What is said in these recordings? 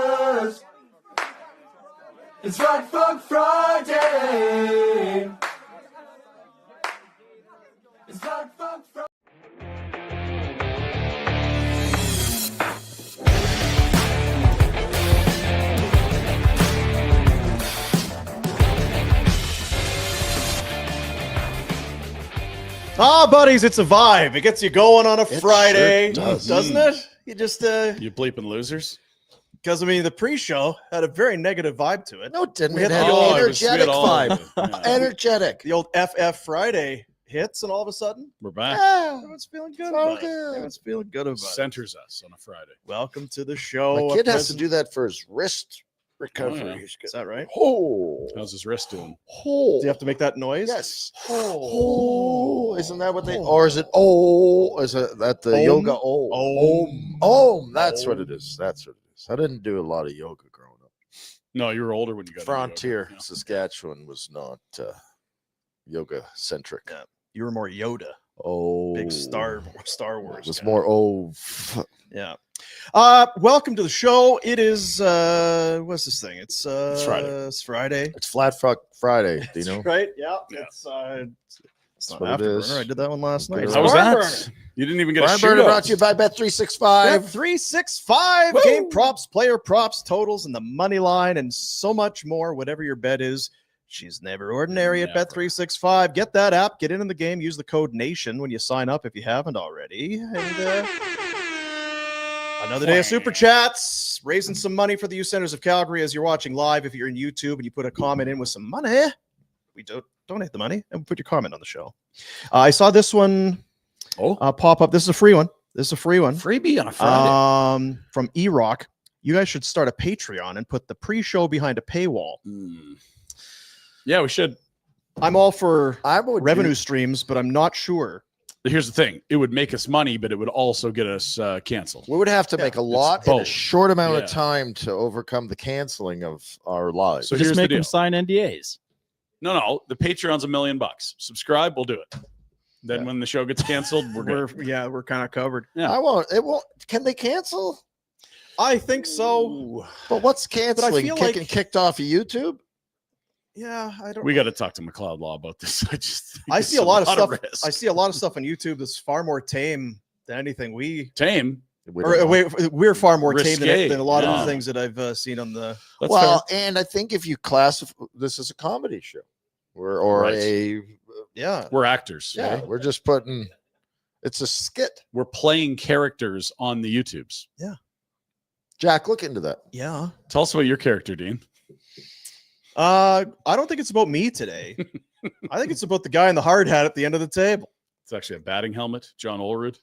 'cause it's Right Fuck Friday. It's Right Fuck Friday. Ah, buddies, it's a vibe. It gets you going on a Friday, sure doesn't it? You just, You bleeping losers? because, I mean, the pre-show had a very negative vibe to it. No, it didn't. We It had had the an old- energetic vibe. Yeah. Energetic. The old FF Friday hits, and all of a sudden, We're back. everyone's feeling good It's about all it. good. Everyone's feeling good about it. Centers us on a Friday. Welcome to the show. My kid has to do that for his wrist recovery. Oh, yeah. He's Is that right? Oh, How's his wrist doing? oh. Do you have to make that noise? Yes. Oh, isn't that what they? Or is it? Oh, is it that the Om? yoga? Oh, Om. Om. That's what Om. it is. That's what it is. I didn't do a lot of yoga growing up. No, you were older when you got into yoga. Frontier, Yeah. Saskatchewan was not yoga centric. Yeah. You were more Yoda. Oh, Big Star Wars. It was guy. more Yeah. Welcome to the show. It is what's this thing? It's Friday. It's Friday. It's Flat Fuck Friday. Do you know? Right? Yeah. Yeah. It's not what it Afterburner. is. I did that one last night. How How was Barn that? Burner. You didn't even get a Brian Burner shootout. brought to you by Bet365. Bet365 Woo! game props, player props, totals, and the money line, and so much more. Whatever your bet is, she's never ordinary at Never. Bet365. Get that app, get in the game, use the code NATION when you sign up if you haven't already. And another day of Super Chats, raising some money for the youth centers of Calgary as you're watching live. If you're in YouTube and you put a comment in with some money, we donate the money and we put your comment on the show. I saw this one pop up. This is a free one. Freebie on a Friday. From E-Rock. You guys should start a Patreon and put the pre-show behind a paywall. Yeah, we should. I'm all for I would revenue streams, but I'm not sure. Here's the thing. It would make us money, but it would also get us canceled. We would have to Yeah, make a lot in a both. short amount Yeah. of time to overcome the canceling of our lives. So Just here's the make them deal. sign NDAs. No. The Patreon's $1 million. Subscribe, we'll do it. Then when the show gets canceled, we're good. We're kind of covered. Yeah. I won't. It won't. Can they cancel? I think so. But what's canceling? feel Kicking like- kicked off of YouTube? Yeah, I don't. We got to talk to McLeod Law about this. I just think I it's see a lot of stuff. risk. I see a lot of stuff on YouTube that's far more tame than anything we. Tame. We don't know. We're far more tame Risque, than a lot of yeah. the things that I've seen on the. That's Well, fair. and I think if you classify this as a comedy show, or Right. a Yeah. We're actors. yeah, we're just putting. It's a skit. We're playing characters on the YouTubes. Jack, look into that. Yeah. Tell us about your character, Dean. I don't think it's about me today. I think it's about the guy in the hard hat at the end of the table. It's actually a batting helmet. John Olrud.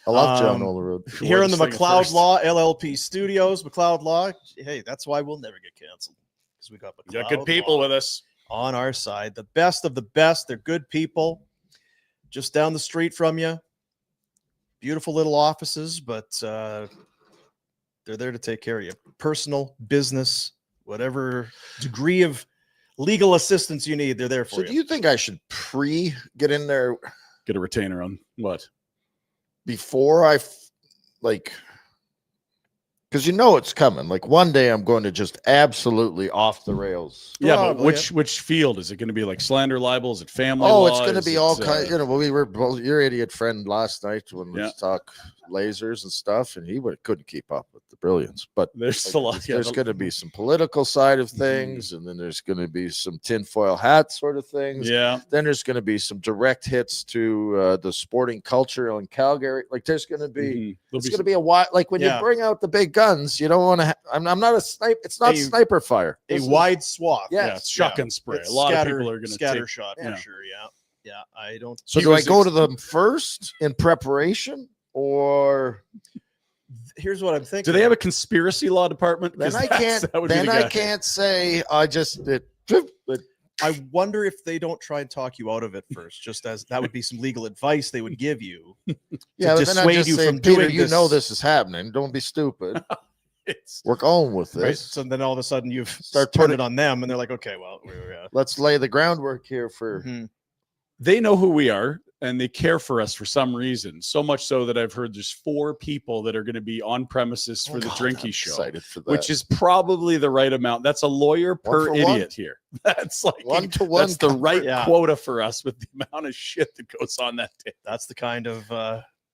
I love John Um, Olerud. Here in the this thing at McLeod first. Law LLP studios, McLeod Law. Hey, that's why we'll never get canceled because we got We got McLeod good people Law with us. on our side. The best of the best. They're good people. Just down the street from you. Beautiful little offices, but they're there to take care of you. Personal, business, whatever degree of legal assistance you need, they're there for So you. do you think I should get in there Get a retainer on what? before I like? Because you know it's coming. Like one day I'm going to just absolutely off the rails. Yeah, but Probably, which field is it going to be? Like slander, libel? Is it family? Oh, law? it's going to Is be it, all kinds. You know, we were both your idiot friend last night when we Yeah. talk lasers and stuff, and he couldn't keep up with the brilliance. But There's a lot. Yeah, there's going to be some political side of things, and then there's going to be some tinfoil hat sort of things. yeah. Then there's going to be some direct hits to the sporting culture in Calgary. Like there's going to be. Mhm. There'll It's be going to be a wide, like when Yeah. you bring out the big guns, you don't want to. I'm not a sniper. It's not A- sniper fire. a This is- wide swath. Yeah. yeah, it's shotgun spray. It's A lot scatter- of people are going to scatter take. shot yeah. for sure. Yeah. Yeah. I don't. So He do I was go to them first in preparation, or Here's what I'm thinking. Do they have a conspiracy law department? then 'Cause I that's- can't? that would be Then the I guy. can't say I just did. But I wonder if they don't try and talk you out of it first, just as that would be some legal advice they would give you. yeah, but then I dissuade just you say, from Peter, doing you know this." this is happening. Don't be stupid. It's- We're going with Right. this. So then all of a sudden you've Start turned putting- it on them, and they're like, okay, well, Let's lay the groundwork here for. Mhm. they know who we are. and they care for us for some reason. So much so that I've heard there's 4 people that are going to be on premises for the Drinky I'm show, excited for that. which is probably the right amount. That's a lawyer per for idiot one. here. That's like 1-to-1 That's the right Yeah. quota for us with the amount of shit that goes on that day. That's the kind of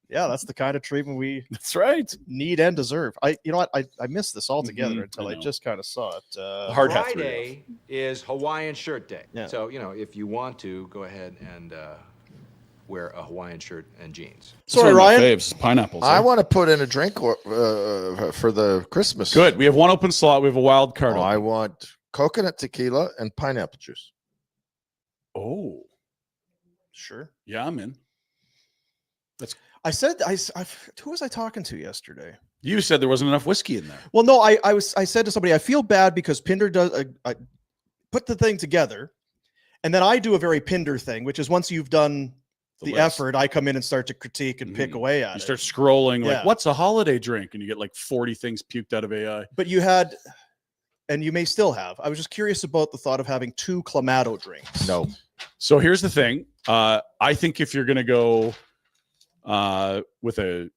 that's the kind of treatment we That's right. need and deserve. You know what? I missed this altogether Mhm, until I I know. just kind of saw it. The hard hat threw you off. Friday is Hawaiian Shirt Day. Yeah. So, if you want to, go ahead and wear a Hawaiian shirt and jeans. Sorry, It's one of my Ryan. faves, pineapples. I eh? want to put in a drink for the Christmas. Good. We have one open slot. We have a wild card. Oh, I open. want coconut tequila and pineapple juice. Oh, Sure. yeah, I'm in. I said who was I talking to yesterday? You said there wasn't enough whiskey in there. Well, no, I said to somebody, I feel bad because Pinder does I put the thing together, and then I do a very Pinder thing, which is once you've done the list. effort, I come in and start to critique and pick Mhm. away at You it. start scrolling like, Yeah. what's a holiday drink? And you get like 40 things puked out of AI. But you had, and you may still have. I was just curious about the thought of having 2 Clamato drinks. No. So here's the thing. I think if you're going to go with you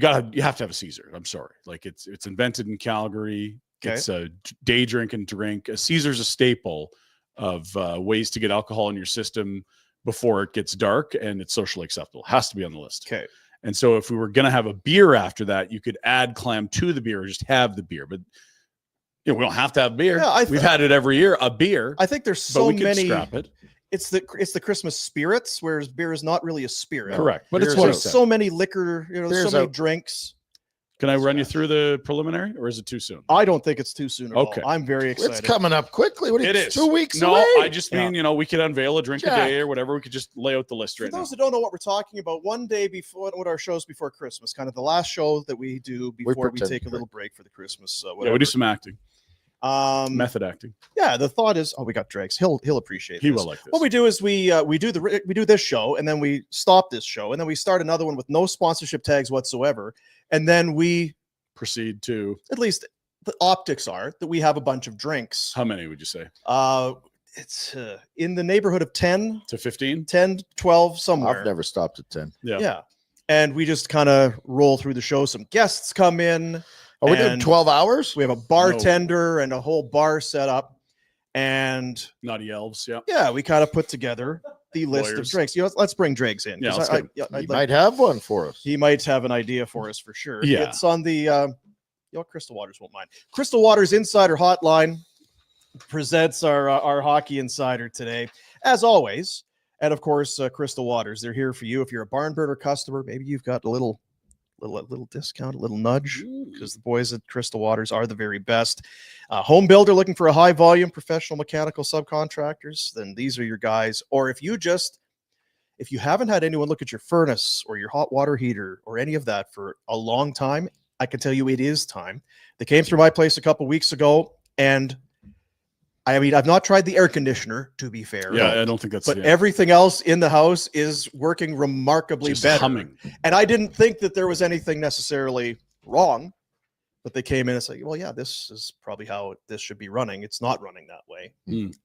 have to have a Caesar. I'm sorry. Like it's invented in Calgary. Okay. It's a day drink and drink. A Caesar's a staple of ways to get alcohol in your system before it gets dark, and it's socially acceptable. Has to be on the list. Okay. And so if we were going to have a beer after that, you could add clam to the beer or just have the beer. But we don't have to have beer. Yeah, We've had it every year, a beer. I think there's but so we could many. scrap it. It's the Christmas spirits, whereas beer is not really a spirit. Correct. But it's Beer's what There's it so many liquor, there's Beer's so many out. drinks. Can I run you through the preliminary, or is it too soon? I don't think it's too soon at Okay. all. I'm very excited. It's coming up quickly. What It it's is 2 weeks No, away. I just mean we could unveil a drink a Jack. day or whatever. We could just lay out the list For right now. those that don't know what we're talking about, one day before what our shows before Christmas, kind of the last show that we do before we pretend take a to little break for the Christmas. Yeah, Whatever. we do some acting, Method. method acting. Yeah, the thought is, we got Dregs. He'll appreciate. He this. will like this. What we do is we do this show, and then we stop this show, and then we start another one with no sponsorship tags whatsoever, and then we, Proceed to at least the optics are that we have a bunch of drinks. how many would you say? It's in the neighborhood of 10, To 15? 10, 12, somewhere. I've never stopped at 10. Yeah. And we just kind of roll through the show. Some guests come in. Are we doing and 12 hours? We have a bartender and a whole bar set up. And Naughty elves. Yeah. yeah, we kind of put together the list of Lawyers. drinks. Let's bring Dregs in. Yeah, 'cause let's get I'd You like- might have one for us. he might have an idea for us for sure. Yeah. It's on the Crystal Waters won't mind. Crystal Waters Insider Hotline presents our hockey insider today, as always. And of course, Crystal Waters, they're here for you. If you're a barn burner customer, maybe you've got a little discount, a little nudge, because the boys at Crystal Waters are the very best. Home builder looking for a high volume professional mechanical subcontractors, then these are your guys. Or if you haven't had anyone look at your furnace or your hot water heater or any of that for a long time, I can tell you it is time. They came through my place a couple weeks ago, and I mean, I've not tried the air conditioner, to be fair. Yeah, I don't think that's But everything else in the house is working remarkably just better. humming. And I didn't think that there was anything necessarily wrong, but they came in and said, well, yeah, this is probably how this should be running. It's not running that way. Mm.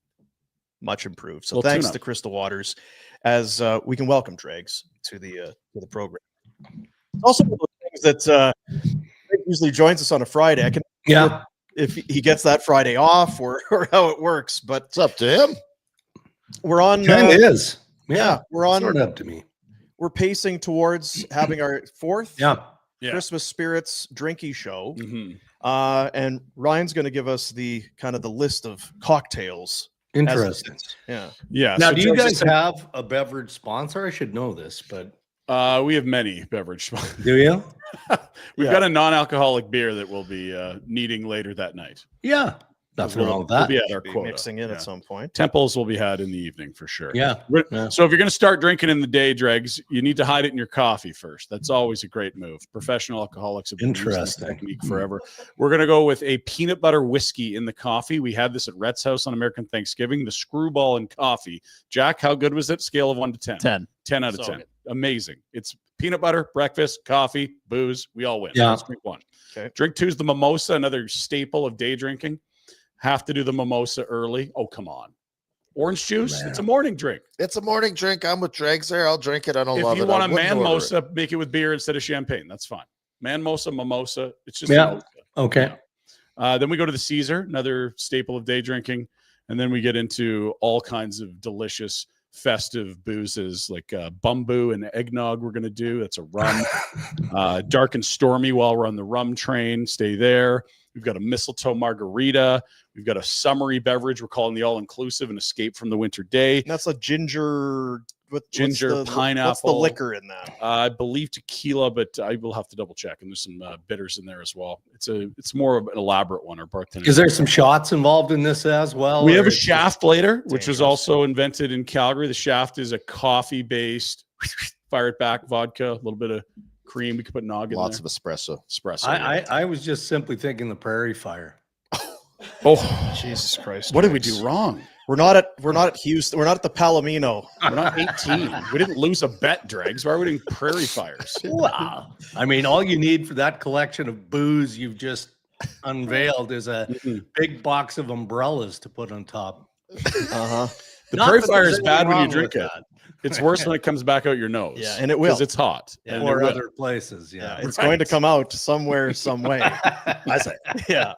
Much improved. So Well, thanks tune-up. to Crystal Waters, as we can welcome Dregs to the program. It's also one of those things that Dreg usually joins us on a Friday. I can if he gets that Friday off or how it works, but It's up to him. we're on. Kind of is. Yeah, we're on. Sort of up to me. We're pacing towards having our 4th Yeah. Yeah. Christmas Spirits drinky show. Mhm. And Ryan's going to give us the kind of the list of cocktails. as- Interesting. Yeah. Yeah. Now, so do you George guys have a beverage sponsor? I should know this, but we have many beverage. do you? We've Yeah. got a non-alcoholic beer that we'll be needing later that night. Yeah. Nothing wrong with We'll that. be at our Be quota. mixing in Yeah. at some point. Temples will be had in the evening for sure. Yeah. Yeah. So if you're going to start drinking in the day, Dregs, you need to hide it in your coffee first. That's always a great move. Professional alcoholics have been using this Interesting. technique forever. We're going to go with a peanut butter whiskey in the coffee. We had this at Rhett's house on American Thanksgiving, the screwball in coffee. Jack, how good was it? Scale of 1 to 10. 10. 10 out of So 10. good. Amazing. It's peanut butter, breakfast, coffee, booze. We all win. Yeah. Let's drink 1. Okay. Drink 2 is the mimosa, another staple of day drinking. Have to do the mimosa early. Oh, come on. Orange juice. Man. It's a morning drink. It's a morning drink. I'm with Dregs there. I'll drink it. I don't love If it. you want I a wouldn't order man-mosa, make it with beer instead of champagne. That's fine. Man-mosa, mimosa. It's just Yeah. mimosa. Okay. Then we go to the Caesar, another staple of day drinking. And then we get into all kinds of delicious festive boozes like bumbu and eggnog we're going to do. That's a rum. Dark and stormy while we're on the rum train. Stay there. We've got a mistletoe margarita. We've got a summery beverage we're calling the all-inclusive, an escape from the winter day. And that's a ginger with Ginger, pineapple. What's the liquor in that? I believe tequila, but I will have to double check. And there's some bitters in there as well. It's more of an elaborate one. Our bartender. Is there some shots involved in this as well? We have or a shaft later, which dangerous. was also invented in Calgary. The shaft is a coffee-based, fire it back vodka, a little bit of cream. We could put nog in Lots there. of espresso. Espresso. I was just simply thinking the prairie fire. Oh, Jesus Christ! what did we do wrong? We're not at Houston. We're not at the Palomino. We're not 18. We didn't lose a bet, Dregs. Why are we doing prairie fires? Wow. I mean, all you need for that collection of booze you've just unveiled is a big box of umbrellas to put on top. Uh-huh. The Not prairie that fire there's is bad anything when you wrong drink with it. that. It's worse when it comes back out your nose. Yeah, and it will. Because it's hot. Yeah, And Or it will. other places. Yeah. It's going to come out somewhere, some way. I say, yeah.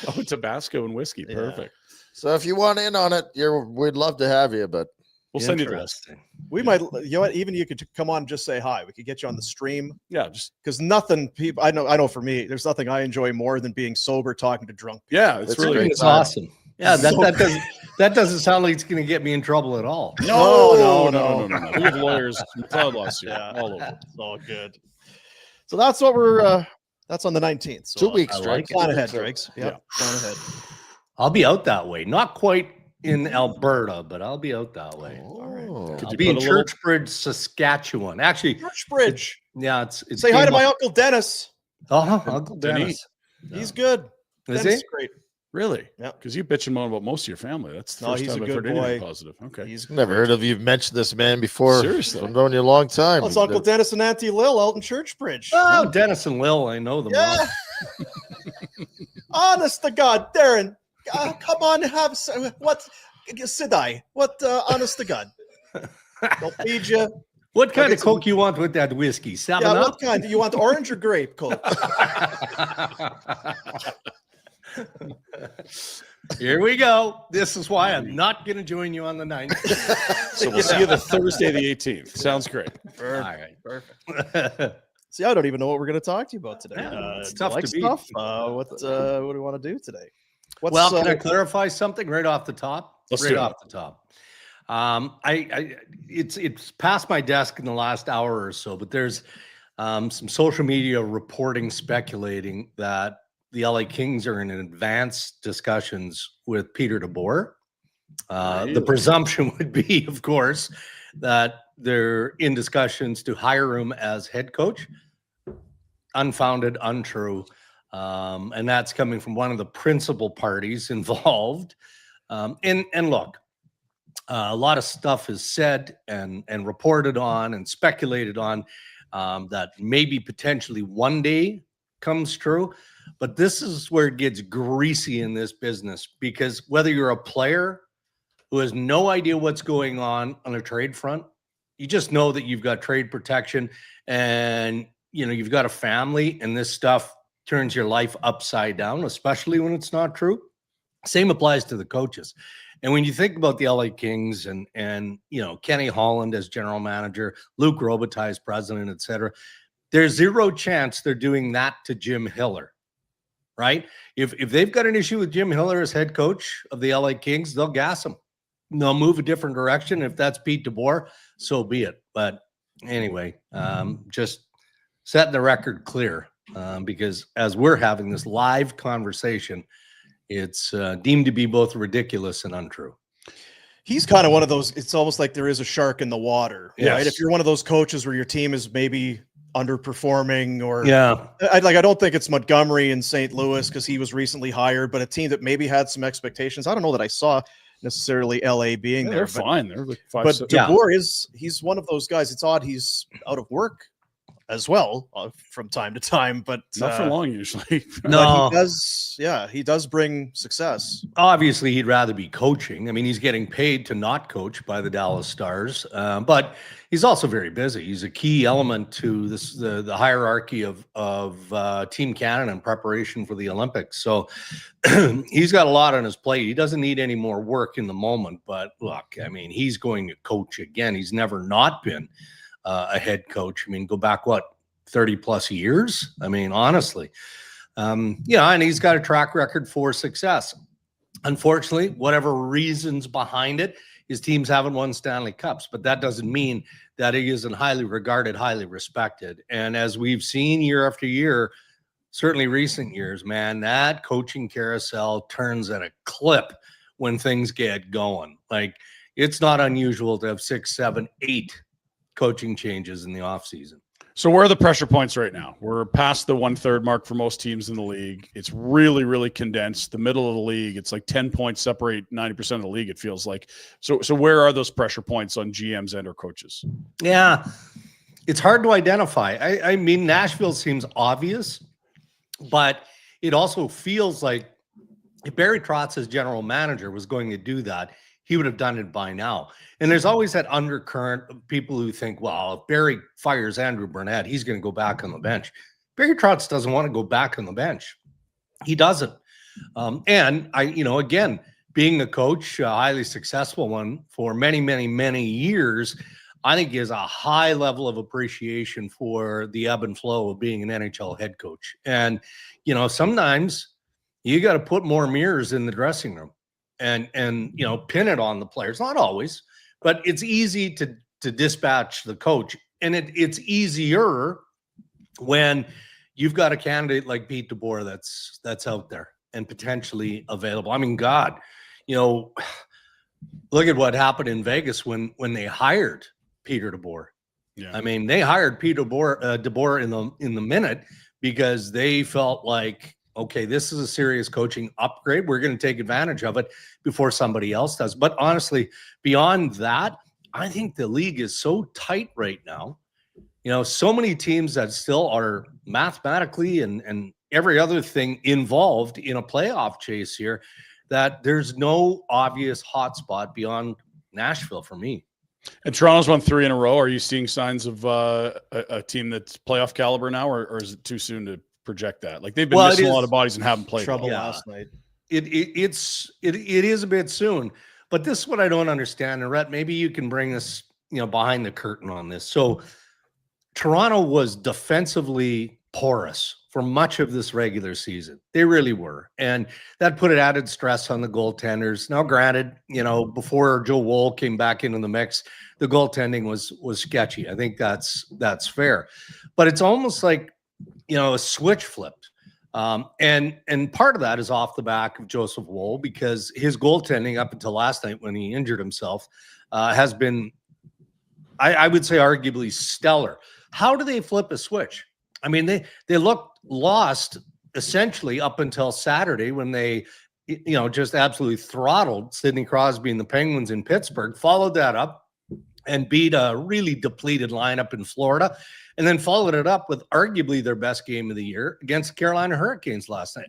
Oh, Tabasco and whiskey. Yeah. Perfect. So if you want in on it, we'd love to have you, but We'll send you the list. Interesting. We might, you know what? Even you could come on and just say hi. We could get you on the stream Yeah, just because nothing. People, I know. For me, there's nothing I enjoy more than being sober, talking to drunk people. yeah, it's That's really great. It's awesome. Yeah, that doesn't sound like it's going to get me in trouble at all. No. We have lawyers, McLeod lawsuit Yeah. all over. It's all good. So that's what we're. That's on the 19th. So 2 weeks, I Dregs. like it. Plan ahead, Dregs. Yeah. Yep. Plan ahead. I'll be out that way. Not quite in Alberta, but I'll be out that way. Oh. Could I'll you be in put a little- Churchbridge, Saskatchewan. Actually, Churchbridge. yeah, it's Say hi to came my up- Uncle Dennis. Uncle Denny. Dennis. He's good. Is Dennis he? great. Really? Yeah. Because you bitch and moan about most of your family. That's the No, first he's time a I've good heard anything boy. positive. Okay. He's Never heard of you mentioned this man before. Seriously? I've known you a long time. Oh, it's Uncle Dennis and Auntie Lil out in Churchbridge. Oh, Dennis and Lil, I know them Yeah. well. Honest to God, Darren, come on, have some, what? Sidai, what? Honest to God, they'll feed you. What kind Like of Coke you want with that whiskey? 7 Yeah, Up? what kind? Do you want orange or grape Coke? Here we go. This is why I'm not going to join you on the 9th. So we'll see you the Thursday, the 18th. Sounds great. All right. Perfect. See, I don't even know what we're going to talk to you about today. Yeah, it's do you tough like to beat. stuff? What do we want to do today? What's, Well, can I clarify something right off the top? Let's right do it. off the top. It's past my desk in the last hour or so, but there's some social media reporting speculating that the LA Kings are in advanced discussions with Peter Deboer. The Really? presumption would be, of course, that they're in discussions to hire him as head coach. Unfounded, untrue. And that's coming from one of the principal parties involved. And look, a lot of stuff is said and reported on and speculated on that maybe potentially one day comes true. But this is where it gets greasy in this business, because whether you're a player who has no idea what's going on a trade front, you just know that you've got trade protection and you've got a family, and this stuff turns your life upside down, especially when it's not true. Same applies to the coaches. And when you think about the LA Kings and Kenny Holland as general manager, Luke Robitaille as president, et cetera, there's zero chance they're doing that to Jim Hiller, right? If they've got an issue with Jim Hiller as head coach of the LA Kings, they'll gas him. They'll move a different direction. If that's Pete Deboer, so be it. But anyway, just setting the record clear, because as we're having this live conversation, it's deemed to be both ridiculous and untrue. He's kind of one of those. It's almost like there is a shark in the water, right? Yes. If you're one of those coaches where your team is maybe underperforming, or Yeah. I don't think it's Montgomery in St. Louis because he was recently hired, but a team that maybe had some expectations. I don't know that I saw necessarily LA being there. They're but, fine. They're like 5 but six- Yeah. DeBoer he's one of those guys. It's odd he's out of work as well from time to time, but Not for long usually. No. but he does bring success. Obviously, he'd rather be coaching. I mean, he's getting paid to not coach by the Dallas Stars, but he's also very busy. He's a key element to the hierarchy of Team Canada in preparation for the Olympics. So he's got a lot on his plate. He doesn't need any more work in the moment. But look, I mean, he's going to coach again. He's never not been a head coach. I mean, go back 30 plus years. I mean, honestly. And he's got a track record for success. Unfortunately, whatever reasons behind it, his teams haven't won Stanley Cups, but that doesn't mean that he isn't highly regarded, highly respected. And as we've seen year after year, certainly recent years, man, that coaching carousel turns at a clip when things get going. Like, it's not unusual to have 6, 7, 8 coaching changes in the offseason. So where are the pressure points right now? We're past the 1/3 mark for most teams in the league. It's really, really condensed. The middle of the league, it's like 10 points separate 90% of the league, it feels like. So where are those pressure points on GMs and or coaches? Yeah, it's hard to identify. I mean, Nashville seems obvious, but it also feels like if Barry Trotz as general manager was going to do that, he would have done it by now. And there's always that undercurrent of people who think, well, if Barry fires Andrew Burnett, he's going to go back on the bench. Barry Trotz doesn't want to go back on the bench. He doesn't. And again, being a coach, a highly successful one for many, many, many years, I think he has a high level of appreciation for the ebb and flow of being an NHL head coach. And, sometimes you got to put more mirrors in the dressing room and pin it on the players. Not always, but it's easy to dispatch the coach. And it's easier when you've got a candidate like Pete Deboer that's out there and potentially available. I mean, God, look at what happened in Vegas when they hired Peter Deboer. Yeah. I mean, they hired Peter Deboer in the minute because they felt like, okay, this is a serious coaching upgrade. We're going to take advantage of it before somebody else does. But honestly, beyond that, I think the league is so tight right now. So many teams that still are mathematically and every other thing involved in a playoff chase here, that there's no obvious hotspot beyond Nashville for me. And Toronto's won 3 in a row. Are you seeing signs of a team that's playoff caliber now, or is it too soon to project that? Like, they've been missing a lot of bodies and haven't played Trouble well. last night. It is a bit soon, but this is what I don't understand. And Rhett, maybe you can bring us, behind the curtain on this. So Toronto was defensively porous for much of this regular season. They really were. And that put an added stress on the goaltenders. Now, granted, before Joe Woll came back into the mix, the goaltending was sketchy. I think that's fair. But it's almost like, a switch flipped. And part of that is off the back of Joseph Woll, because his goaltending up until last night when he injured himself has been, I would say, arguably stellar. How do they flip a switch? I mean, they looked lost essentially up until Saturday when they, just absolutely throttled Sidney Crosby and the Penguins in Pittsburgh, followed that up and beat a really depleted lineup in Florida, and then followed it up with arguably their best game of the year against the Carolina Hurricanes last night.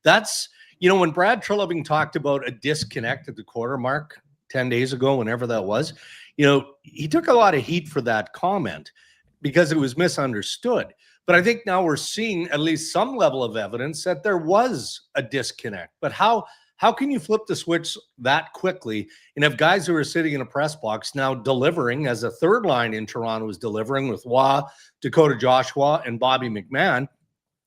That's when Brad Treliving talked about a disconnect at the quarter mark 10 days ago, whenever that was, he took a lot of heat for that comment because it was misunderstood. But I think now we're seeing at least some level of evidence that there was a disconnect. But how can you flip the switch that quickly and have guys who are sitting in a press box now delivering, as a third line in Toronto is delivering with Waugh, Dakota Joshua, and Bobby McMahon,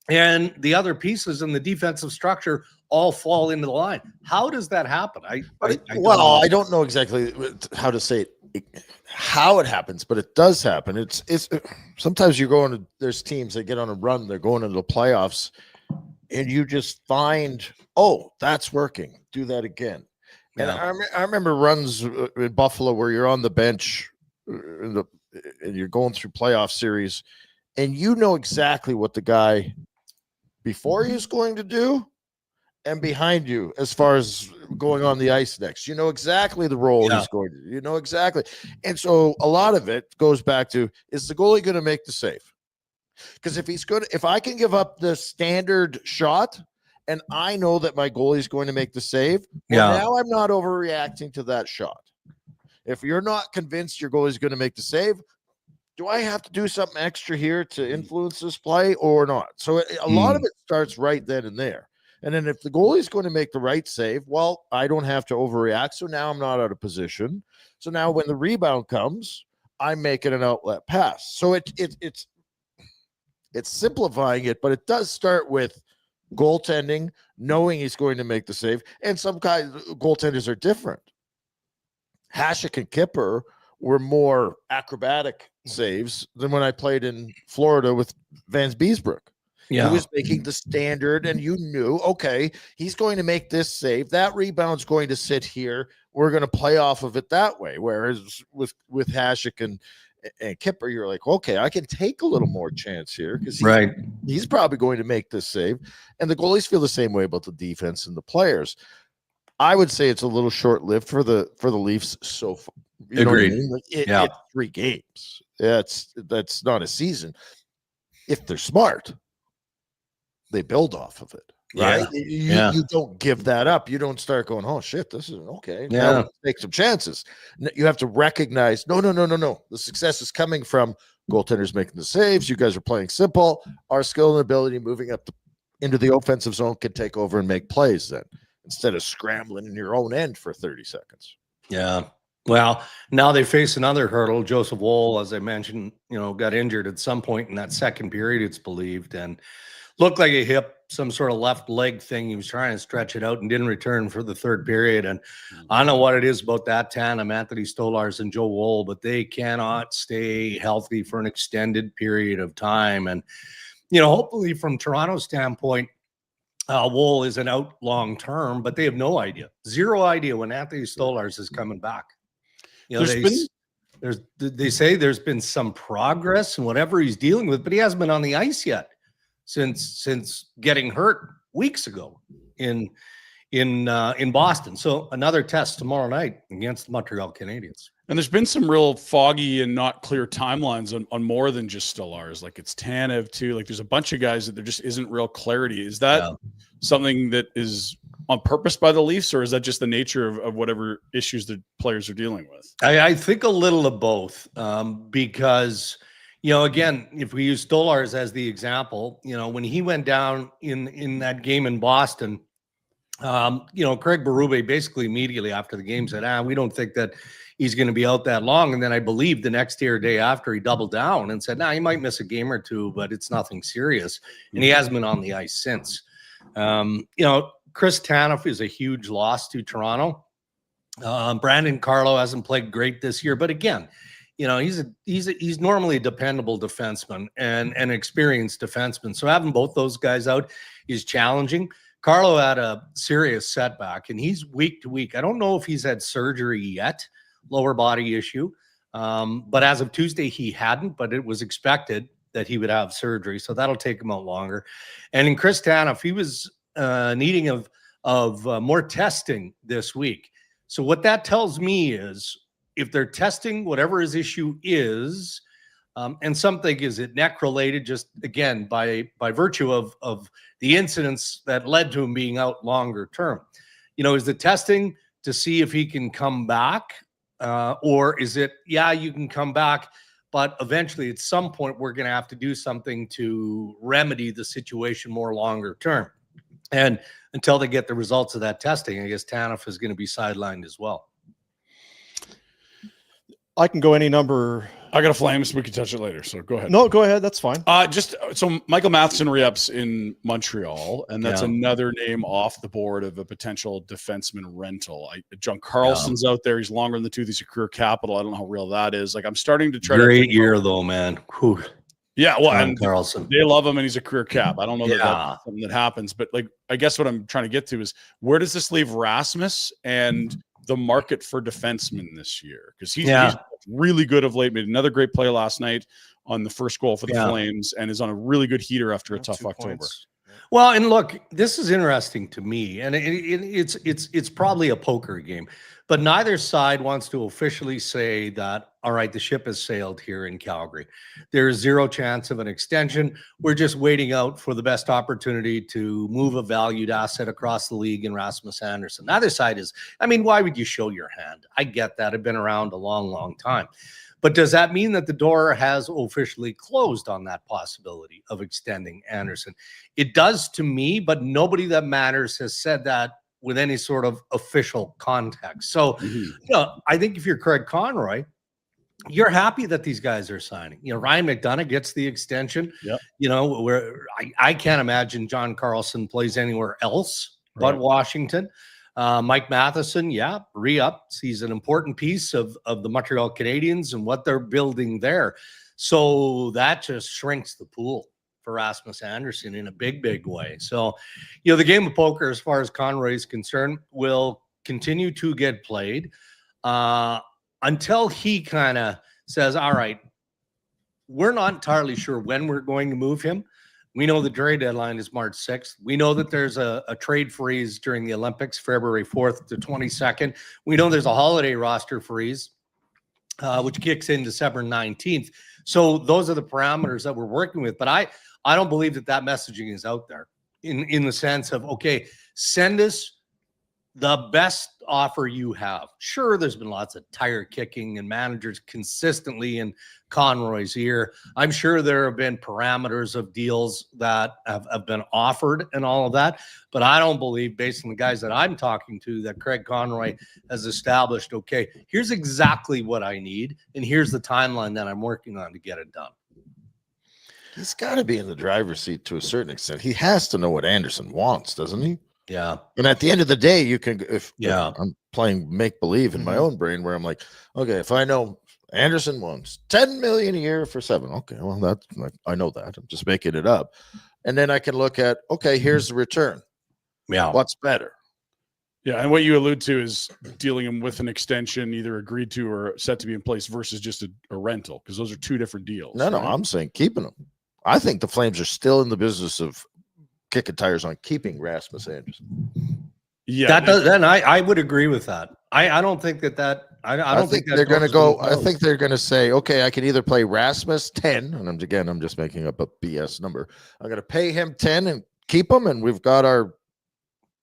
and the other pieces in the defensive structure all fall into the line? How does that happen? I don't know exactly how to say it, how it happens, but it does happen. It's sometimes there's teams that get on a run, they're going into the playoffs, and you just find, oh, that's working, do that again. And I remember runs in Buffalo where you're on the bench and you're going through playoff series, and you know exactly what the guy before you is going to do and behind you as far as going on the ice next. You know exactly the role he's going to do. You know exactly. And so a lot of it goes back to, is the goalie going to make the save? Because if I can give up the standard shot and I know that my goalie is going to make the save, well, now I'm not overreacting to that shot. If you're not convinced your goalie is going to make the save, do I have to do something extra here to influence this play or not? So a lot of it starts right then and there. And then if the goalie is going to make the right save, well, I don't have to overreact. So now I'm not out of position. So now when the rebound comes, I'm making an outlet pass. So it's simplifying it, but it does start with goaltending, knowing he's going to make the save. And some guys, goaltenders are different. Hasek and Kipper were more acrobatic saves than when I played in Florida with Vance Beesbrook. He was making the standard, and you knew, okay, he's going to make this save. That rebound's going to sit here. We're going to play off of it that way. Whereas with Hasek and Kipper, you're like, okay, I can take a little more chance here because he's probably going to make this save. And the goalies feel the same way about the defense and the players. I would say it's a little short-lived for the Leafs so far. You know what I mean? Like it's 3 games. That's not a season. If they're smart, they build off of it. Right? You don't give that up. You don't start going, oh shit, this isn't okay. Now let's take some chances. You have to recognize, no. The success is coming from goaltenders making the saves. You guys are playing simple. Our skill and ability moving up into the offensive zone can take over and make plays then, instead of scrambling in your own end for 30 seconds. Yeah. Well, now they face another hurdle. Joseph Woll, as I mentioned, got injured at some point in that second period, it's believed, and looked like a hip, some sort of left leg thing. He was trying to stretch it out and didn't return for the third period. And I don't know what it is about that tandem, Anthony Stolarz and Joe Woll, but they cannot stay healthy for an extended period of time. And, hopefully from Toronto's standpoint, Woll isn't out long term, but they have no idea, zero idea when Anthony Stolarz is coming back. They say there's been some progress in whatever he's dealing with, but he hasn't been on the ice yet since getting hurt weeks ago in Boston. So another test tomorrow night against the Montreal Canadiens. And there's been some real foggy and not clear timelines on more than just Stolarz. Like it's Tanev too. Like there's a bunch of guys that there just isn't real clarity. Is that something that is on purpose by the Leafs, or is that just the nature of whatever issues the players are dealing with? I think a little of both, because, again, if we use Stolarz as the example, when he went down in that game in Boston, Craig Berube basically immediately after the game said, we don't think that he's going to be out that long. And then I believe the next day or day after he doubled down and said, he might miss a game or two, but it's nothing serious. And he hasn't been on the ice since. Chris Tanev is a huge loss to Toronto. Brandon Carlo hasn't played great this year, but again, he's normally a dependable defenseman and an experienced defenseman. So having both those guys out is challenging. Carlo had a serious setback, and he's week to week. I don't know if he's had surgery yet, lower body issue, but as of Tuesday, he hadn't, but it was expected that he would have surgery. So that'll take him out longer. And in Chris Tanev, he was needing of more testing this week. So what that tells me is if they're testing whatever his issue is, and something is it neck related, just again by virtue of the incidents that led to him being out longer term, is the testing to see if he can come back, or is it you can come back, but eventually at some point we're going to have to do something to remedy the situation more longer term. And until they get the results of that testing, I guess Tanev is going to be sidelined as well. I can go any number. I got a Flames. We can touch it later. So go ahead. No, go ahead. That's fine. So Michael Matheson re-ups in Montreal, and that's another name off the board of a potential defenseman rental. John Carlson's out there. He's longer in the tooth. He's a career capital. I don't know how real that is. Like I'm starting to try. Great year though, man. Whew. Yeah, well, John and Carlson. They love him, and he's a career cap. I don't know that that's something that happens, but like I guess what I'm trying to get to is where does this leave Rasmus and the market for defensemen this year? Because he's really good of late. Made another great play last night on the first goal for the Flames, and is on a really good heater after a tough October. Well, and look, this is interesting to me, and it's probably a poker game, but neither side wants to officially say that, all right, the ship has sailed here in Calgary. There is zero chance of an extension. We're just waiting out for the best opportunity to move a valued asset across the league in Rasmus Andersson. Neither side is, I mean, why would you show your hand? I get that. I've been around a long, long time. But does that mean that the door has officially closed on that possibility of extending Andersson? It does to me, but nobody that matters has said that with any sort of official context. So, you know, I think if you're Craig Conroy, you're happy that these guys are signing. You know, Ryan McDonough gets the extension. Yep. You know, where I can't imagine John Carlson plays anywhere else but Washington. Mike Matheson, re-ups. He's an important piece of the Montreal Canadiens and what they're building there. So that just shrinks the pool for Rasmus Andersson in a big, big way. So, you know, the game of poker, as far as Conroy is concerned, will continue to get played until he kind of says, all right, we're not entirely sure when we're going to move him. We know the trade deadline is March 6th. We know that there's a trade freeze during the Olympics, February 4th to 22nd. We know there's a holiday roster freeze, which kicks in December 19th. So those are the parameters that we're working with. But I don't believe that messaging is out there in the sense of, okay, send us the best offer you have. Sure, there's been lots of tire kicking and managers consistently in Conroy's ear. I'm sure there have been parameters of deals that have been offered and all of that, but I don't believe, based on the guys that I'm talking to, that Craig Conroy has established, okay, here's exactly what I need, and here's the timeline that I'm working on to get it done. He's got to be in the driver's seat to a certain extent. He has to know what Andersson wants, doesn't he? Yeah. And at the end of the day, you can, if Yeah. I'm playing make believe in my own brain, where I'm like, okay, if I know Andersson wants $10 million a year for 7, okay, well, that's like, I know that. I'm just making it up. And then I can look at, okay, here's the return. Yeah. What's better? Yeah, and what you allude to is dealing him with an extension, either agreed to or set to be in place, versus just a rental, because those are two different deals. No, right? I'm saying keeping him. I think the Flames are still in the business of kicking tires on keeping Rasmus Andersson. Yeah, Then I would agree with that. I don't think that I don't think they're going to go. I think they're going to say, okay, I can either play Rasmus 10, and I'm just making up a BS number. I'm going to pay him 10 and keep him, and we've got our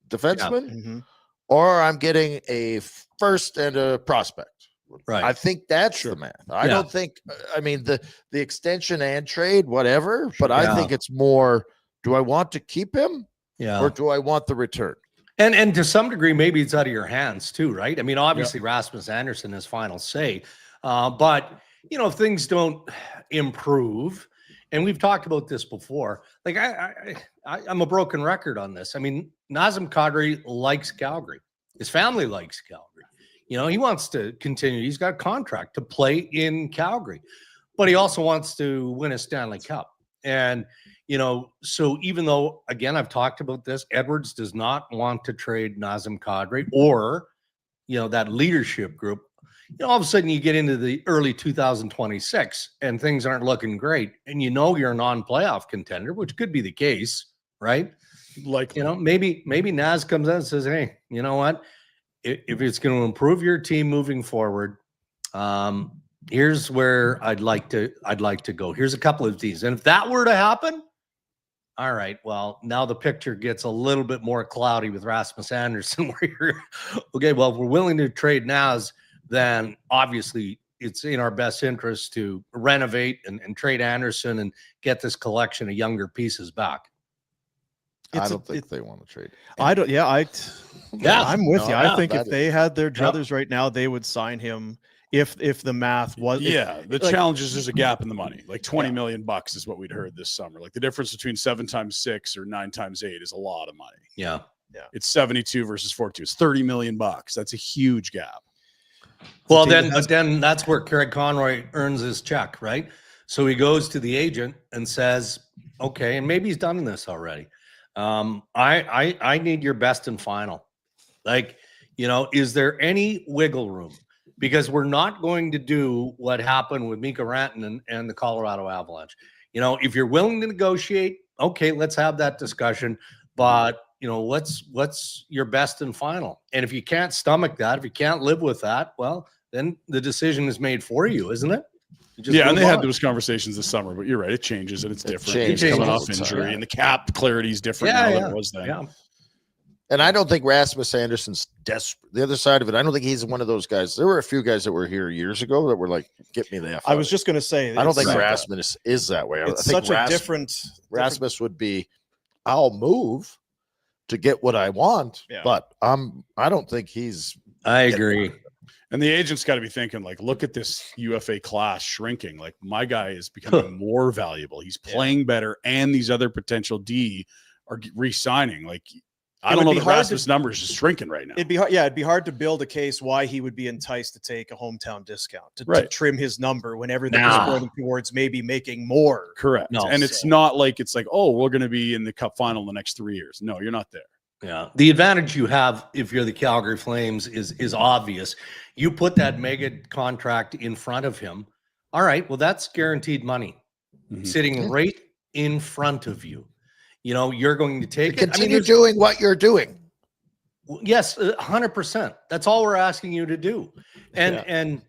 defenseman, or I'm getting a first and a prospect. Right. I think that's the math. I don't think. I mean, the extension and trade, whatever. But I think it's more. Do I want to keep him? Yeah. Or do I want the return? And to some degree, maybe it's out of your hands too, right? I mean, obviously Rasmus Andersson has final say, but you know, if things don't improve, and we've talked about this before, like I'm a broken record on this. I mean, Nazem Kadri likes Calgary. His family likes Calgary. You know, he wants to continue. He's got a contract to play in Calgary, but he also wants to win a Stanley Cup. And you know, so even though, again, I've talked about this, Edwards does not want to trade Nazem Kadri or, you know, that leadership group. You know, all of a sudden you get into the early 2026 and things aren't looking great. And you know you're a non-playoff contender, which could be the case, right? Like, you know, maybe Naz comes out and says, hey, you know what? If it's going to improve your team moving forward, here's where I'd like to go. Here's a couple of these. And if that were to happen, all right, well, now the picture gets a little bit more cloudy with Rasmus Andersson, where you're, okay, well, if we're willing to trade Naz, then obviously it's in our best interest to renovate and trade Andersson and get this collection of younger pieces back. I don't think they want to trade. I don't. Yeah, I'm with you. I think if that they had their druthers right now, they would sign him. If the math was, the challenge is there's a gap in the money. Like $20 million is what we'd heard this summer. Like the difference between 7 times 6 or 9 times 8 is a lot of money. Yeah. It's 72 versus 42. It's $30 million. That's a huge gap. Well, then that's where Craig Conroy earns his check, right? So he goes to the agent and says, okay, and maybe he's done this already. I need your best and final. Like, you know, is there any wiggle room? Because we're not going to do what happened with Mikko Rantanen and the Colorado Avalanche. You know, if you're willing to negotiate, okay, let's have that discussion. But what's your best and final? And if you can't stomach that, if you can't live with that, well, then the decision is made for you, isn't it? Yeah, and they had those conversations this summer, but you're right, it changes and it's different. He's changes coming all off the time. injury, and the cap clarity is different now than it was then. Yeah. And I don't think Rasmus Andersson's desperate. The other side of it, I don't think he's one of those guys. There were a few guys that were here years ago that were like, "Get me the F." I was just going to say, I don't think it's- Rasmus is that way. I It's think such a different. Rasmus would be, I'll move to get what I want, Yeah. but I don't think he's. I agree. And the agent's got to be thinking, like, look at this UFA class shrinking. Like, my guy is becoming more valuable. He's playing better, and these other potential D are re-signing. Like, I don't know the Rasmus numbers is shrinking right now. It'd be hard, it'd be hard to build a case why he would be enticed to take a hometown discount to trim his number when everything is pointing towards maybe making more. Correct. No, and it's not like it's like, oh, we're going to be in the Cup final in the next 3 years. No, you're not there. Yeah. The advantage you have if you're the Calgary Flames is obvious. You put that mega contract in front of him. All right, well, that's guaranteed money sitting right in front of you. You're going to take it. Continue doing what you're doing. Yes, 100%. That's all we're asking you to do. And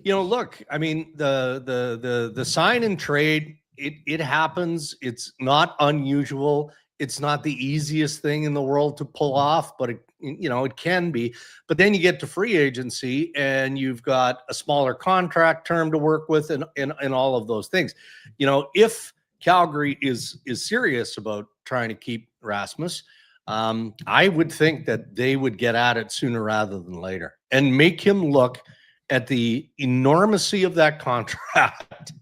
look, I mean, the sign and trade, it happens. It's not unusual. It's not the easiest thing in the world to pull off, but it can be. But then you get to free agency and you've got a smaller contract term to work with and all of those things. If Calgary is serious about trying to keep Rasmus, I would think that they would get at it sooner rather than later and make him look at the enormity of that contract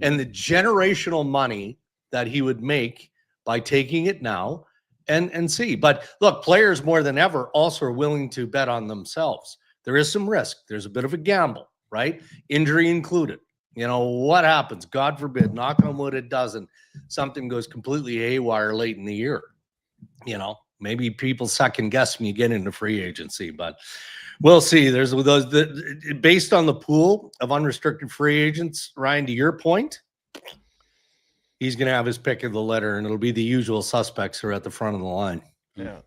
and the generational money that he would make by taking it now and see. But look, players more than ever also are willing to bet on themselves. There is some risk. There's a bit of a gamble, right? Injury included. What happens? God forbid, knock on wood, it doesn't. Something goes completely haywire late in the year. Maybe people second guess when you get into free agency, but we'll see. There's those based on the pool of unrestricted free agents, Ryan, to your point, he's going to have his pick of the litter, and it'll be the usual suspects who are at the front of the line. Yeah.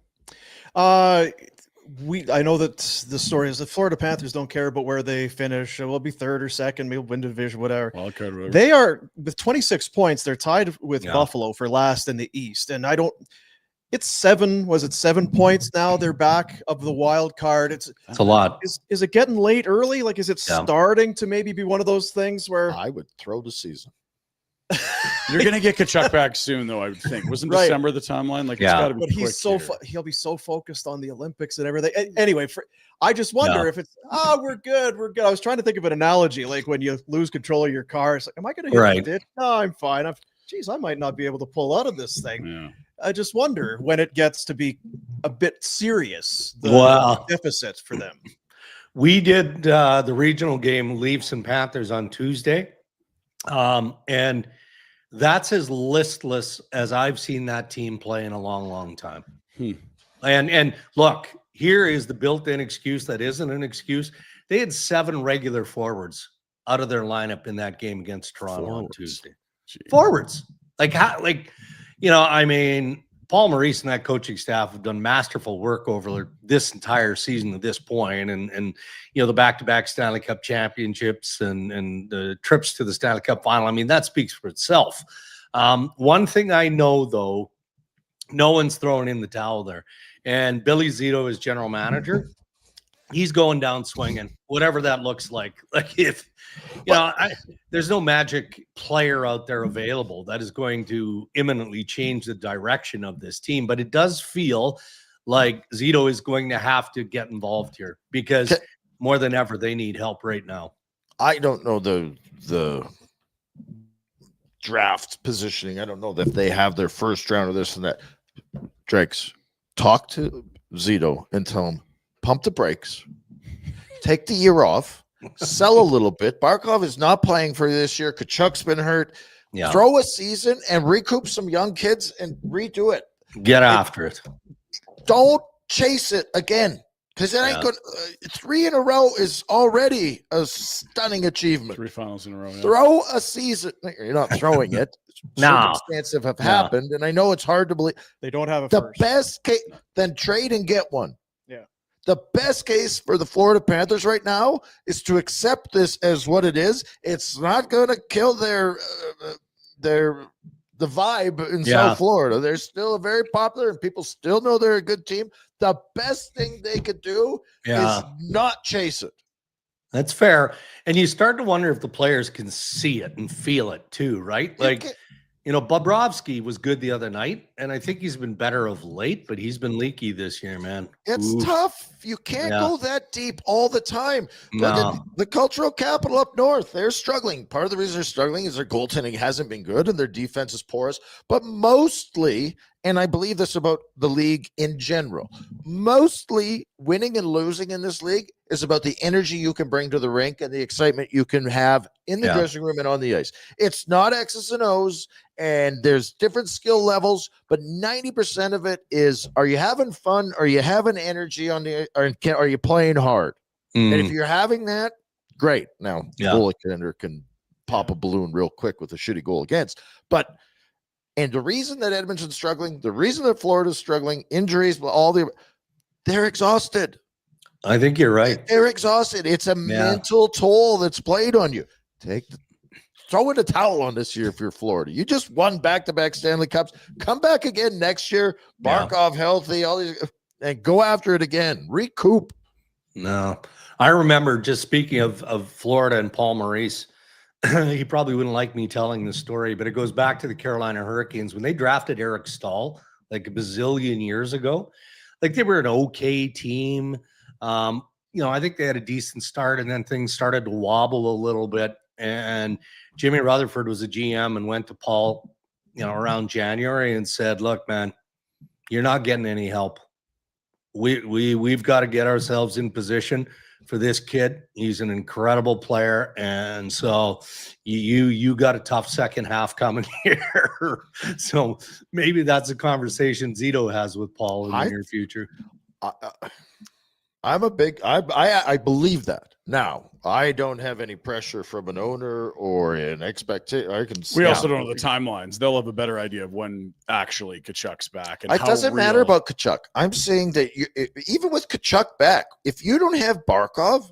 I know that the story is the Florida Panthers don't care about where they finish. We'll be third or second, maybe win division, whatever. They are with 26 points. They're tied with Buffalo for last in the East. And it's 7 points now? They're back of the wild card. It's a lot. Is it getting late early? Like, is it starting to maybe be one of those things where I would throw the season? You're going to get Kachuk back soon, though, I would think. Wasn't December the timeline? Like, it's got to be quick. He'll be so focused on the Olympics and everything. Anyway, I just wonder if it's, we're good. I was trying to think of an analogy, like when you lose control of your car. It's like, am I going to hit the ditch? No, I'm fine. I might not be able to pull out of this thing. Yeah. I just wonder when it gets to be a bit serious, the deficit for them. We did the regional game, Leafs and Panthers, on Tuesday. And that's as listless as I've seen that team play in a long, long time. And look, here is the built-in excuse that isn't an excuse. They had 7 regular forwards out of their lineup in that game against Toronto on Tuesday. Forwards. Paul Maurice and that coaching staff have done masterful work over this entire season at this point, and the back-to-back Stanley Cup championships and the trips to the Stanley Cup final. I mean, that speaks for itself. One thing I know, though, no one's throwing in the towel there. And Billy Zito is general manager. He's going down swinging, whatever that looks like. Like if, there's no magic player out there available that is going to imminently change the direction of this team. But it does feel like Zito is going to have to get involved here because more than ever, they need help right now. I don't know the draft positioning. I don't know if they have their first round of this and that. Drakes, talk to Zito and tell him, pump the brakes, take the year off, sell a little bit. Barkov is not playing for this year. Kachuk's been hurt. Yeah. Throw a season and recoup some young kids and redo it. Get after it. Don't chase it again Because it ain't good. 3 in a row is already a stunning achievement. 3 finals in a row. Yeah. Throw a season. You're not throwing it. No. Circumstances have happened, and I know it's hard to believe. They don't have a The first. best case, then trade and get one. Yeah. The best case for the Florida Panthers right now is to accept this as what it is. It's not going to kill the vibe in South Florida. They're still very popular, and people still know they're a good team. The best thing they could do is not chase it. That's fair. And you start to wonder if the players can see it and feel it too, right? Like, Bobrovsky was good the other night, and I think he's been better of late, but he's been leaky this year, man. It's tough. You can't go that deep all the time. Look No. at the cultural capital up north. They're struggling. Part of the reason they're struggling is their goaltending hasn't been good and their defense is porous. But mostly, and I believe this about the league in general, mostly winning and losing in this league is about the energy you can bring to the rink and the excitement you can have in the dressing room and on the ice. It's not X's and O's, and there's different skill levels, but 90% of it is, are you having fun? Are you having energy on the, or are you playing hard? And if you're having that, great. Now, goaltender can pop a balloon real quick with a shitty goal against, but and the reason that Edmonton's struggling, the reason that Florida's struggling, injuries, they're exhausted. I think you're right. They're exhausted. It's a mental toll that's played on you. Throw in a towel on this year if you're Florida. You just won back-to-back Stanley Cups. Come back again next year. Barkov healthy, all these, and go after it again. Recoup. No, I remember, just speaking of Florida and Paul Maurice. He probably wouldn't like me telling this story, but it goes back to the Carolina Hurricanes when they drafted Eric Stahl like a bazillion years ago. Like, they were an okay team. I think they had a decent start, and then things started to wobble a little bit. And Jimmy Rutherford was a GM and went to Paul, around January and said, "Look, man, you're not getting any help. We've got to get ourselves in position for this kid. He's an incredible player, and so you got a tough second half coming here." So maybe that's a conversation Zito has with Paul in the near future. I believe that. Now, I don't have any pressure from an owner or an expectation. We also don't know the timelines. They'll have a better idea of when actually Tkachuk's back. And it doesn't matter about Tkachuk. I'm saying that even with Tkachuk back, if you don't have Barkov,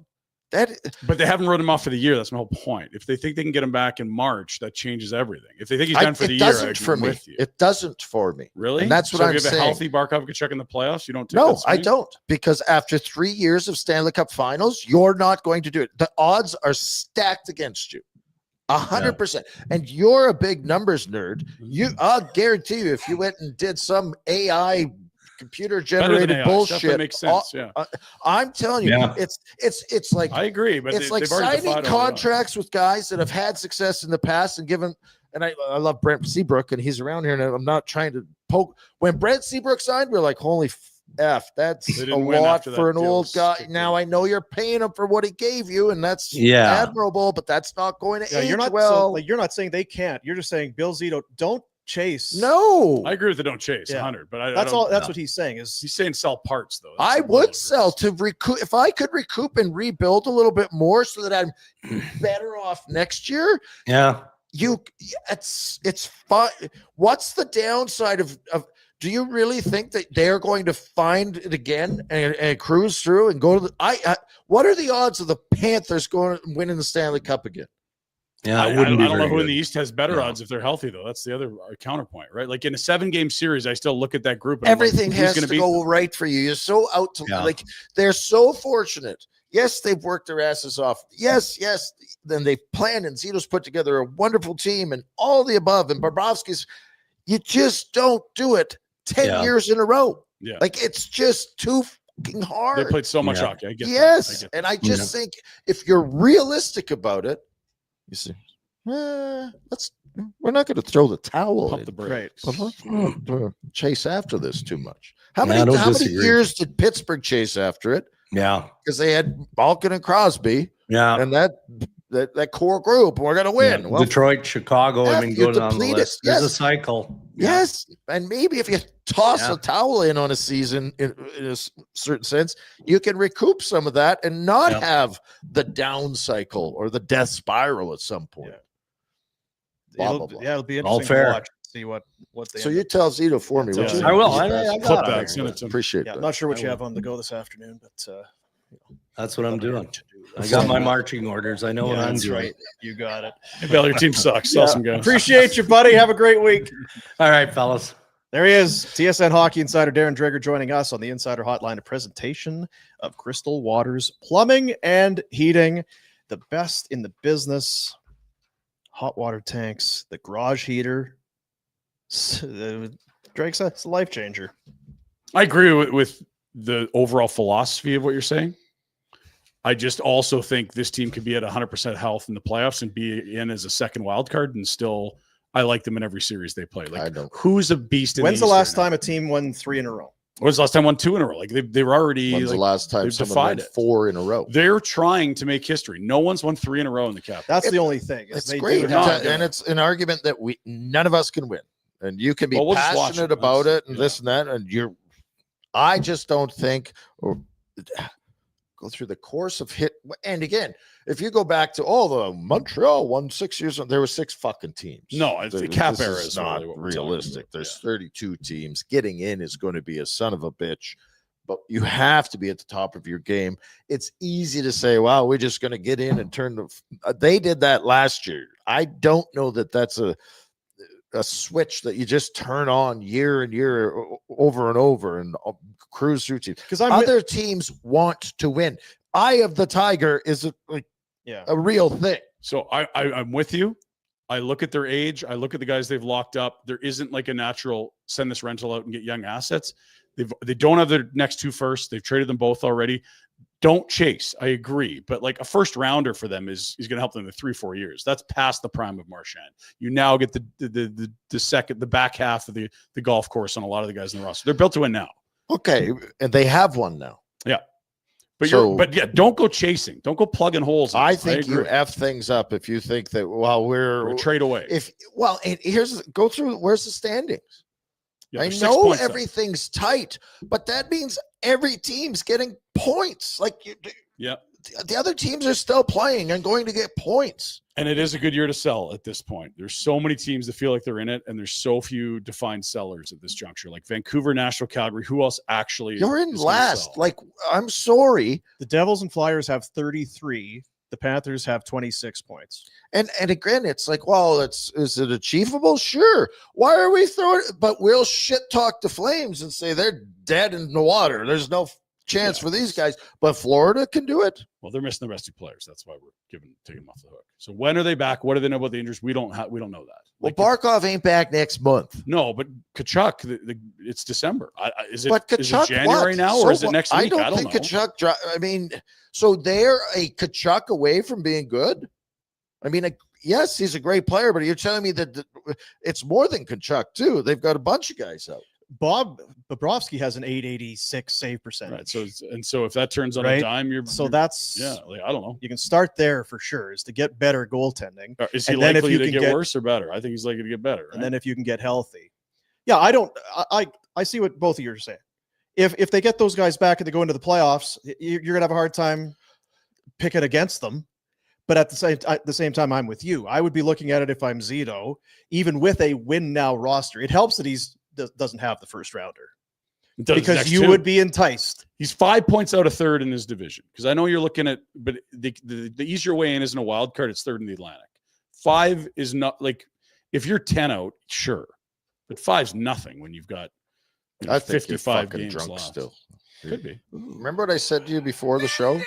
but they haven't wrote him off for the year. That's my whole point. If they think they can get him back in March, that changes everything. If they think he's done for the year, I'm with you. It doesn't for me. Really? And that's what I'm saying. saying. If a healthy Barkov Tkachuk in the playoffs, you don't take No, that swing? I don't. Because after 3 years of Stanley Cup finals, you're not going to do it. The odds are stacked against you. 100%. And you're a big numbers nerd. I'll guarantee you, if you went and did some AI computer generated bullshit, that makes sense. I'm telling you, it's like, I agree, but it's like signing contracts with guys that have had success in the past and given. And I love Brent Seabrook, and he's around here, and I'm not trying to poke. When Brent Seabrook signed, we're like, holy F, that's a lot for an old guy. Now I know you're paying him for what he gave you, and that's admirable, but that's not going to age well. You're not saying they can't. You're just saying, Bill Zito, don't chase. No, I agree with the don't chase 100, but that's all. That's what he's saying. He's saying sell parts though. I would sell to recoup if I could recoup and rebuild a little bit more so that I'm better off next year. Yeah, it's fun. What's the downside of? Do you really think that they're going to find it again and cruise through and go to the? What are the odds of the Panthers going and winning the Stanley Cup again? Yeah, I don't know who in the East has better odds if they're healthy, though. That's the other counterpoint, right? Like in a 7-game series, I still look at that group. And everything has to go right for you. You're so out to like. They're so fortunate. Yes, they've worked their asses off. Yes. Then they've planned, and Zito's put together a wonderful team, and all the above. And Bobrovsky's, you just don't do it 10 years in a row. Yeah, like it's just too fucking hard. They played so much hockey. I get that. And I just think if you're realistic about it. You see, we're not going to throw the towel in. The brakes. But let's not chase after this too much. How many years did Pittsburgh chase after it? Yeah, because they had Malkin and Crosby. Yeah, and that that core group. And we're going to win. Yeah, Well, Detroit, Chicago. I mean, you go down the deplete it. list. There's a Yes. cycle. yes. And maybe if you toss Yeah. a towel in on a season in a certain sense, you can recoup some of that and not Yeah. have the down cycle or the death spiral at some point. Blah, blah, blah. It'll be All interesting fair. to watch. See what they. So end you up tell Zito for me. Yeah, what tell you Zito. I will. think. I Clip got that. it. Send it to him. Appreciate Yeah, that. I'm not sure what I you will. have on the go this afternoon, but That's what I'm doing. to do. I got my marching orders. I know what Yeah, I'm that's doing. right. You got it. Hey, Bill, your team sucks. Sell some guys. Appreciate you, buddy. Have a great week. All right, fellas. There he is, TSN Hockey Insider Darren Dreger joining us on the Insider Hotline, a presentation of Crystal Waters Plumbing and Heating, the best in the business. Hot water tanks, the garage heater. Drake's a life changer. I agree with the overall philosophy of what you're saying. I just also think this team could be at 100% health in the playoffs and be in as a second wild card, and still, I like them in every series they play. I Like, don't. who's a beast? In When's the East last right time a team won 3 in a row? now? When's the last time won 2 in a row? Like they were already. When's like, the last time they've someone defied won it. 4 in a row? They're trying to make history. No one's won 3 in a row in the Cap. That's the only thing. is It's they great, do not have- do and it's an argument that none of us can win, and you can be Well, we'll just watch passionate it. about That's- it and yeah. this and that, and I just don't think, or go through the course of hit. And again, if you go back to the Montreal won 6 years, there were 6 fucking teams. No, it's the This cap is era is not really what we're talking realistic. about. There's 32 teams. Getting in is going to be a son of a bitch. But you have to be at the top of your game. It's easy to say, "Wow, we're just going to get in and turn the." They did that last year. I don't know that that's a switch that you just turn on year and year over and over and cruise through teams. Because I'm Other teams want to win. Eye of the Tiger is yeah. a real thing. So I'm with you. I look at their age. I look at the guys they've locked up. There isn't like a natural send this rental out and get young assets. They don't have their next 2 firsts. They've traded them both already. Don't chase. I agree. But like a first rounder for them is going to help them in 3-4 years. That's past the prime of Marchand. You now get the back half of the golf course on a lot of the guys in the roster. They're built to win now. Okay, and they have one now. But So- don't go chasing. Don't go plugging holes. I think you agree. F things up if you think that Or trade away. Where's the standings? Yeah, I they're 6 know points up. everything's tight, but that means every team's getting points. Yeah. The other teams are still playing and going to get points. And it is a good year to sell at this point. There's so many teams that feel like they're in it, and there's so few defined sellers at this juncture. Like Vancouver, Nashville, Calgary. Who else actually? You're in is gonna last. sell? I'm sorry. The Devils and Flyers have 33. The Panthers have 26 points. And again, it's like, well, is it achievable? Sure. Why are we throwing it? But we'll shit talk the Flames and say they're dead in the water. There's no chance for these guys. But Florida can do it. Well, they're missing the rest 2 players. That's why we're taking them off the hook. So when are they back? What do they know about the injuries? We don't know that. Well, Like, Barkov ain't back next month. no, but Kachuk, it's December. Is it, But is Kachuk, it January what? now, So or is it what? next week? I don't think know. Kachuk. So they're a Kachuk away from being good. I mean, yes, he's a great player, but you're telling me that it's more than Kachuk too. They've got a bunch of guys out. Bob Bobrovsky has an 886 save percentage. Right. So if that turns on Right. a dime, That's like, I don't know. you can start there for sure, is to get better goaltending. Is he And then if likely you to can get get- worse or better? I think he's likely to get better. And then if you can get healthy. Yeah, I see what both of you are saying. If they get those guys back and they go into the playoffs, you're gonna have a hard time picking against them. But at the same time, I'm with you. I would be looking at it if I'm Zito, even with a win now roster. It helps that doesn't have the first rounder because you would be enticed. He's 5 points out of third in his division. Because I know you're looking at, but the easier way in isn't a wild card. It's third in the Atlantic. 5 is not like if you're 10 out, sure, but 5's nothing when you've got I think 55 you're fucking games drunk left. still. Could be. Remember what I said to you before the show?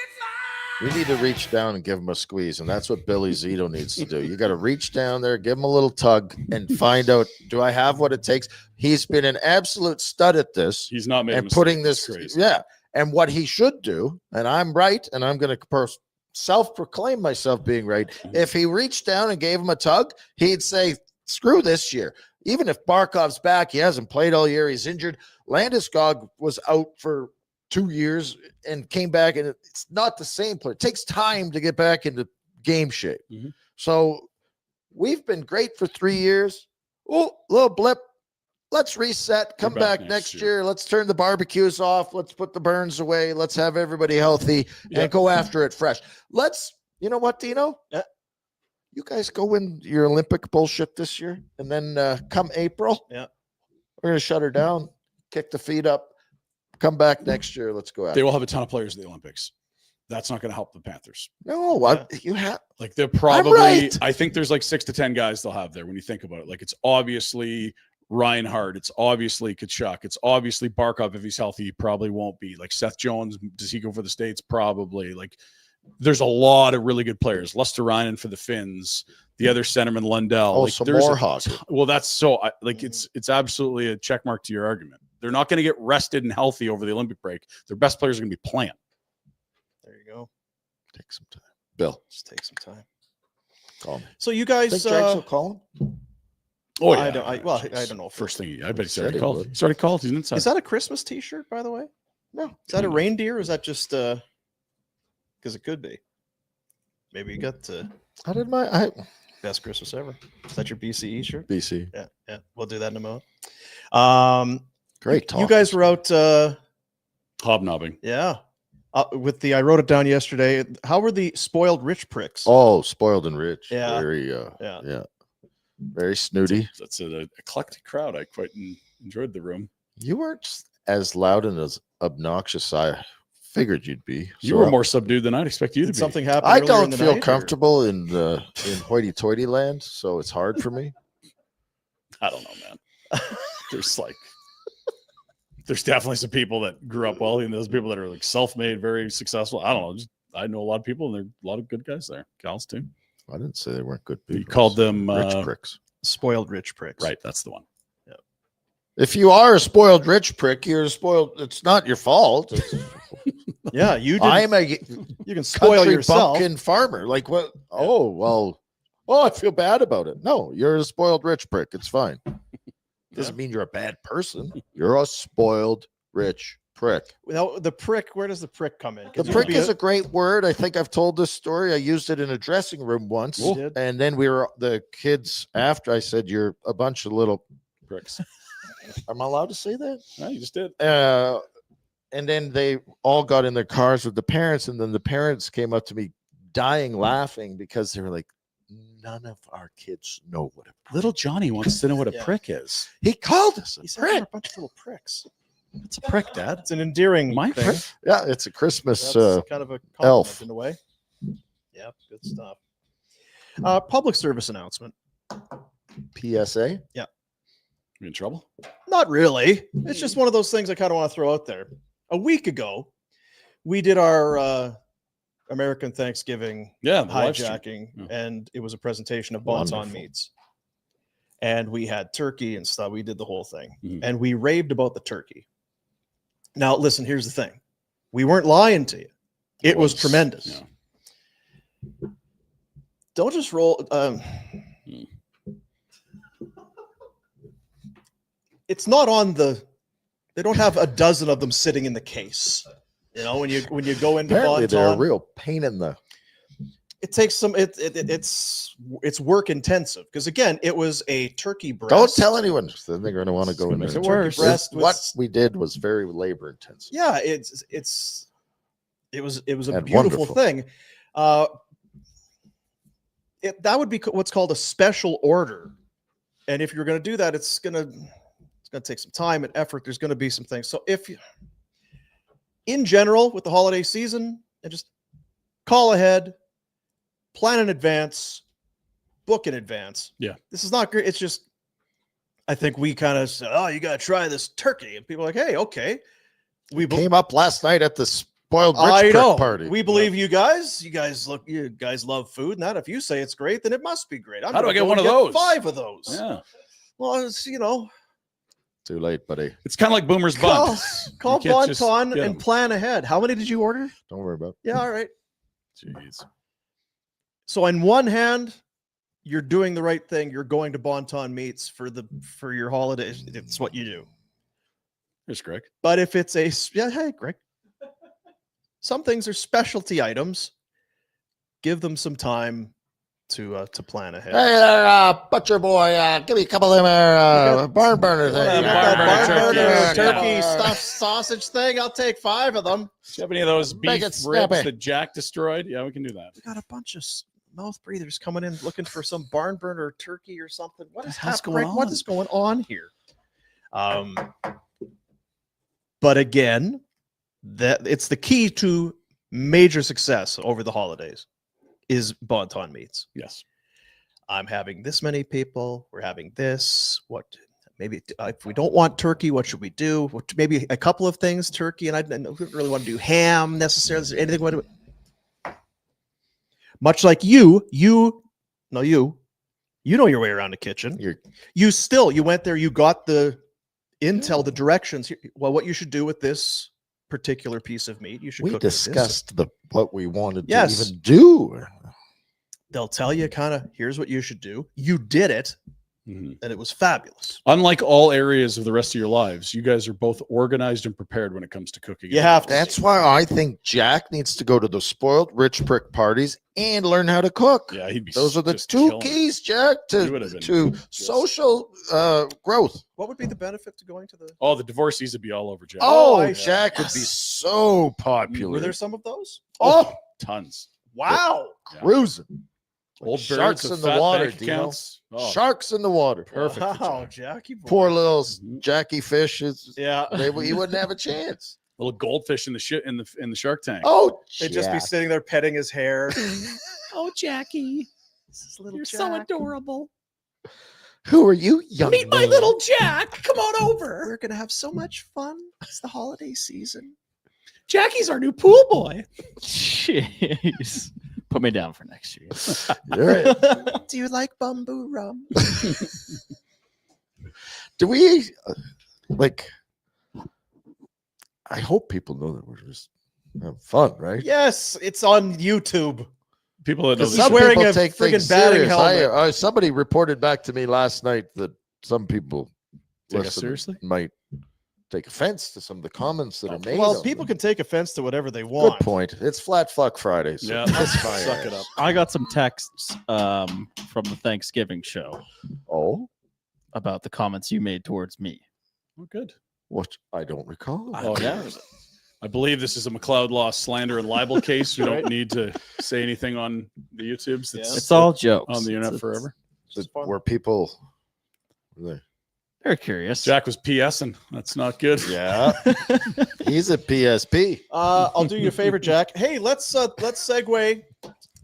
We need to reach down and give him a squeeze, and that's what Billy Zito needs to do. You got to reach down there, give him a little tug, and find out, do I have what it takes? He's been an absolute stud at this. He's not made a and mistake. putting It's this, crazy. yeah. And what he should do, and I'm right, and I'm going to self-proclaim myself being right. If he reached down and gave him a tug, he'd say, screw this year. Even if Barkov's back, he hasn't played all year, he's injured. Landeskog was out for 2 years and came back, and it's not the same player. It takes time to get back into game shape. Mhm. So we've been great for 3 years. Oh, little blip. Let's reset. Come back back next next year. Let's turn the barbecues off. Let's put the burns away. Let's have everybody healthy and go after it fresh. You know what, Dino? Yeah. You guys go win your Olympic bullshit this year. And then come April, Yeah. we're going to shut her down, kick the feet up, come back next year. Let's go after They will have a ton of players at the Olympics. That's not going to help the Panthers. No, what you have. Like they're probably, right. I think there's like 6 to 10 guys they'll have there when you think about it. Like it's obviously Reinhardt. It's obviously Kachuk. It's obviously Barkov. If he's healthy, he probably won't be. Like Seth Jones, does he go for the States? Probably. Like there's a lot of really good players. Luster-Reinen for the Finns. The other centerman, Lundell. Oh, like, some there's more a hockey. Well, that's so like it's absolutely a check mark to your argument. They're not going to get rested and healthy over the Olympic break. Their best players are going to be playing. There you go. Take some time. Bill, Just take some time. call me. So you Think guys, Jags will call him? Oh, yeah. I don't know. First thing, I bet he's Said already he called. would. He's already called. He's an inside. Is that a Christmas T-shirt, by the way? No. Is that a reindeer? Or is that just because it could be? Maybe you got the How did my best Christmas ever. Is that your BCE shirt? BC? Yeah. We'll do that in a moment. Great talk. You guys were out, hobnobbing? yeah. With the, I wrote it down yesterday. How were the spoiled rich pricks? Oh, spoiled and rich. Yeah. Very, Yeah. very snooty. That's an eclectic crowd. I quite enjoyed the room. You weren't as loud and as obnoxious I figured you'd be. You So were more subdued than I'd expect you to Did be. something happen? I earlier in don't the feel night, or- comfortable in hoity-toity land, so it's hard for me. I don't know, man. There's definitely some people that grew up wealthy, and those people that are like self-made, very successful. I don't know. I know a lot of people, and there are a lot of good guys there. Gals too. I didn't say they weren't good people. You called them rich pricks. Spoiled rich pricks. right. That's the one. If you are a spoiled rich prick, you're spoiled. It's not your fault. Yeah, you did. I'm a You can spoil country yourself. bumpkin farmer. Like what? Oh, well. Oh, I feel bad about it. No, you're a spoiled rich prick. It's fine. Doesn't mean you're a bad person. You're a spoiled rich prick. Now, the prick. Where does the prick come in? The prick is a great word. I think I've told this story. I used it in a dressing room once. You did? And then the kids after I said, you're a bunch of little Pricks. Am I allowed to say that? No, you just did. And then they all got in their cars with the parents, and then the parents came up to me dying laughing because they were like, none of our kids know what a prick. Little Johnny wants to know what a Yeah. prick is. He called us a He said we're prick. a bunch of little pricks. It's a prick, Dad. It's an endearing My thing. prick? Yeah, it's a Christmas That's kind of a compliment elf. in a way. Yeah, good stuff. Public service announcement. PSA. You in trouble? Not really. It's just one of those things I kind of want to throw out there. A week ago, we did our American Thanksgiving Yeah. the live stream. hijacking, Yeah. and it was a presentation of Bonton Wonderful. meats. And we had turkey and stuff. We did the whole thing. Mhm. And we raved about the turkey. Now, listen, here's the thing. We weren't lying to you. It was tremendous. Yeah. Don't just roll. It's not on the. They don't have a dozen of them sitting in the case. You know, when you go into Apparently, they're a Bonton, real pain in the. it takes some. It's work intensive because again, it was a turkey breast. Don't tell anyone. Then they're going to want to go in Make there. it and worse. check. Breast What with- we did was very labor intensive. Yeah, it was a And beautiful wonderful. thing. That would be what's called a special order, and if you're going to do that, it's going to take some time and effort. There's going to be some things. So if you, in general, with the holiday season, and just call ahead, plan in advance, book in advance. Yeah. This is not great. It's just, I think we kind of said, oh, you got to try this turkey. And people are like, hey, okay. We Came up last night at the spoiled rich I prick know. party. We believe you guys. You guys love food, and that if you say it's great, then it must be great. I'm How do gonna I get go one and of those? 5 of those. Yeah. Well, it's, Too late, buddy. It's kind of like Boomer's call, Buns. call You can't just Bonton get and 'em. plan ahead. How many did you order? Don't worry about it. Yeah, all right. Jeez. So on one hand, you're doing the right thing. You're going to Bonton Meats for your holidays. It's what you do. Here's Greg. But if it's hey, Greg. Some things are specialty items. give them some time to plan ahead. Hey there, butcher boy, give me a couple of them barn burner things. barn burner turkeys. turkey Yeah. stuffed sausage thing. I'll take 5 of them. Do you have any of those Make beef it ribs snappy. that Jack destroyed? Yeah, we can do that. We got a bunch of mouth breathers coming in looking for some barn burner turkey or something. What is hell's happening? going What on? is going on here? But again, that it's the key to major success over the holidays is Bonton meats. Yes. I'm having this many people. We're having this. What? Maybe if we don't want turkey, what should we do? Maybe a couple of things, turkey, and I don't really want to do ham necessarily. Is there anything? Much like you know your way around the kitchen. You went there. You got the intel, the directions. Well, what you should do with this particular piece of meat, you should. We cook this. discussed what we wanted Yes. to even do. They'll tell you kind of here's what you should do. You did it, Mhm. and it was fabulous. Unlike all areas of the rest of your lives, you guys are both organized and prepared when it comes to cooking. You have to. That's why I think Jack needs to go to the spoiled rich prick parties and learn how to cook. Yeah, he'd be. Those are the just 2 killing it. keys, Jack, He would have to been social growth. What would be the benefit to going to the? Oh, the divorcees would be all over Jack. Oh, I- Jack would be so popular. Were there some of those? Oh, Tons. Wow. Yeah. cruising. Old Sharks birds in of the water, bank Dino. accounts. Oh, Sharks in the water. Perfect for Wow, Jack. Jackie. boy. Poor little Mhm. Jackie Fish is. Yeah. He wouldn't have a chance. Little goldfish in the shit in the Shark Tank. Oh, They'd just be Jack. sitting there petting his hair. Oh, Jackie, This is little you're Jack. so adorable. Who are you, young Meet my man? little Jack. Come on over. We're gonna have so much fun. It's the holiday season. Jackie's our new pool boy. Jeez. Put me down for next year. You're right. Do you like bamboo rum? Do we like? I hope people know that we're just having fun, right? Yes, it's on YouTube. People that know Because the He's some show. wearing people a take friggin' things batting serious. helmet. Somebody reported back to me last night that some people Take us listen seriously? might take offense to some of the comments that are made. Well, on people them. can take offense to whatever they Good want. point. It's flat fuck Friday. So Yeah, that's fine. suck it up. I got some texts from the Thanksgiving show Oh, about the comments you made towards me. Oh, good. what? I don't recall. Oh, yeah. I believe this is a McLeod Law slander and libel case. We don't need to say anything on the YouTubes. Yeah. It's all jokes. on the internet It's- forever. It's fun. Were people? were They're curious. Jack was PSing. That's not good. they- Yeah, he's a PSP. I'll do you a favor, Jack. Hey, let's segue.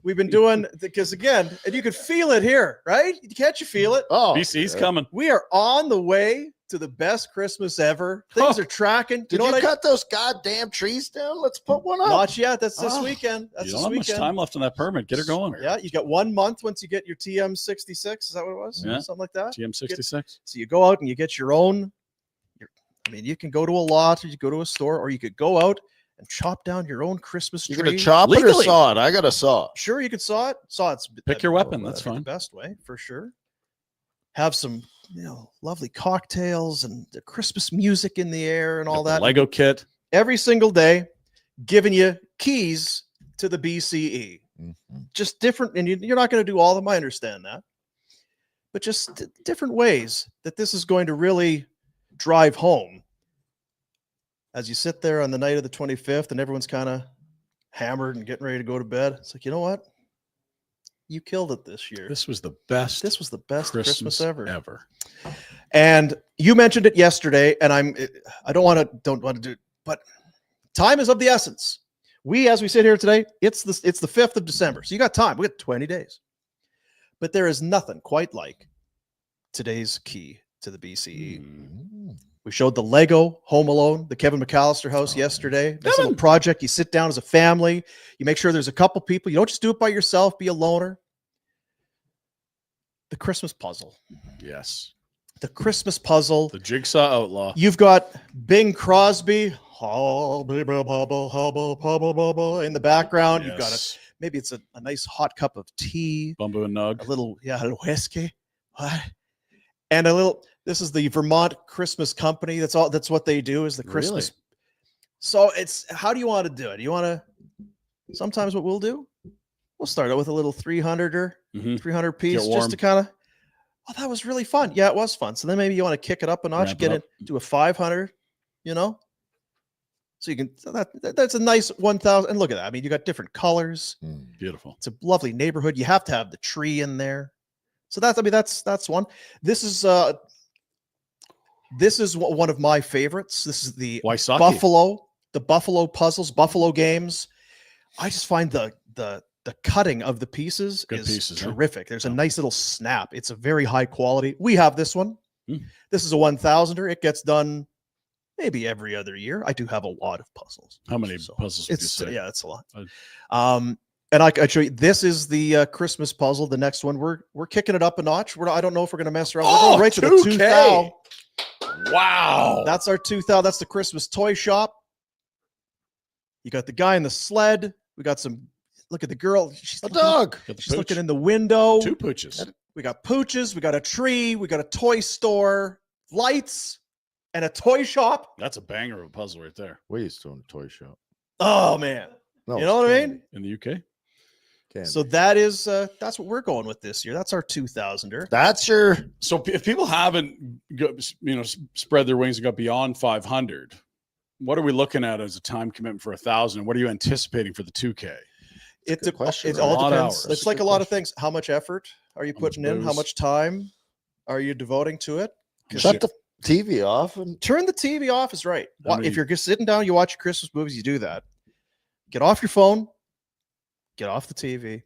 We've been doing because again, and you can feel it here, right? Can't you feel it? Oh, BC's yeah. coming. We are on the way to the best Christmas ever. Things Oh. are tracking. Did know you what cut those goddamn trees down? Let's put one up. Not yet. That's this Oh. weekend. That's You this don't have much weekend. time left on that permit. Get her going. Yeah, you got 1 month once you get your TM66. Is that what it was? Yeah. Something like that. TM66. So you go out and you get your own. I mean, you can go to a lot, or you go to a store, or you could go out and chop down your own Christmas You tree. gonna chop it or Legally. saw it? I got a saw. Sure, you could saw it. Saw it's Pick your weapon. That's the fine. best way for sure. Have some, lovely cocktails and the Christmas music in the air and all Got the that. Lego kit. Every single day, giving you keys to the BCE. Just different, and you're not going to do all of them. I understand that, but just different ways that this is going to really drive home as you sit there on the night of the 25th and everyone's kind of hammered and getting ready to go to bed. It's like, you know what? You killed it this year. This was the best. This was the best Christmas ever. ever. And you mentioned it yesterday, and I don't want to do it, but time is of the essence. As we sit here today, it's the 5th of December. So you got time. We got 20 days. But there is nothing quite like today's key to the BCE. We showed the Lego Home Alone, the Kevin McAllister house yesterday. This little project, you sit down as a family, you make sure there's a couple people. You don't just do it by yourself, be a loner. The Christmas puzzle. Yes. The Christmas puzzle. The Jigsaw Outlaw. You've got Bing Crosby in the background. You've got maybe it's a nice hot cup of tea, Bumbo and Nug. a little whiskey, and a little. This is the Vermont Christmas Company. That's all. That's what they do is the Christmas. Really? So it's how do you want to do it? You want to. Sometimes what we'll do, We'll start out with a little 300-er, Mhm. 300 piece, Get just warm. to kind of, oh, that was really fun. Yeah, it was fun. So then maybe you want to kick it up a notch, Ramp it get up. it to a 500, you know? So you can, that's a nice 1,000. And look at that. I mean, you got different colors. Beautiful. It's a lovely neighborhood. You have to have the tree in there. So that's one. This is one of my favorites. This is the Wysocki. Buffalo puzzles, Buffalo games. I just find the cutting of the pieces Good is pieces, huh? terrific. There's a Yeah. nice little snap. It's a very high quality. We have this one. This is a 1,000-er. It gets done maybe every other year. I do have a lot of puzzles. How many So puzzles would you it's say? yeah, it's a lot. Uh, And I show you. This is the Christmas puzzle. The next one, we're kicking it up a notch. I don't know if we're gonna mess around. We're going right to the 2,000. Wow. That's our 2,000. That's the Christmas toy shop. You got the guy in the sled. We got some. Look at the girl. She's A looking, dog. Got the she's pooch. looking in the window. 2 pooches. We got pooches. We got a tree. We got a toy store, lights, and a toy shop. That's a banger of a puzzle right there. We used to own a toy shop. Oh man, No, you it's know what I mean? candy. In the UK? Candy. So that's what we're going with this year. That's our 2,000-er. That's your So if people haven't spread their wings and got beyond 500, what are we looking at as a time commitment for 1,000? What are you anticipating for the 2K? It good question, it right? all A lot of depends. hours. It's like a lot of things. How much effort are you How much putting in? How booze? much time are you devoting to it? shut the TV off and Turn the TV off is right. How many- If you're just sitting down, you watch your Christmas movies, you do that. Get off your phone, get off the TV,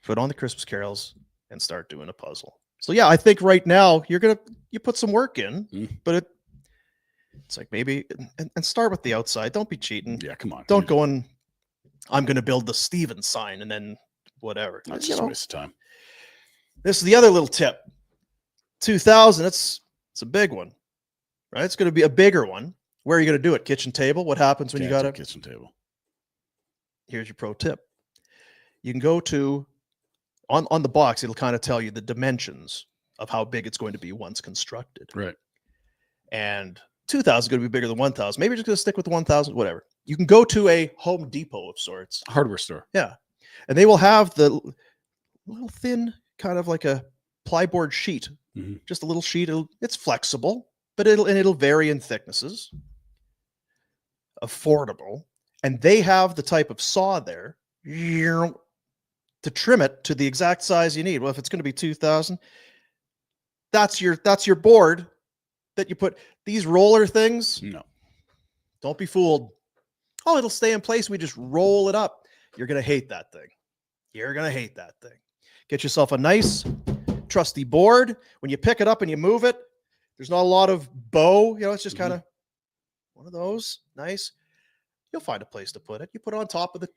put on the Christmas carols, and start doing a puzzle. So yeah, I think right now you put some work in, but it's like maybe and start with the outside. Don't be cheating. Yeah, come on. Don't go in. I'm going to build the Steven sign and then whatever. That's You just a know, waste of time. this is the other little tip. 2,000. It's a big one, right? It's going to be a bigger one. Where are you going to do it? Kitchen table. What happens when you got a it? kitchen table? Here's your pro tip. You can go to on the box. It'll kind of tell you the dimensions of how big it's going to be once constructed. Right. And 2,000 is going to be bigger than 1,000. Maybe you're just going to stick with 1,000. Whatever. You can go to a Home Depot of sorts. Hardware store. Yeah. And they will have the little thin, kind of like a plyboard sheet, just a little sheet. It's flexible, but it'll vary in thicknesses. Affordable. And they have the type of saw there to trim it to the exact size you need. Well, if it's going to be 2,000, that's your board that you put these roller things. No. Don't be fooled. Oh, it'll stay in place. We just roll it up. You're going to hate that thing. You're going to hate that thing. Get yourself a nice, trusty board. When you pick it up and you move it, there's not a lot of bow. You know, it's just kind of one of those. Nice. You'll find a place to put it. You put it on top of the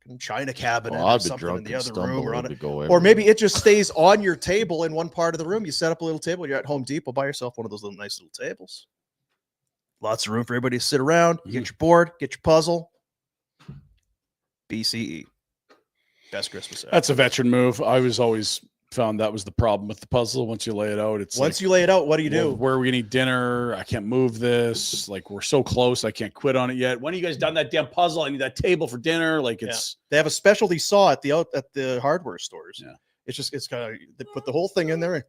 fucking china cabinet or I'd be something drunk in the and other stumble. room. Or, on It'd it. go Or everywhere. maybe it just stays on your table in one part of the room. You set up a little table. You're at Home Depot. Buy yourself one of those little nice little tables. Lots of room for everybody to sit around. You get your board, get your puzzle. BCE. Best Christmas ever. That's a veteran move. I was always found that was the problem with the puzzle. Once you lay it out, it's Once like, you lay it out, what do you do? well, where are we gonna eat dinner? I can't move this. Like, we're so close. I can't quit on it yet. When are you guys done that damn puzzle? I need that table for dinner. Like, it's They have a specialty saw at the hardware stores. Yeah. It's kind of, they put the whole thing in there. And,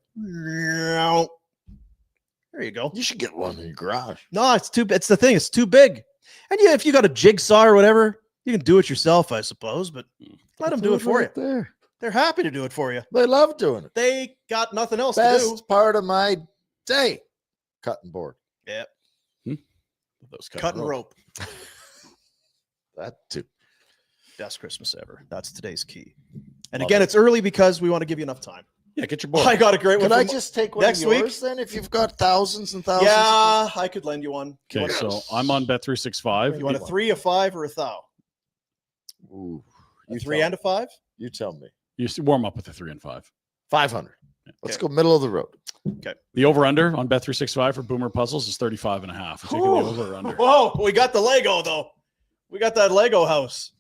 there you go. You should get one in your garage. No, it's the thing. It's too big. And yeah, if you got a jigsaw or whatever, you can do it yourself, I suppose, but let them do it for you. There. They're happy to do it for you. They love doing it. They got nothing else to Best do. part of my day. Cutting board. Yeah. those Cutting rope. That too. Best Christmas ever. That's today's key. And again, it's early because we want to give you enough time. Yeah, get your board. I got a great one. Can I from- just take one next of week? yours then? If you've got thousands and thousands. Yeah, I could lend you one. You Okay, want so I'm on Bet365. you want a 3, a 5, or a 1,000? Ooh, A you 3 tell and a 5? You tell me. You warm up with a 3 and 5. 500. Let's Okay. go middle of the road. The over-under on Bet365 for Boomer Puzzles is 35.5. We're taking the over-under. Whoa, we got the Lego though. We got that Lego house.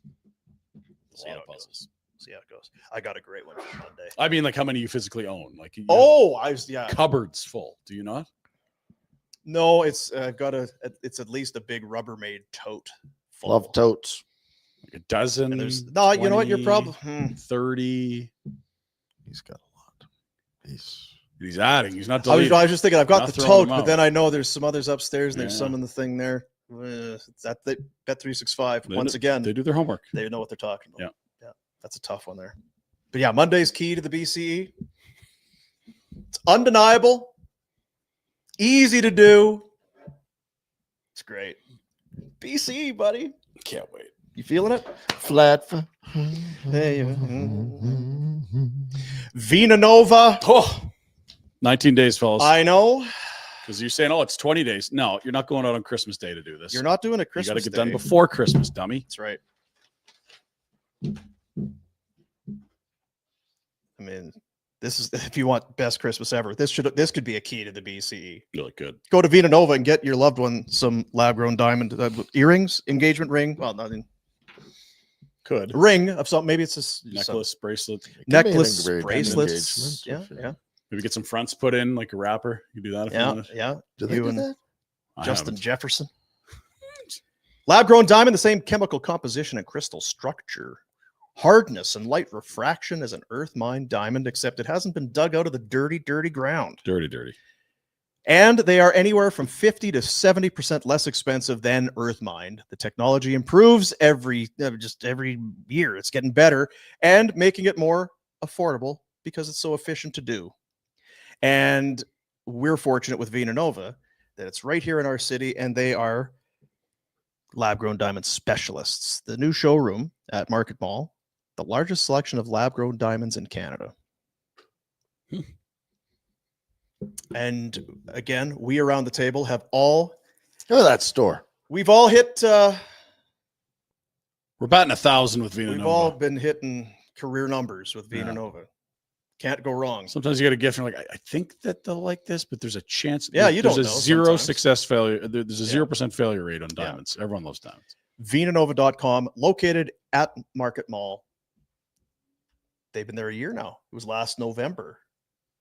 A lot of puzzles. See how it goes. I got a great one for Monday. I mean, like, how many you physically own? Like, you Oh, have cupboards full. Do you not? No, it's got it's at least a big Rubbermaid tote full. Love totes. a dozen. And there's no, you know what? You're 20, probably 30. He's got a lot. He's adding. He's not I was deleting. just thinking I've got Not the throwing tote, them but out. then I know there's some others upstairs and there's Yeah. some in the thing there. That they bet 365 They once do- again. They do their homework. They know what they're talking about. Yeah. That's a tough one there. But yeah, Monday's key to the BCE. It's undeniable. Easy to do. It's great. BCE, buddy. Can't wait. You feeling it? Flat. Hey, Vina Nova. Oh, 19 days, fellas. I know. Because you're saying, it's 20 days. No, you're not going out on Christmas Day to do this. You're not doing a You Christmas got to get Day. done before Christmas, dummy. That's right. I mean, this is if you want best Christmas ever. This could be a key to the BCE. You look good. Go to Vina Nova and get your loved one some lab-grown diamond earrings, engagement ring. Well, nothing. Could. Ring of some. Maybe it's a Necklace, bracelet. necklace, engagement bracelets. engagement, Yeah, yeah, Maybe get some fronts put in like a wrapper. You can do that if you yeah, want it. yeah. Do they You do and that? I Justin haven't. Jefferson. Lab-grown diamond, the same chemical composition and crystal structure, hardness and light refraction as an earth mine diamond, except it hasn't been dug out of the dirty, dirty ground. Dirty. And they are anywhere from 50 to 70% less expensive than earth mined. The technology improves every year. It's getting better and making it more affordable because it's so efficient to do. And we're fortunate with Vina Nova that it's right here in our city, and they are lab-grown diamond specialists. The new showroom at Market Mall, the largest selection of lab-grown diamonds in Canada. And again, we around the table have Look at that store. we've all hit We're batting 1,000 with Vina we've Nova. all been hitting career numbers with Vina Yeah. Nova. Can't go wrong. Sometimes you get a gift and you're like, I think that they'll like this, but there's a chance. Yeah, you there's don't a know zero sometimes. success failure. There's a Yeah. 0% failure rate on Yeah. diamonds. Everyone loves diamonds. VinaNova.com, located at Market Mall. They've been there a year now. It was last November,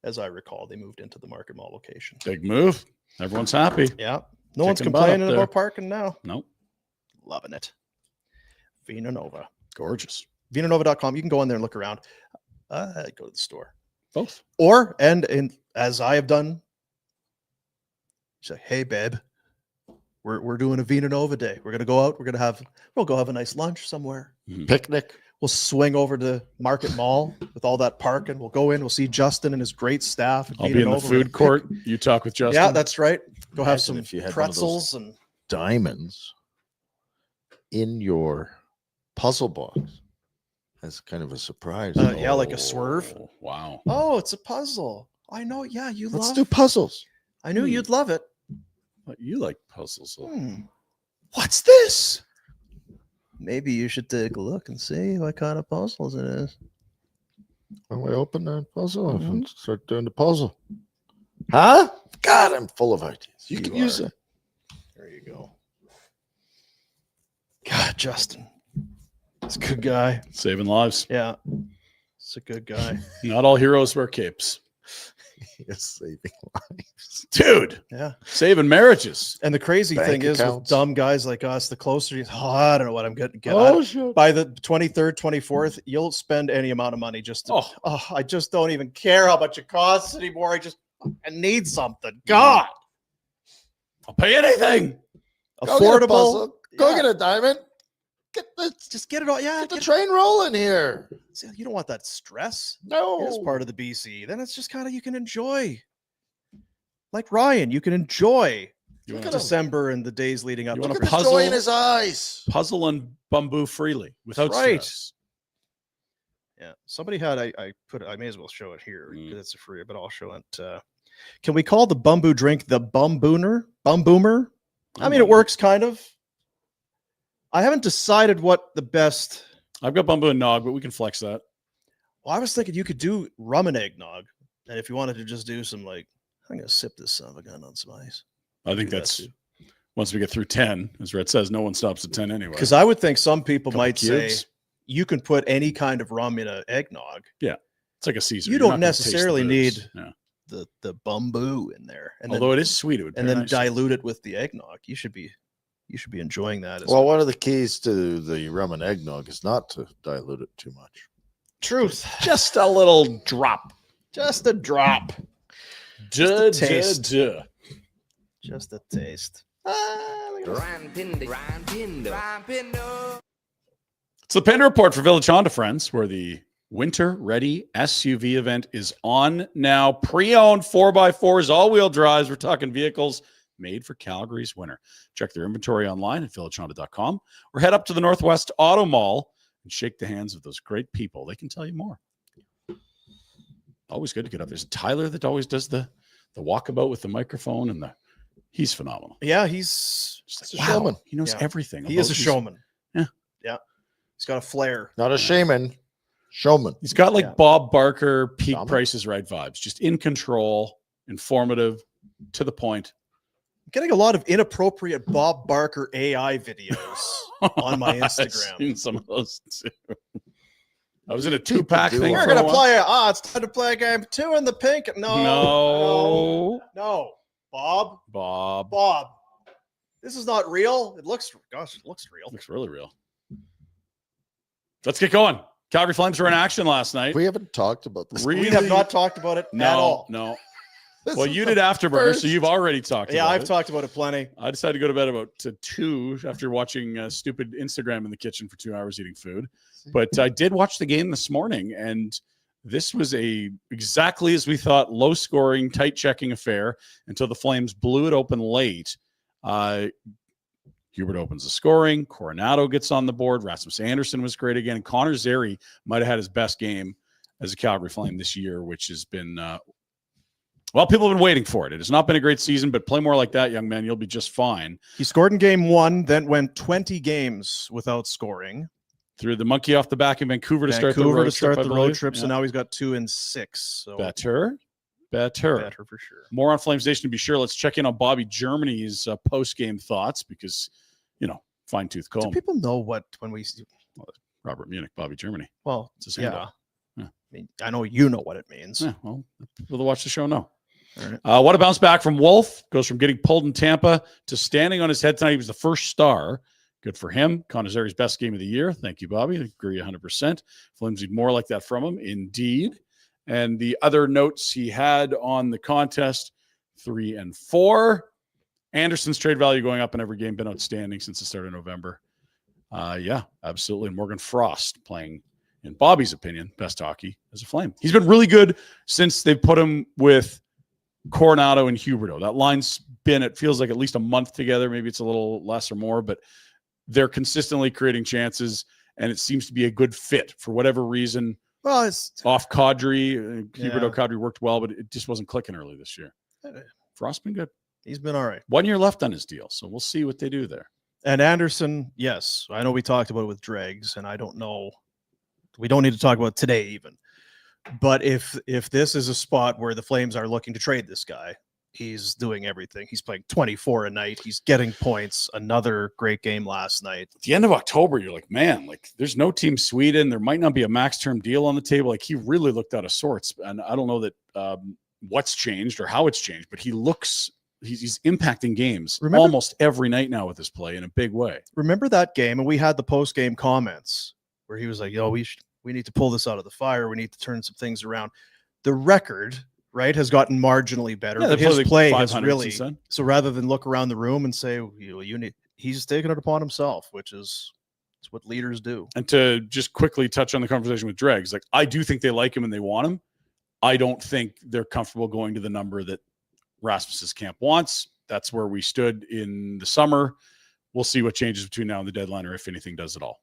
as I recall. They moved into the Market Mall location. Big move. Everyone's happy. Yeah. No one's Kicking butt up complaining there. about parking now. Nope. Loving it. Vina Nova. Gorgeous. VinaNova.com. You can go in there and look around. Go to the store. Both. Or, and as I have done, say, hey, babe, we're doing a Vina Nova day. We're going to go out. We'll go have a nice lunch somewhere. Picnic. We'll swing over to Market Mall with all that parking. We'll go in. We'll see Justin and his great staff. at I'll Vina be in the Nova. food court. You talk with Justin. Yeah, that's right. Go have Imagine some if you had one of those pretzels and Diamonds in your puzzle box. That's kind of a surprise. yeah, like a swerve. Oh, wow. Oh, it's a puzzle. I know. Yeah, you Let's love. do puzzles. I knew you'd love it. But you like puzzles. What's this? Maybe you should take a look and see what kind of puzzles it is. When we open that puzzle up and start doing the puzzle. Huh? God, I'm full of ideas. You can use it. There you go. God, Justin. It's a good guy. Saving lives. Yeah. It's a good guy. Not all heroes wear capes. Yes, saving lives. Dude, Yeah. saving marriages. And the crazy Bank thing is with accounts. dumb guys like us, the closer you, I don't know what I'm going to get. Oh, shit. By the 23rd, 24th, you'll spend any amount of money just to, Oh. I just don't even care how much it costs anymore. I need something. God. I'll pay anything. Go get a Affordable. puzzle. Go Yeah. get a diamond. Just get it all. Yeah. Get the get train rolling here. See, you don't want that stress. No. Here's part of the BC. Then it's just kind of you can enjoy. Like Ryan, you can enjoy You Look want at to him. December and the days leading up You to wanna Look at the puzzle? joy in his eyes. puzzle and bamboo freely without right. stress. Yeah. Somebody had I may as well show it here Mm. because it's a free, but I'll show it. Can we call the bamboo drink the bumbooner? Bumboomer? I mean, it works kind of. I haven't decided what the best. I've got bamboo and nog, but we can flex that. Well, I was thinking you could do rum and eggnog, and if you wanted to just do some I'm gonna sip this son of a gun on some ice. I think Do that that's too. once we get through 10, as Red says, no one stops at 10 anyway. Because I would think some people Couple might cubes. say you can put any kind of rum in an eggnog. It's like a Caesar. You You're don't not gonna taste the necessarily booze. need- Yeah. The bamboo in there, and Although it is sweet, it would then pair nicely. dilute it with the eggnog. You should be You should be enjoying that. As Well, one of the keys to the rum and eggnog is not to dilute it too much. truth. Just a little drop. Just a drop. Duh, a taste. duh. Just a taste. It's the Pinder Report for Village Honda, friends, where the Winter Ready SUV event is on now. Pre-owned 4x4s, all-wheel drives. We're talking vehicles made for Calgary's winter. Check their inventory online at villagehonda.com or head up to the Northwest Auto Mall and shake the hands of those great people. They can tell you more. Always good to get up. There's Tyler that always does the walkabout with the microphone, and he's phenomenal. Yeah, he's Just a wow, showman. He knows Yeah. everything. He is a showman. Yeah. Yeah. He's got a flair. Not a shaman, showman. He's got like Yeah. Bob Barker, peak Dominant. Price is Right vibes. Just in control, informative, to the point. I'm getting a lot of inappropriate Bob Barker AI videos on my I've Instagram. seen some of those too. I was in a 2-pack do thing. it. We're for a gonna while. play. It's time to play a game. 2 in the pink. No. Bob. Bob. This is not real. It looks real. Looks really real. Let's get going. Calgary Flames were in action last night. We haven't talked about this. Really? We have not talked about it at all. No. This Well, is you the did Afterburner, so first. you've already talked Yeah, about I've it. talked about it plenty. I decided to go to bed about 2 after watching stupid Instagram in the kitchen for 2 hours eating food. But I did watch the game this morning, and this was exactly as we thought, low-scoring, tight-checking affair until the Flames blew it open late. Hubert opens the scoring. Coronado gets on the board. Rasmus Andersson was great again. Connor Zary might have had his best game as a Calgary Flame this year, which has been well, people have been waiting for it. It has not been a great season, but play more like that, young man. You'll be just fine. He scored in game 1, then went 20 games without scoring. Threw the monkey off the back in Vancouver to start the road trip. I road believe. trip. So Yeah. now he's got 2 and 6. So Better. better for sure. More on Flames Nation to be sure. Let's check in on Bobby Germany's post-game thoughts because, fine-tooth Do comb. people know what when we? Robert Munich, Bobby Germany. Well, It's the same yeah. guy. Yeah. I mean, I know you know what it means. Yeah, well, people that watch the show know. All right. What a bounce back from Wolf. Goes from getting pulled in Tampa to standing on his head tonight. He was the first star. Good for him. Connor Zary's best game of the year. Thank you, Bobby. I agree 100%. Flames need more like that from him. Indeed. And the other notes he had on the contest, 3 and 4. Anderson's trade value going up in every game. Been outstanding since the start of November. Yeah, absolutely. And Morgan Frost playing, in Bobby's opinion, best hockey as a Flame. He's been really good since they put him with Coronado and Huberto. That line's been, it feels like at least a month together. Maybe it's a little less or more, but they're consistently creating chances, and it seems to be a good fit for whatever reason. Well, it's Off Kadri, Huberto Yeah. Kadri worked well, but it just wasn't clicking early this year. Frost's been good. he's been all right. 1 year left on his deal, so we'll see what they do there. And Anderson, yes, I know we talked about it with Dregs, and I don't know. We don't need to talk about it today even. But if this is a spot where the Flames are looking to trade this guy, he's doing everything. He's playing 24 a night. He's getting points. Another great game last night. At the end of October, you're like, man, like there's no Team Sweden. There might not be a max term deal on the table. Like he really looked out of sorts. And I don't know that what's changed or how it's changed, but he's impacting games almost every night now with his play in a big way. Remember that game? And we had the post-game comments where he was like, we need to pull this out of the fire. We need to turn some things around. The record, right, has gotten marginally better. Yeah, but they his played like play has 500 really, since then. so rather than look around the room and say, he's taking it upon himself, which is it's what leaders do. And to just quickly touch on the conversation with Dregs, like I do think they like him and they want him. I don't think they're comfortable going to the number that Rasmus's camp wants. That's where we stood in the summer. We'll see what changes between now and the deadline, or if anything does at all.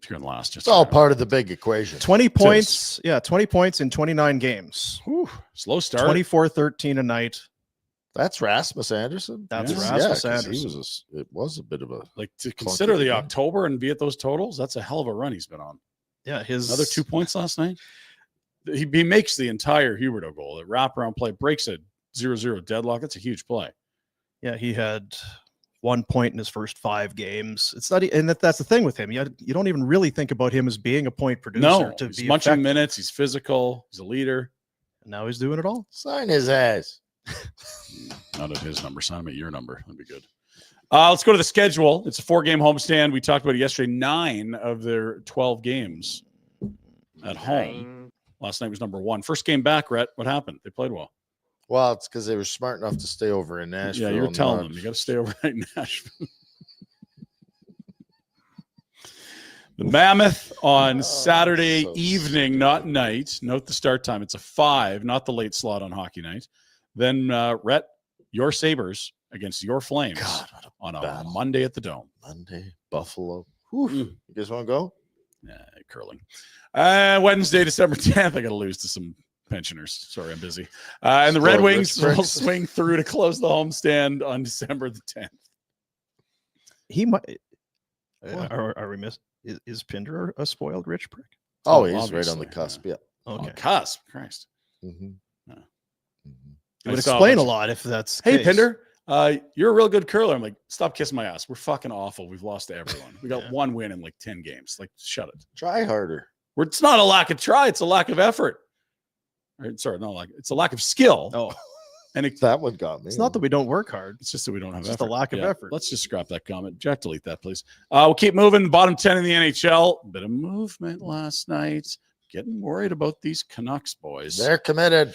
If you're in last, It's all part of the big equation. 20 points. Yeah, 20 points in 29 games. Whew, slow start. 24-13 a night. That's Rasmus Anderson. That's Yeah. Rasmus 'cause Anderson. it was a bit of a Like to consider the game. October and be at those totals, that's a hell of a run he's been on. Yeah, his Another 2 points last night. He makes the entire Huberto goal. That wraparound play breaks a 0-0 deadlock. That's a huge play. Yeah, he had 1 point in his first 5 games. It's not, and that's the thing with him. You don't even really think about him as being a point producer. No, to he's be munching effective. minutes. He's physical. He's a leader. And now he's doing it all. sign his ass. Not at his number. Sign him at your number. That'd be good. Let's go to the schedule. It's a 4-game homestand. We talked about it yesterday. 9 of their 12 games at home. Last night was number 1. First game back, Rhett. What happened? They played well. Well, it's because they were smart enough to stay over in Nashville. Yeah, you're telling them. You got to stay overnight in Nashville. The Mammoth on Saturday evening, not night. Note the start time. It's a 5, not the late slot on hockey night. Then, Rhett, your Sabres against your Flames on a battle. Monday at the Dome. Monday, Buffalo. You guys want to go? Curling. Wednesday, December 10th. I got to lose to some pensioners. Sorry, I'm busy. And the Red Wings will swing through to close the homestand on December the 10th. He might. Are we missing? Is Pinder a spoiled rich prick? Oh, he's right on the cusp. Yeah. Okay. Oh, cusp. Christ. Mm-hmm. It would explain a lot if that's. Hey, Pinder, you're a real good curler. I'm like, stop kissing my ass. We're fucking awful. We've lost to everyone. We got 1 win in like 10 games. Like, shut it. Try harder. It's not a lack of try. It's a lack of effort. Sorry, no, it's a lack of skill. Oh, and that one got me. It's not that we don't work hard. It's just that we don't have it's effort. just a lack of effort. Let's just scrap that comment. Jack, delete that, please. We'll keep moving. Bottom 10 in the NHL. Bit of movement last night. Getting worried about these Canucks boys. They're committed.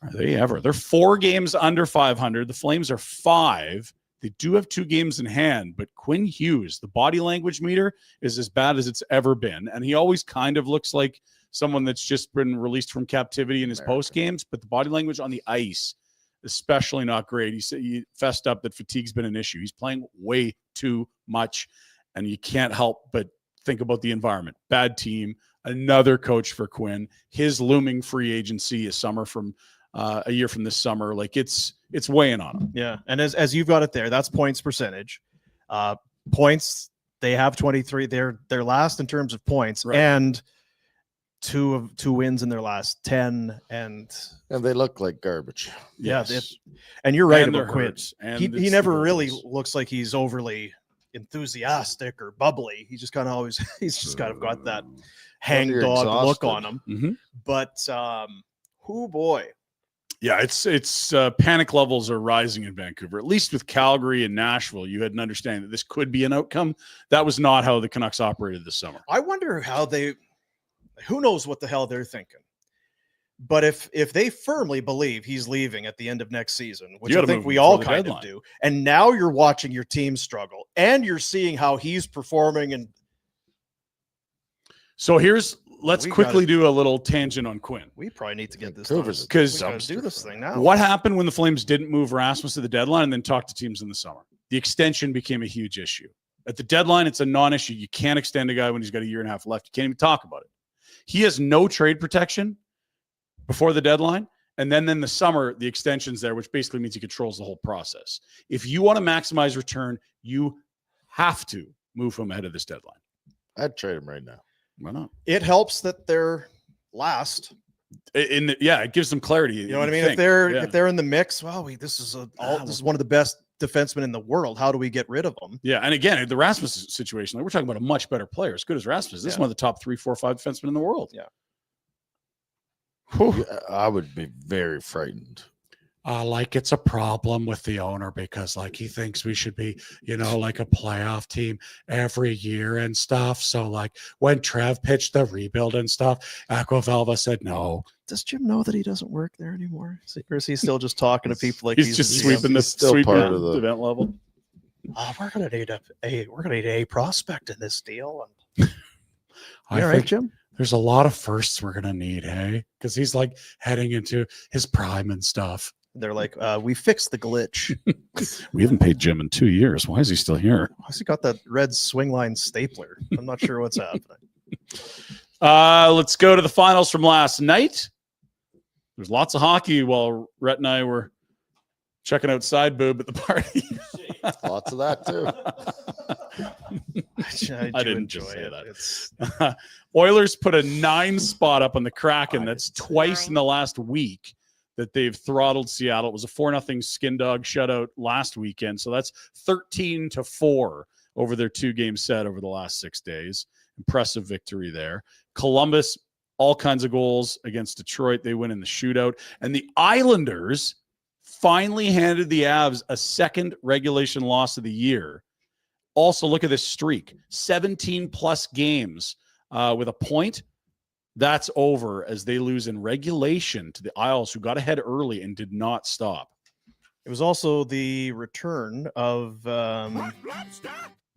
Are they ever? They're 4 games under 500. The Flames are 5. They do have 2 games in hand, but Quinn Hughes, the body language meter is as bad as it's ever been. And he always kind of looks like someone that's just been released from captivity in his post games, but the body language on the ice, especially not great. He said he fessed up that fatigue's been an issue. He's playing way too much, and you can't help but think about the environment. Bad team, another coach for Quinn, his looming free agency a year from this summer. Like it's weighing on him. Yeah. And as you've got it there, that's points percentage. Points, they have 23. They're last in terms of points, right. And 2 wins in their last 10, and they look like garbage. Yeah, and you're right about Quinn. He never really looks like he's overly enthusiastic or bubbly. He just kind of always got that hangdog look on him. Mm-hmm. But boy. Yeah, it's panic levels are rising in Vancouver. At least with Calgary and Nashville, you had an understanding that this could be an outcome. That was not how the Canucks operated this summer. I wonder who knows what the hell they're thinking. But if they firmly believe he's leaving at the end of next season, which I think we all kind of do, and now you're watching your team struggle and you're seeing how he's performing. And so let's quickly do a little tangent on Quinn. We probably need to get this because do this thing now. What happened when the Flames didn't move Rasmus to the deadline and then talk to teams in the summer? The extension became a huge issue. At the deadline, it's a non-issue. You can't extend a guy when he's got a year and a half left. You can't even talk about it. He has no trade protection before the deadline. And then in the summer, the extension's there, which basically means he controls the whole process. If you want to maximize return, you have to move him ahead of this deadline. I'd trade him right now. Why not? It helps that they're last. It gives them clarity. You know what I mean? If they're in the mix, this is one of the best defensemen in the world. How do we get rid of them? Yeah, and again, the Rasmus situation, we're talking about a much better player, as good as Rasmus. This is one of the top 3, 4, 5 defensemen in the world. Yeah. I would be very frightened. It's a problem with the owner because he thinks we should be, like a playoff team every year and stuff. So when Trev pitched the rebuild and stuff, Aquavelva said no. Does Jim know that he doesn't work there anymore? Or is he still just talking to people like he's just sweeping the part of the event level? We're gonna need a prospect in this deal. All right, Jim. There's a lot of firsts we're gonna need, hey? Because he's heading into his prime and stuff. They're like, we fixed the glitch. We haven't paid Jim in 2 years. Why is he still here? Why's he got that red swing line stapler? I'm not sure what's happening. Let's go to the finals from last night. There's lots of hockey while Rhett and I were checking out side boob at the party. Lots of that too. I didn't enjoy it. Oilers put a 9 spot up on the Kraken. That's twice in the last week that they've throttled Seattle. It was a 4-0 skin dog shutout last weekend. So that's 13-4 over their 2-game set over the last 6 days. Impressive victory there. Columbus, all kinds of goals against Detroit. They win in the shootout. And the Islanders finally handed the Avs a second regulation loss of the year. Also, look at this streak, 17-plus games with a point. That's over as they lose in regulation to the Isles, who got ahead early and did not stop. It was also the return of back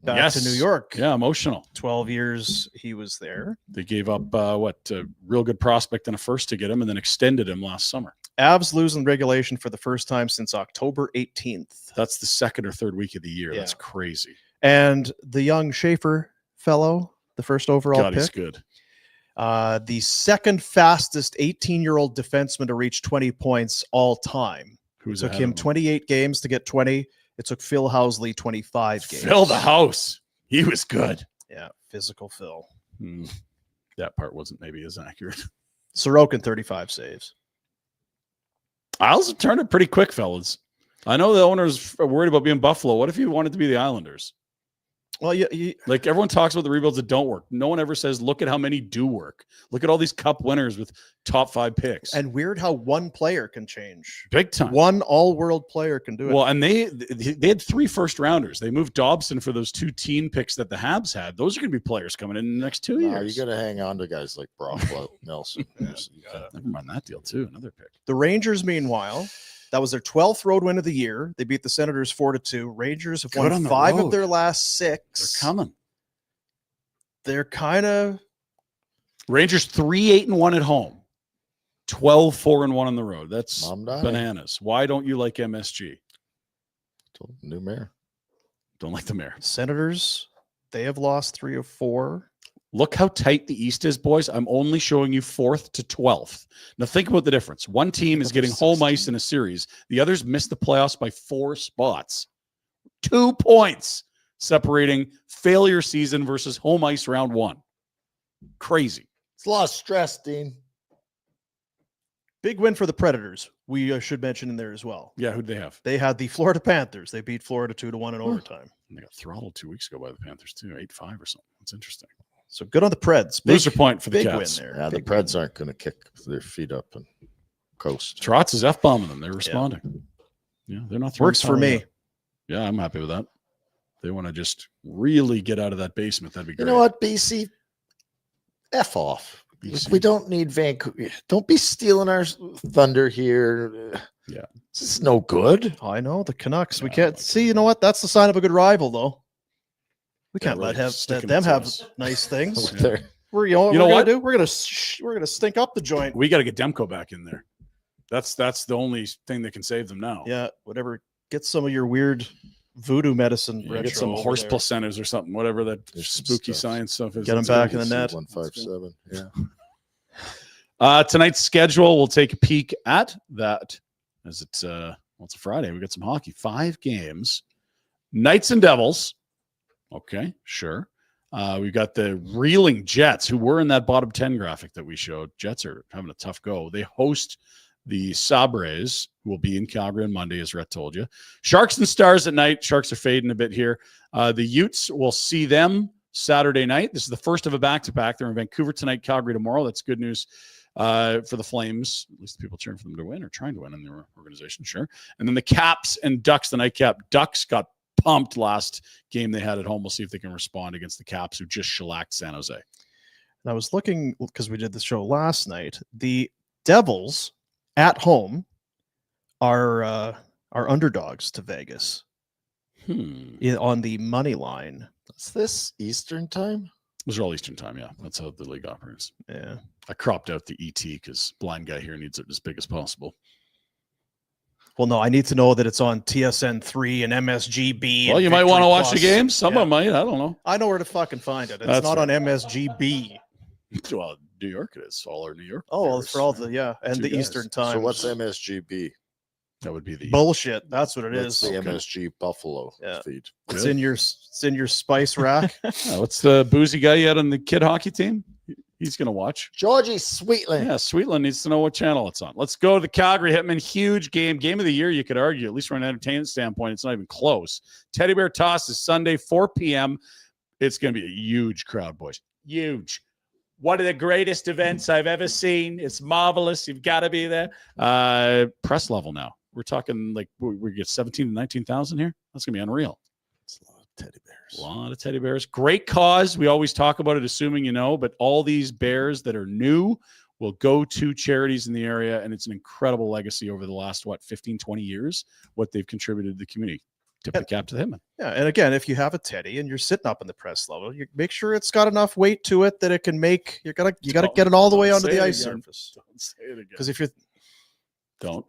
Yes. to New York. Yeah, emotional. 12 years he was there. They gave up, a real good prospect and a first to get him and then extended him last summer. Avs lose in regulation for the first time since October 18th. That's the second or third week of the year. Yeah. That's crazy. And the young Schaefer fellow, the first overall God, pick. he's good. The second fastest 18-year-old defenseman to reach 20 points all time. Who's Took ahead him of 28 games to get 20. It took Phil Housley 25 games. Fill the house. He was good. Yeah, physical Phil. That part wasn't maybe as accurate. Sorokin, 35 saves. Isles have turned it pretty quick, fellas. I know the owners are worried about being Buffalo. What if you wanted to be the Islanders? Well, yeah, Like everyone talks about the rebuilds that don't work. No one ever says, look at how many do work. Look at all these cup winners with top 5 picks. and weird how one player can change. Big time. One all-world player can do it. Well, and they had 3 first-rounders. They moved Dobson for those 2 teen picks that the Habs had. Those are going to be players coming in the next 2 years. You got to hang on to guys like Brock Nelson. Never mind that deal, too. Another pick. The Rangers, meanwhile, that was their 12th road win of the year. They beat the Senators 4-2. Rangers have Good on won the 5 road. of their last 6. They're coming. They're kind of Rangers 3-8-1 at home. 12-4-1 on the road. That's Mom died. bananas. Why don't you like MSG? New mayor. Don't like the mayor. Senators. They have lost 3 of 4. Look how tight the East is, boys. I'm only showing you 4th to 12th. Now think about the difference. One team is getting home ice in a series. The others missed the playoffs by 4 spots. 2 points separating failure season versus home ice round 1. Crazy. It's a lot of stress, Dean. Big win for the Predators. We should mention in there as well. Yeah, who'd they have? They had the Florida Panthers. They beat Florida 2-1 in overtime. They got throttled 2 weeks ago by the Panthers, too. 8-5 or something. That's interesting. So good on the Preds. Loser point for the big Cats. win there. Yeah, the Big Preds aren't going to kick their feet up and coast. Trotz is F-bombing them. They're responding. Yeah, they're not throwing Works for power me. yet. Yeah, I'm happy with that. They want to just really get out of that basement. That'd be great. You know what, BC? F off. BC. We don't need Vancouver. Don't be stealing our thunder here. Yeah. This is no good. I know the Canucks. We Yeah, can't like see. You know what? That's the sign of a good rival, though. We Yeah, can't really let sticking them it to have us. nice things. With their- We're what You know we're what? gonna do? We're gonna stink up the joint. We got to get Demko back in there. That's the only thing that can save them now. Yeah, whatever. Get some of your weird voodoo medicine. Yeah, get retro some over horse there. placentas or something, whatever that There's some spooky stuff. science stuff is. Get 'em That's back good. in the net. 157. Yeah. Tonight's schedule, we'll take a peek at that as it's a Friday. We got some hockey, 5 games. Knights and Devils. Okay, sure. We've got the reeling Jets, who were in that bottom 10 graphic that we showed. Jets are having a tough go. They host the Sabres, who will be in Calgary on Monday, as Rhett told you. Sharks and Stars at night. Sharks are fading a bit here. The Utes, will see them Saturday night. This is the first of a back-to-back. They're in Vancouver tonight, Calgary tomorrow. That's good news for the Flames. At least the people cheering for them to win or trying to win in their organization, sure. And then the Caps and Ducks, the nightcap. Ducks got pumped last game they had at home. We'll see if they can respond against the Caps, who just shellacked San Jose. And I was looking because we did the show last night. The Devils at home are underdogs to Vegas on the money line. Is this Eastern time? Those are all Eastern time, yeah. That's how the league operates. Yeah. I cropped out the ET because blind guy here needs it as big as possible. Well, no, I need to know that it's on TSN 3 and MSGB. Well, and you might want to Victory watch the Plus. game. Someone Yeah. might. I don't know. I know where to fucking find it. It's That's not right. on MSGB. Well, New York it is. All our New York. Oh, well, players. for all the and Two the guys. Eastern time. So what's MSGB? That would be the bullshit? That's what it That's is. the MSG Buffalo Yeah. feed. It's in your spice rack. Yeah, what's the boozy guy you had on the kid hockey team? He's going to watch. Georgie Sweetland. Yeah, Sweetland needs to know what channel it's on. Let's go to the Calgary Hitmen. Huge game. Game of the year, you could argue. At least from an entertainment standpoint, it's not even close. Teddy Bear Toss is Sunday, 4 p.m. It's going to be a huge crowd, boys. Huge. One of the greatest events I've ever seen. It's marvelous. You've got to be there. Press level now. We're talking like we get 17 to 19,000 here. That's gonna be unreal. It's a lot of teddy bears. A lot of teddy bears. Great cause. We always talk about it, assuming you know, but all these bears that are new will go to charities in the area, and it's an incredible legacy over the last, 15, 20 years, what they've contributed to the community. Tip the cap to them. Yeah, and again, if you have a teddy and you're sitting up in the press level, you make sure it's got enough weight to it that it can make you gotta get it all the way onto the ice surface. Don't say it again. Because if you're Don't.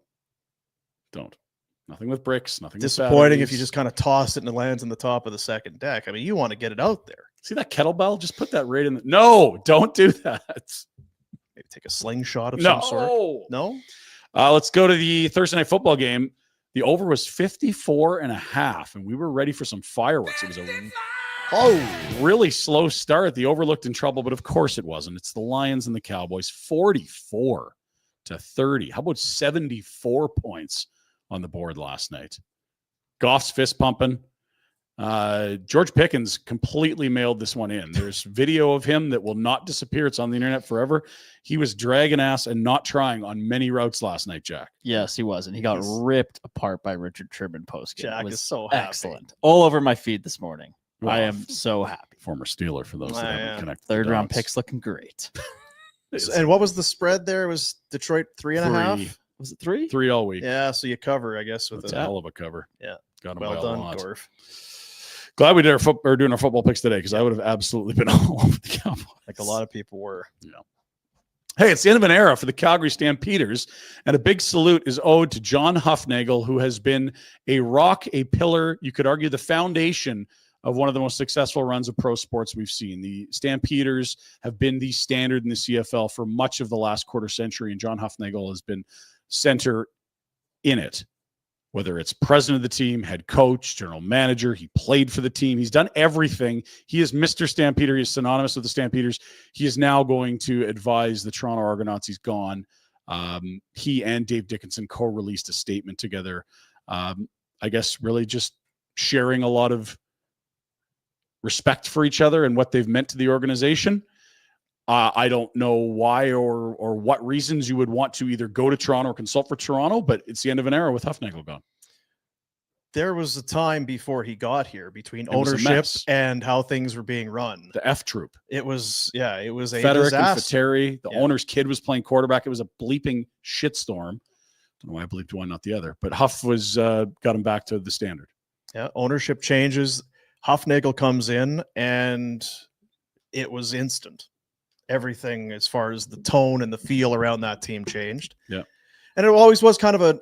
Nothing with bricks. Nothing. disappointing with if you just kind of toss it and it lands on the top of the second deck. I mean, you want to get it out there. see that kettlebell. Just put that right in. No, don't do that. Maybe take a slingshot of some sort. No. Let's go to the Thursday night football game. The over was 54.5, and we were ready for some fireworks. It was a really slow start. The over looked in trouble, but of course it wasn't. It's the Lions and the Cowboys, 44-30. How about 74 points on the board last night? Goff's fist pumping. George Pickens completely mailed this one in. There's video of him that will not disappear. It's on the internet forever. He was dragging ass and not trying on many routes last night, Jack. Yes, he was. And he got ripped apart by Richard Tribben post-game. Jack It was is so happy. excellent. All over my feed this morning. Well, I am so happy. Former Steeler, for those that haven't connected. Third the round dots. picks looking great. And what was the spread there? It was Detroit 3.5. Was it 3? 3 all week. Yeah, so you cover, I guess, with That's a a hell of a cover. Yeah. Got him well by a done, lot. Gorf. Glad we did are doing our football picks today, because I would have absolutely been all over the Cowboys. Like a lot of people were. Yeah. Hey, it's the end of an era for the Calgary Stampeders, and a big salute is owed to John Hufnagel, who has been a rock, a pillar, you could argue the foundation of one of the most successful runs of pro sports we've seen. The Stampeders have been the standard in the CFL for much of the last quarter century, and John Hufnagel has been center in it. Whether it's president of the team, head coach, general manager, he played for the team. He's done everything. He is Mr. Stampeder. He's synonymous with the Stampeders. He is now going to advise the Toronto Argonauts. He's gone. He and Dave Dickinson co-released a statement together. I guess really just sharing a lot of respect for each other and what they've meant to the organization. I don't know why or what reasons you would want to either go to Toronto or consult for Toronto, but it's the end of an era with Hufnagel gone. There was a time before he got here between It was a ownership mess. and how things were being run. The F troop. It was a Federic and disaster. Fateri, the Yeah. owner's kid was playing quarterback. It was a bleeping shitstorm. Don't know why I bleeped one, not the other. But Huff was got him back to the standard. Yeah, ownership changes. Hufnagel comes in, and it was instant. Everything as far as the tone and the feel around that team changed. Yeah. And it always was kind of a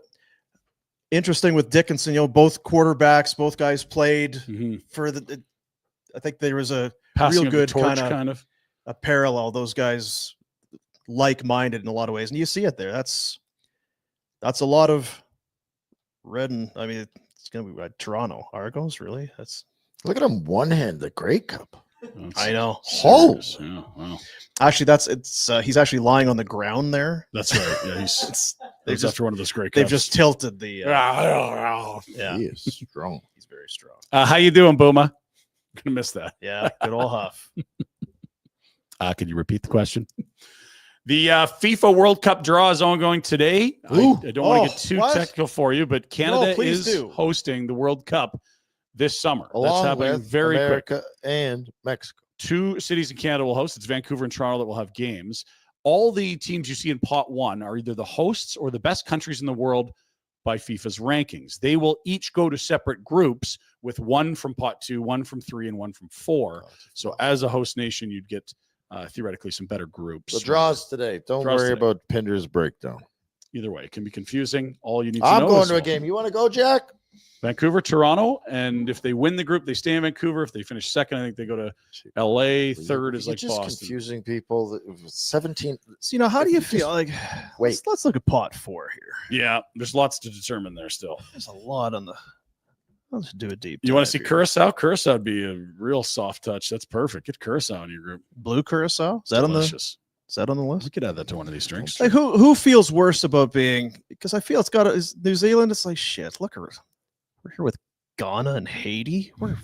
interesting with Dickinson, both quarterbacks, both guys played for I think there was a Passing real of the good torch, kind of a parallel. Those guys like-minded in a lot of ways. And you see it there. That's a lot of red. And I mean, it's going to be Toronto Argos. Really? Look at him one hand, the Grey Cup. I know. Oh, yeah, wow. Actually, he's actually lying on the ground there. That's right. Yeah, he's They've just after one of those great. They've just tilted the. Yeah. Yeah, he is strong. he's very strong. How you doing, Booma? Gonna miss that. Yeah, good old Huff. Could you repeat the question? The FIFA World Cup draw is ongoing today. I don't want to get too technical for you, but Canada please is do. hosting the World Cup this summer. Along That's happening with very quick. America and Mexico. 2 cities in Canada will host. It's Vancouver and Toronto that will have games. All the teams you see in pot 1 are either the hosts or the best countries in the world by FIFA's rankings. They will each go to separate groups, with 1 from pot 2, 1 from 3, and 1 from 4. So as a host nation, you'd get theoretically some better groups. The draws today. Don't worry about Pinder's breakdown. Either way, it can be confusing. All you need to know I'm going is to a game. You want to go, Jack? Vancouver, Toronto, and if they win the group, they stay in Vancouver. If they finish second, I think they go to LA. Third is You're like just Boston. confusing people. 17. So how do you feel? Like, Wait. let's look at pot 4 here. Yeah, there's lots to determine there still. There's a lot on the. Let's do a deep. You want to see dive here. Curacao? Curacao would be a real soft touch. That's perfect. Get Curacao in your group. Blue Curacao? Is that Delicious. Is that on the list? We could add that to one of these drinks. Like who feels worse about being? Because I feel it's got is New Zealand. It's like shit. Look, we're here with Ghana and Haiti. We're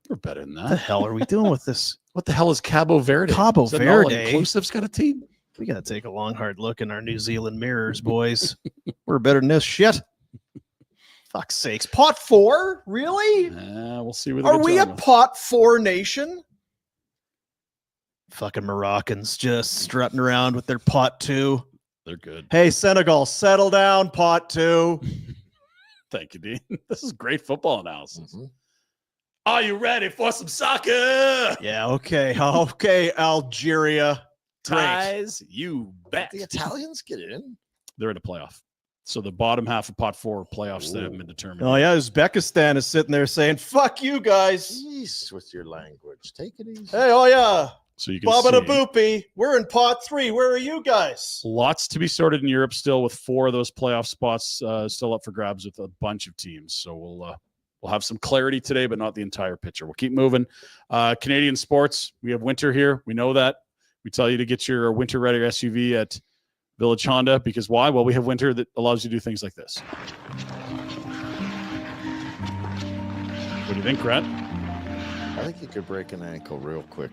We're better than what the that. hell are we doing with this? What the hell is Cabo Verde? Cabo Is that Verde? All-inclusive's got a team. We got to take a long, hard look in our New Zealand mirrors, boys. We're better than this shit. Fuck's sakes. Pot 4? Really? We'll see where Are we a pot 4 nation? Fucking Moroccans just strutting around with their pot 2. They're good. Hey, Senegal, settle down, pot 2. Thank you, Dean. This is great football analysis. Mhm. Are you ready for some soccer? Yeah, okay. Okay, Algeria. Great. Ties, you bet. The Italians get in. They're in a playoff. So the bottom half of pot 4 playoffs that haven't been determined. Oh, yeah, Uzbekistan is sitting there saying, fuck you guys. Jeez, with your language. Take it easy. Hey, oh, yeah. So you can Baba da see boopy. We're in pot 3. Where are you guys? lots to be sorted in Europe still, with 4 of those playoff spots still up for grabs with a bunch of teams. So we'll have some clarity today, but not the entire picture. We'll keep moving. Canadian sports. We have winter here. We know that. We tell you to get your winter ready SUV at Village Honda, because why? Well, we have winter that allows you to do things like this. What do you think, Brett? I think you could break an ankle real quick.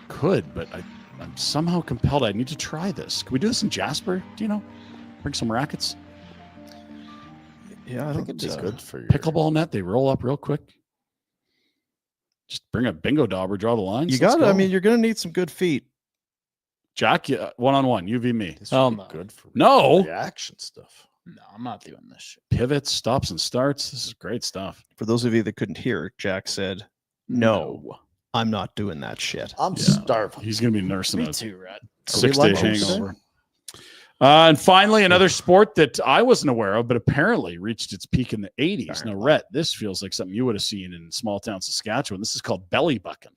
Could, but I'm somehow compelled. I need to try this. Can we do this in Jasper? Do you know? Bring some rackets. Yeah, I think it'd be good for you. Pickleball net. They roll up real quick. Just bring a bingo dauber, draw the lines. You Let's got it. I go. mean, you're going to need some good feet. Jack, one-on-one, you v me. This Oh, would be no. good for No. reaction stuff. No, I'm not doing this shit. Pivots, stops, and starts. This is great stuff. For those of you that couldn't hear, Jack said, no, I'm not doing that shit. I'm Yeah. starving. He's going to be nursing Me a too, Red. 6-day lunch today? hangover. And finally, another sport that I wasn't aware of, but apparently reached its peak in the 80s. Now, Rhett, this feels like something you would have seen in small town Saskatchewan. This is called belly bucking.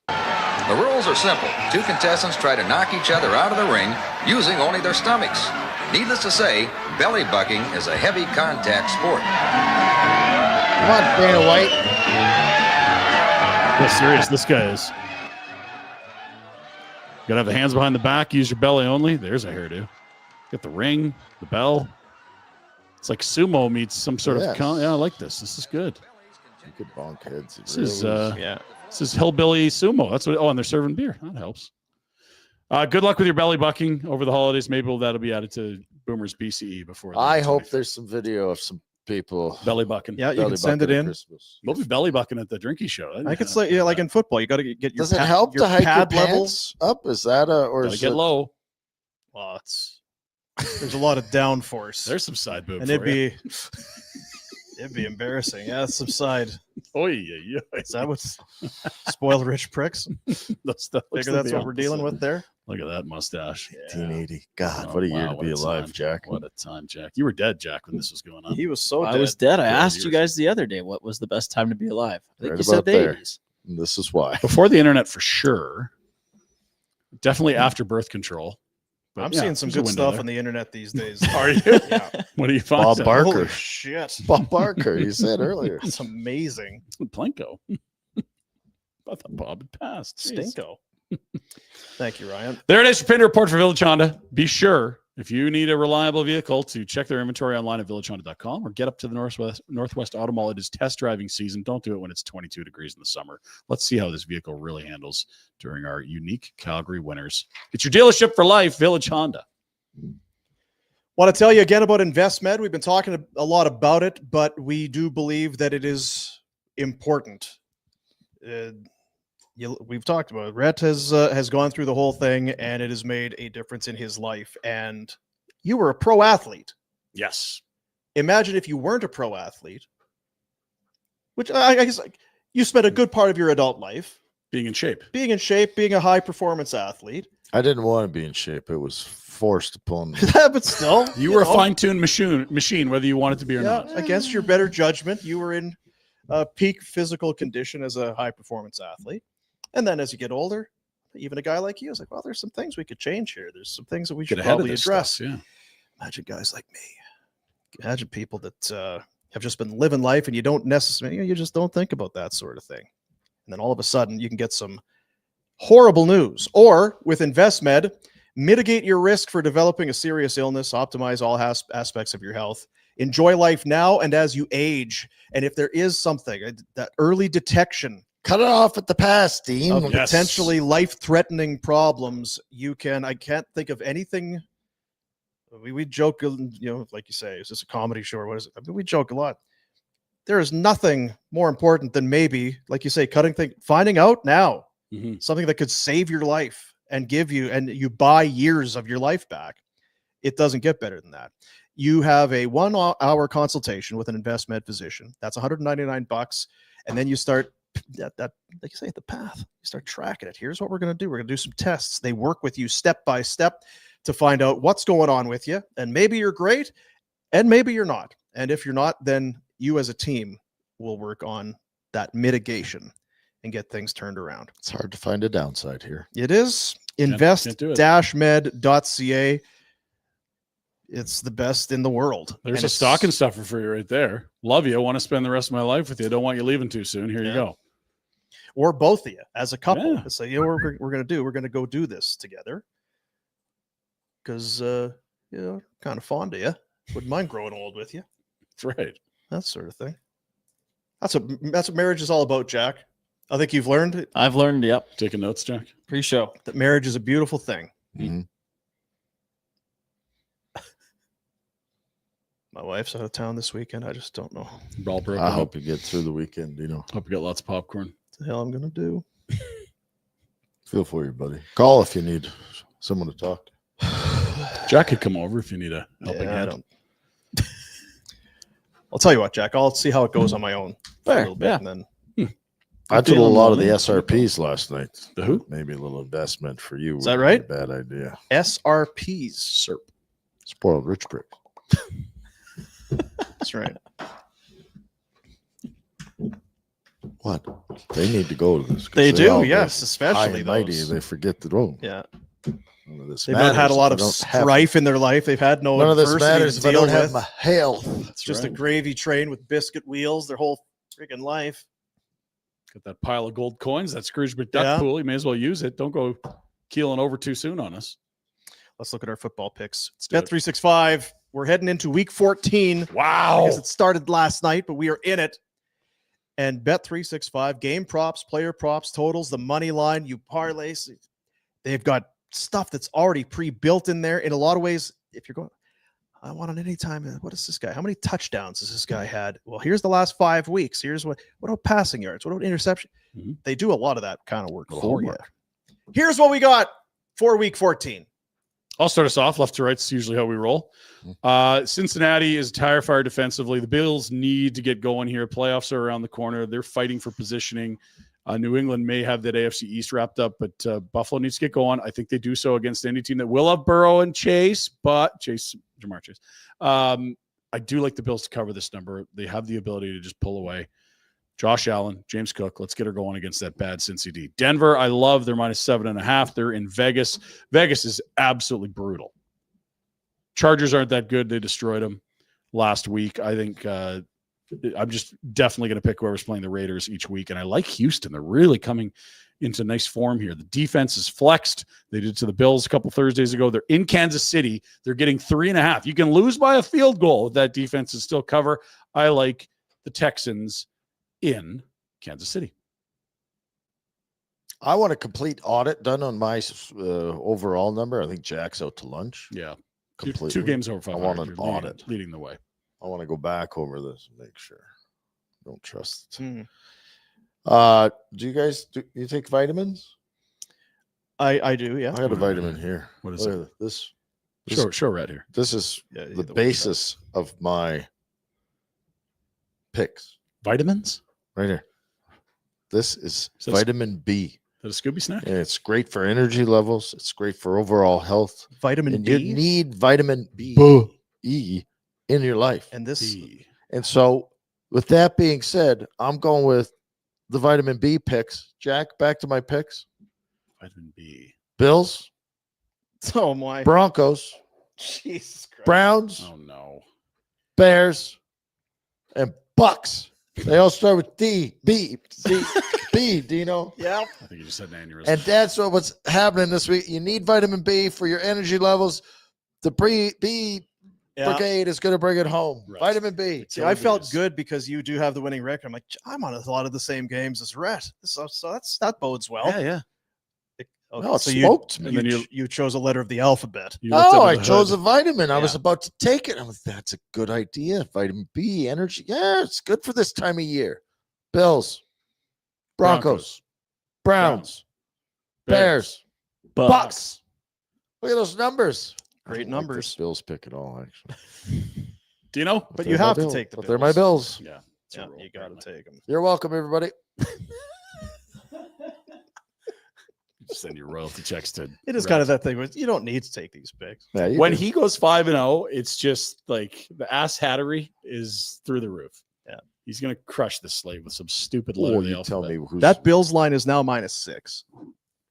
The rules are simple. 2 contestants try to knock each other out of the ring using only their stomachs. Needless to say, belly bucking is a heavy contact sport. Come on, Dana White. How serious this guy is. You gotta have the hands behind the back, use your belly only. There's a hairdo. Get the ring, the bell. It's like sumo meets some sort Yes. of yeah, I like this. This is good. You could bonk heads. It This is really Yeah. this is hillbilly sumo. That's what and they're serving beer. That helps. Good luck with your belly bucking over the holidays. Maybe that'll be added to Boomer's BCE before. the I hope 25th. there's some video of some people. belly bucking. Yeah, you belly can send it bucking at in. Christmas. We'll be belly bucking at the drinky show. I could say, yeah, like in football, you got to get your Does it help to hike your pad pants up? Is that or Gotta is get it, low. Well, there's a lot of downforce. There's some side boob. and for you. it'd be embarrassing. Yeah, it's subside. Oh yeah. Is that what's spoiled rich pricks? That's the Figure that's what we're dealing with there. Look at that mustache. 1980? God, Oh, what a year wow, to what be a alive, time. Jack. What a time, Jack. You were dead, Jack, when this was going on. He was so I dead. was dead. I Yeah, asked you years. guys the other day what was the best time to be alive. I think Right you said about the there. 80s. And this is why. Before the internet, for sure. Definitely after birth control. But I'm yeah, seeing some there's a good window stuff there. on the internet these days. Are you? Yeah. What do you find? Bob Barker. Holy shit. Bob Barker, you said earlier. It's amazing. Plenko. I thought Bob had passed. Jeez. Stinko. Thank you, Ryan. There it is, your Pinder Report for Village Honda. Be sure, if you need a reliable vehicle, to check their inventory online at villagehonda.com or get up to the Northwest Auto Mall. It is test driving season. Don't do it when it's 22 degrees in the summer. Let's see how this vehicle really handles during our unique Calgary winters. It's your dealership for life, Village Honda. Want to tell you again about InvestMed. We've been talking a lot about it, but we do believe that it is important. We've talked about it. Rhett has gone through the whole thing, and it has made a difference in his life. And you were a pro athlete. Yes. Imagine if you weren't a pro athlete, which I guess you spent a good part of your adult life Being in shape. being a high performance athlete. I didn't want to be in shape. It was forced upon me. But still, You were a know, fine-tuned machine, whether you wanted to be or yeah, not. against your better judgment, you were in peak physical condition as a high performance athlete. And then as you get older, even a guy like you is like, well, there's some things we could change here. There's some things that we Get should ahead of probably this address. stuff, yeah. Imagine guys like me. Imagine people that have just been living life and you don't necessarily, you just don't think about that sort of thing. And then all of a sudden you can get some horrible news. Or with InvestMed, mitigate your risk for developing a serious illness, optimize all aspects of your health. Enjoy life now and as you age. And if there is something, that early detection Cut it off at the pass, Dean. of Yes. potentially life-threatening problems, I can't think of anything. We joke, like you say, is this a comedy show or what is it? I mean, we joke a lot. there is nothing more important than maybe, like you say, finding out now something that could save your life and you buy years of your life back. It doesn't get better than that. You have a 1 hour consultation with an InvestMed physician. That's $199. And then you start that like you say, the path. You start tracking it. Here's what we're going to do. We're going to do some tests. They work with you step by step to find out what's going on with you. And maybe you're great and maybe you're not. And if you're not, then you as a team will work on that mitigation and get things turned around. It's hard to find a downside here. It is. Can't do it. Invest-med.ca. It's the best in the world. There's a stocking stuffer for you right there. Love you. I want to spend the rest of my life with you. I don't want you leaving too soon. Here you go. Or both of you as a couple. Yeah. Say, we're going to do. We're going to go do this together. Because, kind of fond of you. Wouldn't mind growing old with you. That's right. That sort of thing. That's what marriage is all about, Jack. I think you've learned it. I've learned, yep. Taking notes, Jack. Pre-show. That marriage is a beautiful thing. Mm-hmm. My wife's out of town this weekend. I just don't know I hope you get through the weekend, Hope you got lots of popcorn. what the hell I'm going to do. Feel for you, buddy. Call if you need someone to talk to. Jack could come over if you need a helping hand. I'll tell you what, Jack. I'll see how it goes on my own for a little bit, and then I did a lot of the SRPs last night. The who? Maybe a little investment for you. Is that right? A bad idea. SRPs. SERP. Spoiled rich prick. That's right. What? They need to go to this. 'cause They do, all yes, get especially high and mighty. those. They forget the room. Yeah. None of this They've not had a matters lot if of I don't have- strife in their life. They've had no None of this adversity matters to if I deal don't have with. my health. It's just a gravy train with biscuit wheels their whole freaking life. Got that pile of gold coins, that Scrooge McDuck Yeah. pool. You may as well use it. Don't go keeling over too soon on us. Let's look at our football picks. It's do it. Bet365. We're heading into week 14. Wow. Because it started last night, but we are in it. And Bet365, game props, player props, totals, the money line, you parlays. They've got stuff that's already pre-built in there. In a lot of ways, if you're going, I want an anytime. What is this guy? How many touchdowns has this guy had? Well, here's the last 5 weeks. Here's what about passing yards? What about interception? Mm-hmm. They do a lot of that kind of work Little for you. homework. Here's what we got for week 14. I'll start us off left to right. It's usually how we roll. Cincinnati is tire fire defensively. The Bills need to get going here. Playoffs are around the corner. They're fighting for positioning. New England may have that AFC East wrapped up, but Buffalo needs to get going. I think they do so against any team that will have Burrow and Jamar Chase. I do like the Bills to cover this number. They have the ability to just pull away. Josh Allen, James Cook, let's get her going against that bad Cincy D. Denver, I love. They're -7.5. They're in Vegas. Vegas is absolutely brutal. Chargers aren't that good. They destroyed them last week. I think I'm just definitely going to pick whoever's playing the Raiders each week. And I like Houston. They're really coming into nice form here. The defense is flexed. They did to the Bills a couple Thursdays ago. They're in Kansas City. They're getting 3.5. You can lose by a field goal if that defense is still cover. I like the Texans in Kansas City. I want a complete audit done on my overall number. I think Jack's out to lunch. Yeah. Completely. 2 games over 500. I want an You're audit. leading the way. I want to go back over this and make sure. Don't trust it. Do you guys you take vitamins? I do, yeah. I got a vitamin here. What is Look at this? Show right here. This is Yeah, the basis of my picks Vitamins? right here. This is So vitamin B. Is that a Scooby snack? And it's great for energy levels. It's great for overall health. Vitamin And B. you need vitamin B E in your life. And this, B. And so, with that being said, I'm going with the vitamin B picks. Jack, back to my picks. Vitamin B. Bills, oh my. Broncos, Jesus Christ. Browns, Oh, no. Bears, and Bucks. They all start with D, B, C, B, Dino. Yeah. I think you just said an aneurysm. And that's what's happening this week. You need vitamin B for your energy levels. The B brigade is going to bring it home. Right. Vitamin B. See, I felt good because you do have the winning record. I'm like, I'm on a lot of the same games as Rhett. So that bodes well. yeah. Okay, No, it so smoked you, me. And then you chose a letter of the alphabet. You looked No, under I the chose hood. a vitamin. I was Yeah. about to take it. I was, that's a good idea. Vitamin B, energy. Yeah, it's good for this time of year. Bills, Broncos, Browns, Bears, Bucks. Look at those numbers. Great I don't like numbers. this Bills pick at all, actually. Do you know? But They're you my have to Bills. take the But they're my Bills. Yeah. it's a Yeah, rule, you got to apparently. take them. You're welcome, everybody. Send your royalty checks to. It is kind of that thing where you don't need to take these picks. Yeah, you When do. he goes 5-0, it's just like the ass hattery is through the roof. Yeah. He's gonna crush this slate with some stupid letter. Oh, of the you tell alphabet. me who's That Bills line is now -6.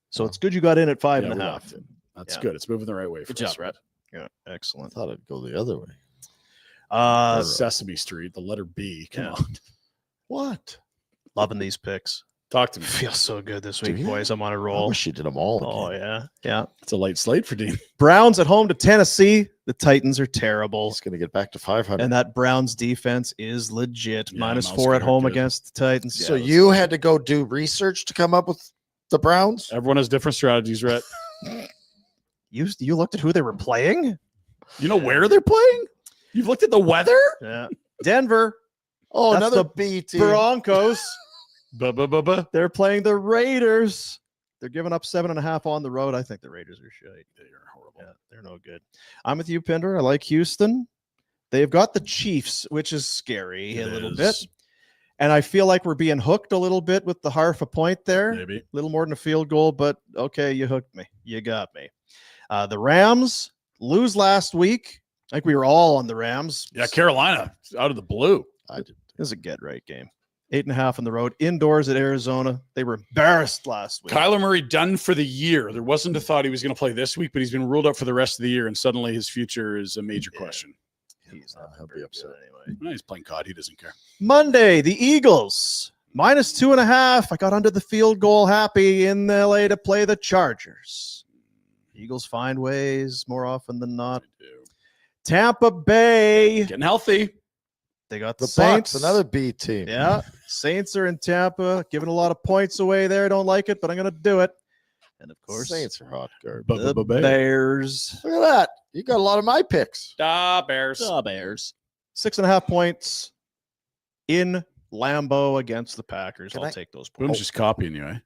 So it's good you got in at 5.5. Yeah, we locked it. That's Yeah. good. It's moving the right way. For Good us, job, Brett. Yeah, excellent. I thought I'd go the other way. Sesame Street, the letter B. Come Yeah. on, What? Loving these picks. talk to me. Feels so good this Do week, you? boys. I'm on a I roll. wish you did them all. Oh, Again. yeah. It's a light slate for Dean. Browns at home to Tennessee. The Titans are terrible. He's going to get back to 500. And that Browns defense is legit. Yeah, -4 at Mouse home good. against the Titans. So Yeah, you had to go do research to come up with the Browns? Everyone has different strategies, Rhett. you looked at who they were playing? You know where they're playing? You've looked at the weather? Yeah. Denver. Oh, That's another the B team. Broncos. Ba-ba-ba-ba. They're playing the Raiders. They're giving up 7.5 on the road. I think the Raiders are shite. They're horrible. Yeah, they're no good. I'm with you, Pinder. I like Houston. They've got the Chiefs, which is scary a It little is. bit. And I feel like we're being hooked a little bit with the half a point there. Maybe. A little more than a field goal, but okay, you hooked me. You got me. The Rams lose last week. I think we were all on the Rams. Yeah, Carolina out of the blue. It was a get-right game. 8.5 on the road. Indoors at Arizona. They were embarrassed last week. Kyler Murray done for the year. There wasn't a thought he was going to play this week, but he's been ruled out for the rest of the year, and suddenly his future is a major question. He's not He'll be very upset. good anyway. Well, he's playing COD. He doesn't care. Monday, the Eagles -2.5. I got under the field goal happy in LA to play the Chargers. Eagles find ways more often than not. Tampa Bay. Getting healthy. They got The the Saints. Bucks, another B team. Yeah. Saints are in Tampa, giving a lot of points away there. Don't like it, but I'm going to do it. And of course, Saints are hot garbage. the Bears. Look at that. You got a lot of my picks. Da Bears. The Bears. 6.5 points in Lambeau against the Packers. Can I'll I- take those Boom's points. just copying you, eh?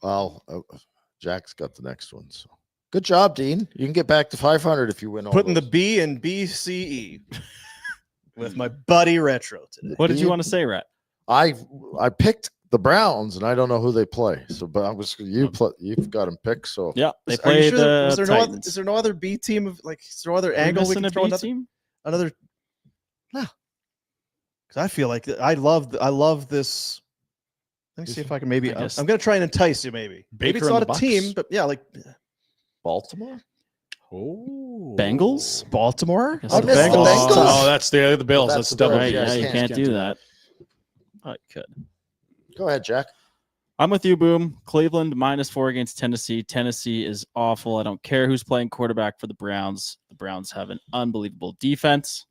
Well, Jack's got the next one. So good job, Dean. You can get back to 500 if you win all Putting the those. B in BCE with my buddy Retro today. What did you Dean- want to say, Rhett? I picked the Browns, and I don't know who they play. So, but you've got them picked. So Yeah, they Are you play sure the is there no other, Titans. is there no other B team of like is there no other Are we angle we missing can a throw B another, team? another no. Because I feel like I love this. Let me see if I can maybe I guess- I'm gonna try and entice you maybe. Maybe Baker it's and not the a team, Bucks. but yeah, like Baltimore. Oh. Bengals? Baltimore. Guess I the missed the Bengals. Bengals. Oh, that's the Bills. That's That's the double. Bills. Right, Yeah, yeah, you you can't can't do do that. Oh, you could. Go ahead, Jack. I'm with you, Boom. Cleveland -4 against Tennessee. Tennessee is awful. I don't care who's playing quarterback for the Browns. The Browns have an unbelievable defense.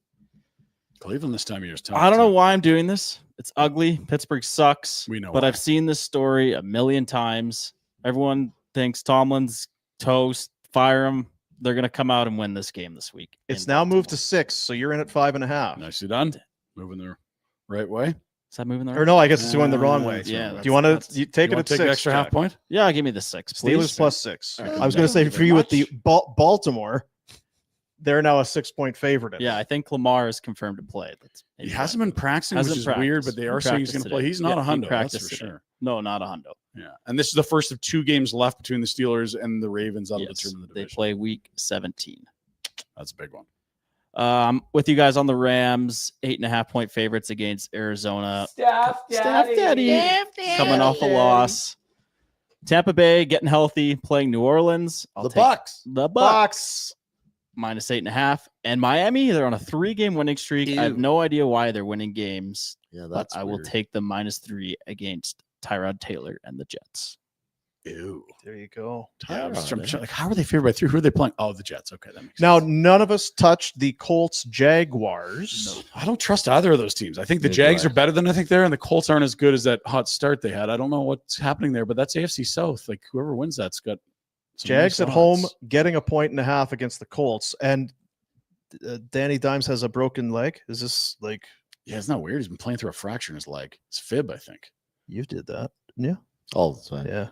Cleveland this time of year is tough. I don't know too. why I'm doing this. It's ugly. Pittsburgh sucks. We know But why. I've seen this story a million times. Everyone thinks Tomlin's toast. Fire him. They're going to come out and win this game this week. It's in now moved to Baltimore. 6, so you're in at 5.5. Nicely done. Moving the right way. Is that moving the Or right? no, I guess it's going the wrong way. yeah, Do you want to that's- take You it want at to take 6? the extra half Jack? point? Yeah, give me the 6, please. Steelers +6. All right. I was going to say Thank you for very you with the much. Baltimore, they're now a 6-point favorite. Yeah, I think Lamar is confirmed to play. That's He hasn't been practicing, which Hasn't is weird, practiced. but they He are saying he's practiced going to play. today. He's not Yeah, a he hundo, that's practiced for today. sure. No, not a hundo. Yeah, and this is the first of 2 games left between the Steelers and the Ravens out of Yes, determine the they division. play week 17. That's a big one. With you guys on the Rams, 8.5-point favorites against Arizona. Staff Daddy. Coming off a loss. Tampa Bay getting healthy, playing New Orleans. I'll The take Bucks. The Bucks -8.5. And Miami, they're on a 3-game winning streak. I have Ew. no idea why they're winning games. Yeah, But that's I will weird. take the -3 against Tyrod Taylor and the Jets. Ew. There you go. Yeah, I'm just Tyrod, trying- like, how are they favored by 3? Who are they playing? Oh, the Jets. Okay, that makes Now, sense. none of us touched the Colts Jaguars. I don't trust either of those teams. I think the Neither do Jags I. are better than I think they're, and the Colts aren't as good as that hot start they had. I don't know what's happening there, but that's AFC South. Like whoever wins that's got Some Jags nice at home, odds. getting 1.5 against the Colts. And Danny Dimes has a broken leg. Is this like... Yeah, it's not weird. He's been playing through a fracture in his leg. It's fib, I think. You did that, didn't you? all the time. Yeah.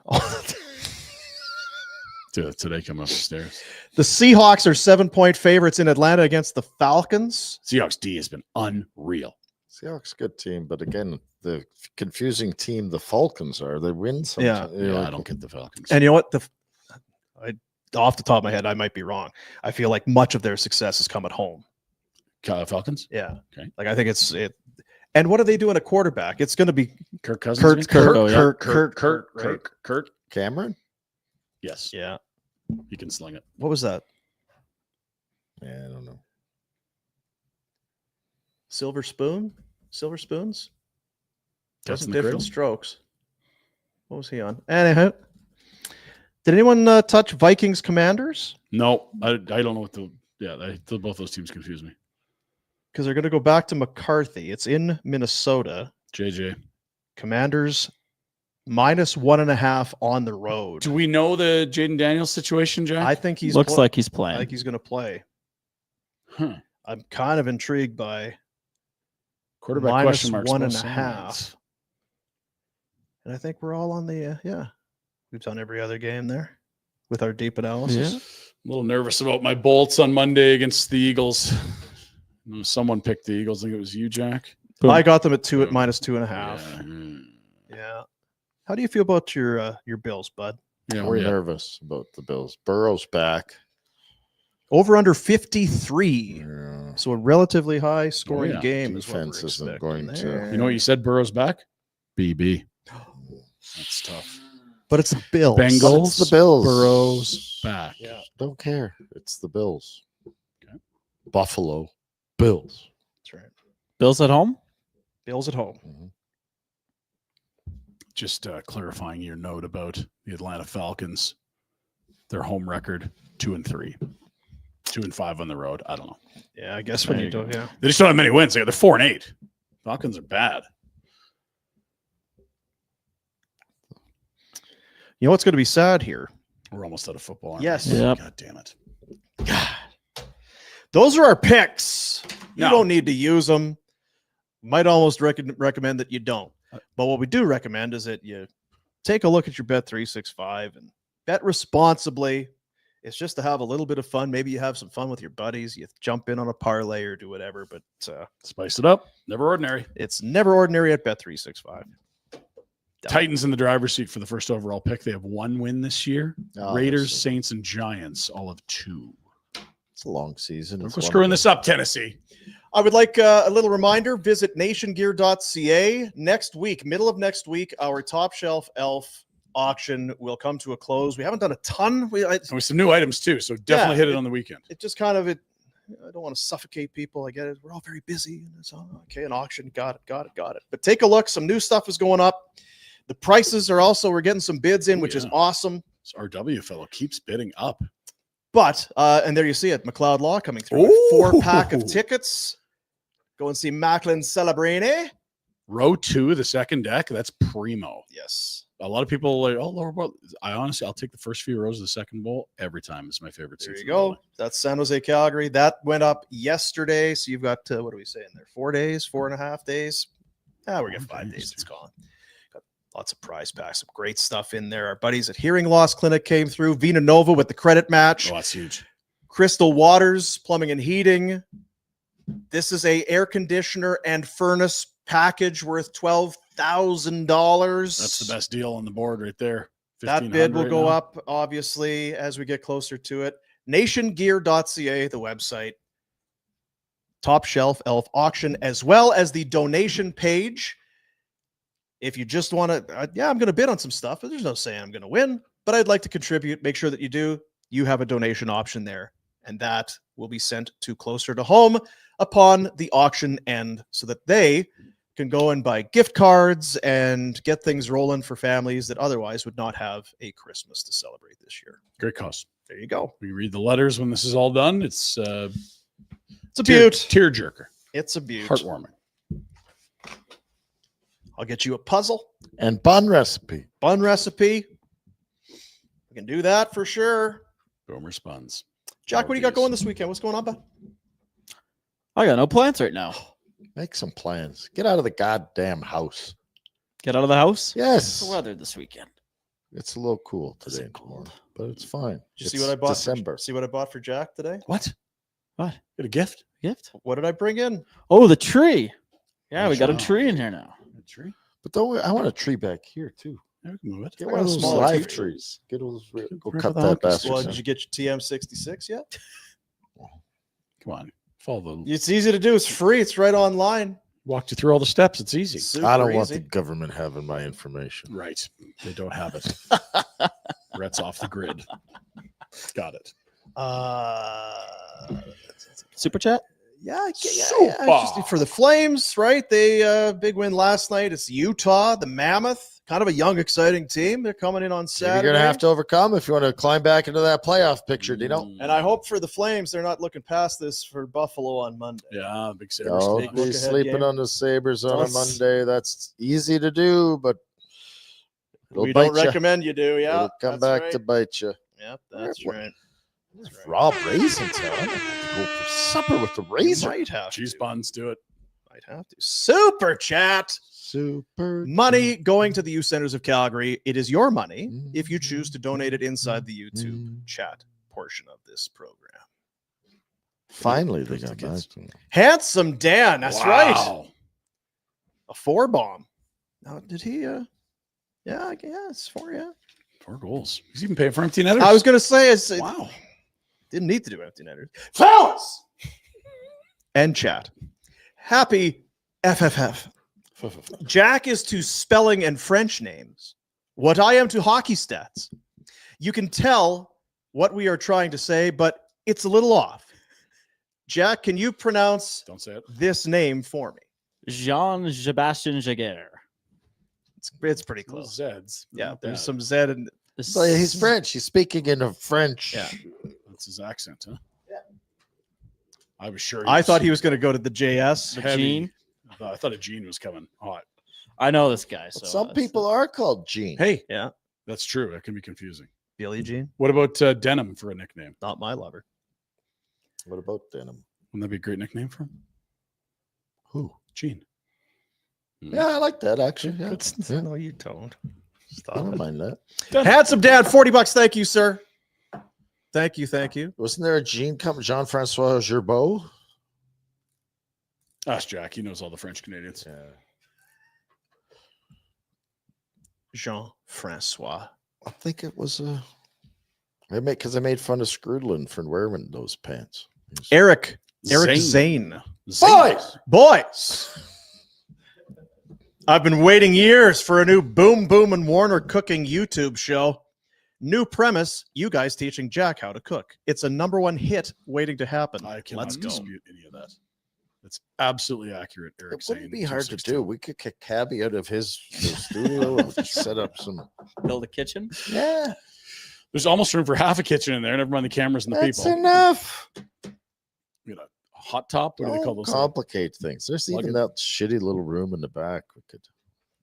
Today coming up the stairs. The Seahawks are 7-point favorites in Atlanta against the Falcons. Seahawks D has been unreal. Seahawks good team, but again, the confusing team the Falcons are. They win sometimes. Yeah, I don't get the Falcons. And you know what? Off the top of my head, I might be wrong. I feel like much of their success has come at home. Falcons? Yeah. Okay. Like I think it's it. And what do they do in a quarterback? It's going to be Kirk Cousins. Kurt. Cameron? Yes. Yeah. He can sling it. What was that? Yeah, I don't know. Silver spoons? Cats in Wasn't the different Cradle? strokes. What was he on? Anyhow. Did anyone touch Vikings Commanders? No, I don't know what both those teams confuse me. Because they're going to go back to McCarthy. It's in Minnesota. JJ. Commanders -1.5 on the road. Do we know the Jaden Daniels situation, Jack? I think he's Looks like he's I playing. think he's going to play. Huh. I'm kind of intrigued by Quarterback question marks. both -1.5. sides. And I think we're all on the we've done every other game there with our deep analysis. Yeah. A little nervous about my Bolts on Monday against the Eagles. Someone picked the Eagles. I think it was you, Jack. Boom. I got them at -2.5. Yeah. Yeah. How do you feel about your Bills, bud? Yeah, I'm where you at? nervous about the Bills. Burrow's back. Over under 53. Yeah. So a relatively high scoring yeah. game is what we're Defense isn't expecting going to- there. You know what you said? Burrow's back? BB. That's tough. But it's the Bills. Bengals. It's the Bills. Burrow's back. Yeah. Don't care. It's the Bills. Okay. Buffalo Bills. That's right. Bills at home? Bills at home. Mm-hmm. Just clarifying your note about the Atlanta Falcons. Their home record 2-3, 2-5 on the road. I don't know. Yeah, I guess when There you you do, yeah. They just don't have many wins. They're 4-8. Falcons are bad. You know what's going to be sad here? We're almost out of football. Aren't Yes. we? Yep. God damn it. Those are our picks. You No. don't need to use them. Might almost recommend that you don't. But what we do recommend is that you take a look at your Bet365 and bet responsibly. It's just to have a little bit of fun. Maybe you have some fun with your buddies. You jump in on a parlay or do whatever. But Spice it up. Never ordinary. it's never ordinary at Bet365. Titans in the driver's seat for the first overall pick. They have one win this year. Oh, Raiders, that's- Saints, and Giants all have 2. It's a long season. We're It's one screwing of this up, Tennessee. I would like a little reminder. Visit nationgear.ca. Next week, middle of next week, our Top Shelf Elf auction will come to a close. We haven't done a ton. And with some new items, too. So definitely hit it on the weekend. It just kind of I don't want to suffocate people. I get it. We're all very busy. And it's okay. An auction. Got it. But take a look. Some new stuff is going up. The prices are also, we're getting some bids in, which is awesome. This RW fellow keeps bidding up. But, and there you see it. McLeod Law coming through. Ooh. 4-pack of tickets. Go and see Macklin Celebrini. Row 2, the second deck. That's primo. Yes. A lot of people are like, lower bowl. I'll take the first few rows of the second bowl every time. It's my favorite. There seats you in the go. building. That's San Jose, Calgary. That went up yesterday. So you've got, what do we say in there? 4 days, 4.5 days. We're getting 5 days. It's gone. Got lots of prize packs, some great stuff in there. Our buddies at Hearing Loss Clinic came through. Vina Nova with the credit match. Oh, that's huge. Crystal Waters, Plumbing and Heating. This is a air conditioner and furnace package worth $12,000. That's the best deal on the board right there. That bid will 1,500 go right now. up, obviously, as we get closer to it. Nationgear.ca, the website. Top Shelf Elf auction, as well as the donation page. If you just want to, I'm going to bid on some stuff, but there's no saying I'm going to win, but I'd like to contribute. Make sure that you do. You have a donation option there, and that will be sent to Closer to Home upon the auction end so that they can go and buy gift cards and get things rolling for families that otherwise would not have a Christmas to celebrate this year. Great cause. There you go. We read the letters when this is all done. It's It's a beaut. tear jerker. It's a beaut. Heartwarming. I'll get you a puzzle, And bun recipe. bun recipe. We can do that for sure. Boomer Spuns. Jack, what do you got going this weekend? What's going on, bud? I got no plans right now. Make some plans. Get out of the goddamn house. Get out of the house. Yes. What's the weather this weekend? It's a little cool Is today it and tomorrow, cold? but it's fine. Did you It's see what I bought? December. See what I bought for Jack today? What? What? Get a gift? Gift? What did I bring in? Oh, the tree. Yeah, we got a Wow. tree in here now. A tree? But don't I want a tree back here too. Yeah, we can move it. Get I one got of a those smaller live tree. trees. Get those. Go Wherever cut the that hell is- bastard. Well, did you get your TM66 yet? Come on. Follow the. It's easy to do. It's free. It's right online. Walked you through all the steps. It's easy. Super I don't want easy. the government having my information. Right. They don't have it. Rhett's off the grid. Got it. Super chat. Yeah, just for the Flames, right? They big win last night. It's Utah, the Mammoth, kind of a young, exciting team. They're coming in on Saturday. You're gonna have to overcome if you want to climb back into that playoff picture, Dino. And I hope for the Flames, they're not looking past this for Buffalo on Monday. Yeah, big Sabres. Don't big be look-ahead sleeping game. on the Sabres on a Don't- Monday. That's easy to do, but it'll We bite don't ya. recommend you do. Yeah, It'll come that's back right. to bite you. Yep, that's What- right. That's right. Raw raisins. Hell, I'm gonna have to go for supper with the You raisin. might have Cheese to. buns do it. Might have to. Super chat. Super Money going to the youth centers of Calgary. It is your money Mm. if you choose to donate it inside the YouTube chat portion of this program. Finally, they Goes to got kids. back to me. Handsome Dan. That's right. Wow. A 4 bomb. Now, did he? Yeah, it's 4. Yeah. 4 goals. He's even paying for empty netters. I was gonna say, Wow. didn't need to do empty netters. Fellas and chat. Happy FFF. Jack is to spelling and French names what I am to hockey stats. You can tell what we are trying to say, but it's a little off. Jack, can you pronounce Don't say it. this name for me? Jean-Sebastian Jaguar. It's pretty Little close. Zeds. Yeah, Not there's bad. some Z and But he's French. He's speaking in a French. Yeah. That's his accent, huh? Yeah. I was sure. I thought he was going to go to the JS. The heavy. Gene. I thought a Gene was coming hot. I know this guy. But So some that's- people are called Gene. Hey, Yeah, that's true. That can be confusing. Billie Jean, What about Denim for a nickname? not my lover. What about denim? Wouldn't that be a great nickname for him? Who? Gene. Yeah, I like that actually. Yeah. Yeah. No, you don't. I don't mind that. Handsome Dad, $40. Thank you, sir. Thank you. Wasn't there a Gene come? Jean-Francois Gerbeau? Ask Jack. He knows all the French Canadians. Yeah. Jean-Francois. I think it was because I made fun of Scrudlin for wearing those pants. Eric Zane. Boys! I've been waiting years for a new Boom Boom and Warner cooking YouTube show. New premise, you guys teaching Jack how to cook. It's a #1 hit waiting to happen. I cannot Let's go. dispute any of that. That's absolutely accurate, Eric. It wouldn't Zane, be hard to 262. do. We could kick Cabby out of his studio and set up some. build a kitchen. Yeah, There's almost room for half a kitchen in there. Never mind the cameras and the that's people. enough. We got a hot top. What do they call Don't those? things? complicate things. There's Plug even it. that shitty little room in the back. We could.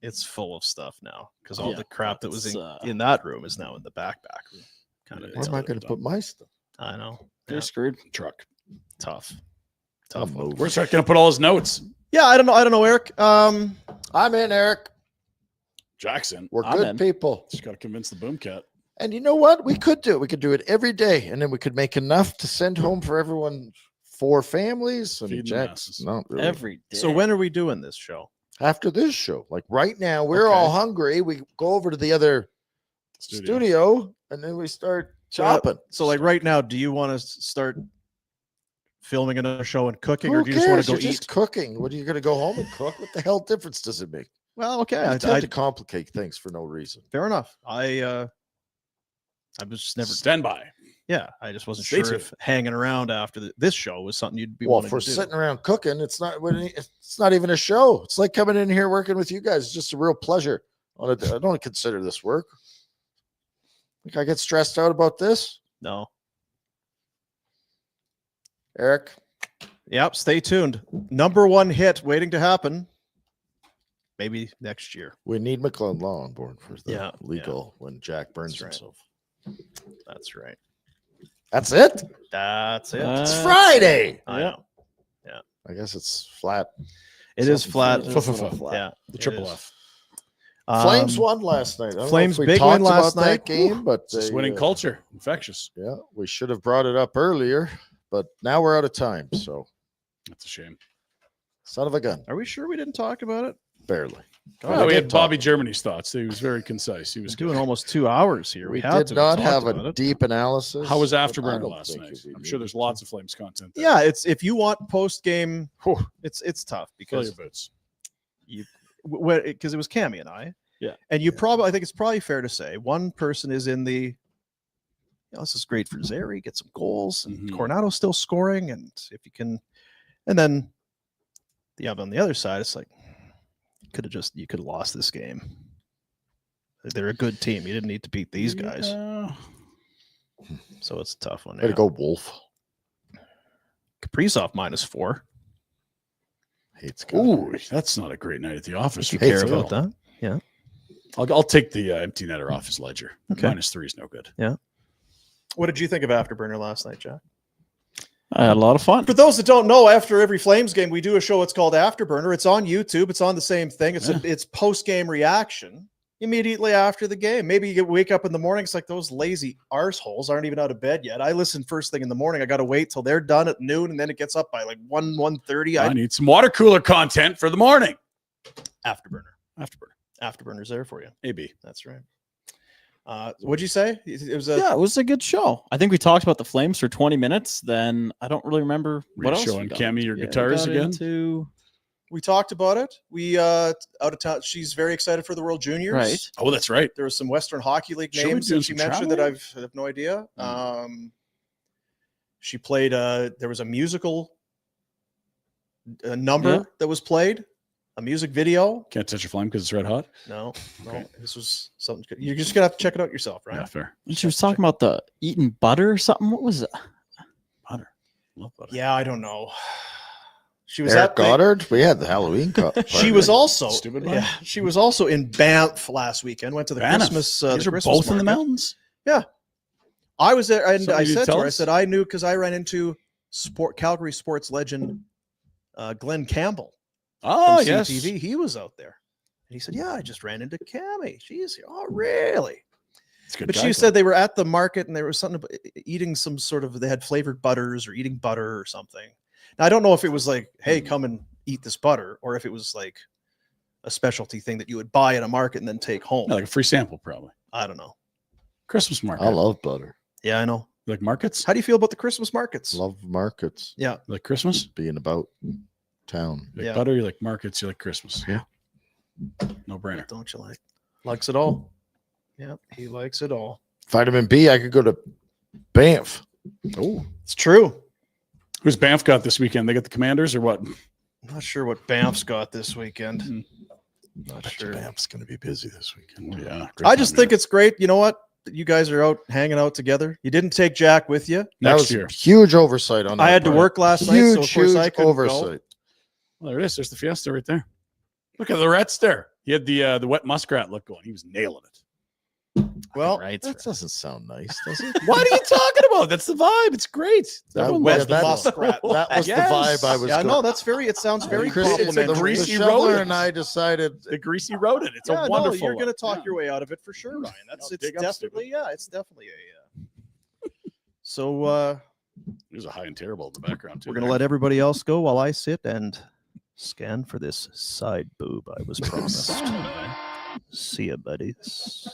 It's full of stuff now because all Yeah, the crap that was it's, in that room is now in the back room. Kind of. Yeah, Where am I all going to done. put my stuff? I know. You're Yeah, screwed. Truck. tough. I'll Tough. move. Where's Jack going to put all his notes? Yeah, I don't know, Eric. I'm in, Eric. Jackson. We're I'm good in. people. Just got to convince the Boomcat. And you know what? We could do it. We could do it every day, and then we could make enough to send home for everyone, 4 families. And Feeding the Jack's masses. not really. Every day. So when are we doing this show? After this show, like right now, we're Okay. all hungry. We go over to the other studio, and then we start chopping. So like right now, do you want to start filming another show and cooking, Who or do you just want cares? to go You're eat? just cooking. What are you going to go home and cook? What the hell difference does it make? Well, okay, I I, tend to complicate things for no reason. fair enough. I was just never. Stand by. Yeah, I just wasn't Stay sure tuned. if hanging around after this show was something you'd be Well, wanting if we're to do. sitting around cooking, it's not even a show. It's like coming in here working with you guys. It's just a real pleasure. I don't consider this work. Think I get stressed out about this, No. Eric? Yep. Stay tuned. #1 hit waiting to happen. Maybe next year. We need McClellan Law on board for the Yeah, legal when Jack burns That's right. himself. That's right. That's it. That's it. It's Friday. I know. I guess it's flat. It is flat. It is a little flat. Yeah, The it triple is. F. Flames won last night. I don't know Flames if we big talked win last about that night. game, but It's just they, winning culture. Infectious. Yeah, we should have brought it up earlier, but now we're out of time. So, That's a shame. son of a gun, Are we sure we didn't talk about it? barely. Well, we did had talk Bobby about it. Germany's thoughts. He was very concise. He was Doing good. almost 2 hours here. We had did to not talk have about a it. deep analysis. How was but I Afterburner don't last think night? we I'm sure there's needed lots of Flames content there. Yeah, it's if you want post game, Whew. it's tough Fill your because boots. because it was Cammy and I. Yeah. And you probably, I think it's probably fair to say one person is in the, this is great for Zary, get some goals, and Mhm. Coronado's still scoring. And if you can, and then on the other side, it's like, you could have lost this game. They're a good team. You didn't need to beat these guys. Yeah. So it's a tough one. Way to go, Wolf. Kaprizov -4. Hates Ooh, that's not a great night at the office. You for care Phil. about that? Yeah. I'll take the empty netter off his ledger. Okay. -3 is no good. What did you think of Afterburner last night, Jack? I had a lot of fun. For those that don't know, after every Flames game, we do a show. It's called Afterburner. It's on YouTube. It's on the same thing. It's post game reaction immediately after the game. Maybe you wake up in the morning. It's like those lazy arseholes aren't even out of bed yet. I listen first thing in the morning. I got to wait till they're done at noon, and then it gets up by like 1:30. I need some water cooler content for the morning. Afterburner. Afterburner. Afterburner's there for you. AB. That's right. What'd you say? It was a Yeah, it was a good show. I think we talked about the Flames for 20 minutes. Then I don't really remember Were what you else. showing we got Cammy into. your We guitars got again? into- We talked about it. We out of town. She's very excited for the World Juniors. Right. Oh, that's right. There was some Western Hockey League Should we names do that she some mentioned that traveling? I have no idea. She played. There was a musical number Yeah. that was played. A music video. Can't touch a flame because it's red hot. No, Okay. this was something. You're just gonna have to check it out yourself, right? Yeah, fair. And she was talking about the eating butter or something. What was it? Butter. Love butter. Yeah, I don't know. She was Eric at the, Goddard. We had the Halloween cup. She was also Stupid one. yeah. She was also in Banff last weekend. Went to the Banff. Christmas. These The are Christmas both in the market. mountains. I was there, and Something I you said to tell her, I us? said I knew because I ran into Calgary sports legend Glenn Campbell Oh, from yes. CTV. He was out there, and he said, "Yeah, I just ran into Cammy. She's here." Oh, really? It's a good But guy, she though. said they were at the market, and there was something about eating some sort of. They had flavored butters or eating butter or something. Now I don't know if it was like, "Hey, come and eat this butter," or if it was like a specialty thing that you would buy at a market and then take home. Yeah, like a free sample, probably. I don't know. Christmas market. I love butter. Yeah, I know. You like markets? How do you feel about the Christmas markets? Love markets. Yeah. You like Christmas? Being about town. You like Yeah. butter? You like markets? You like Christmas? Yeah. No brainer. Don't you like? Likes it all. Yeah, he likes it all. Vitamin B. I could go to Banff. Oh, It's true. who's Banff got this weekend? They got the Commanders or what? I'm not sure what Banff's got this weekend. Hmm. Not Bet you sure. Banff's going to be busy this weekend. Oh, yeah. I just think it's great. You know what? That you guys are out hanging out together. You didn't take Jack with you. That next was year. huge oversight on. I our had to part. work last night, so of course I couldn't go. oversight. Well, there it is. There's the Fiesta right there. Look at the Rets there. He had the wet muskrat look going. He was nailing it. Well, Right. That doesn't sound nice, does it? What are you talking about? That's the vibe. It's great. That Everyone was loves the that- muskrat. That was Yes. the vibe I was yeah, going. no, that's very. It sounds very Chris, it's a complimentary. greasy the road. Shoveler and I decided The greasy rodent. It's Yeah, a wonderful. No, you're one. going to talk Yeah. your way out of it for sure, Ryan. That's No, it's dig up, definitely it's definitely a. So There's a high and terrible in the background too. we're going to let everybody else go while I sit and scan for this side boob I was promised. See ya, buddies.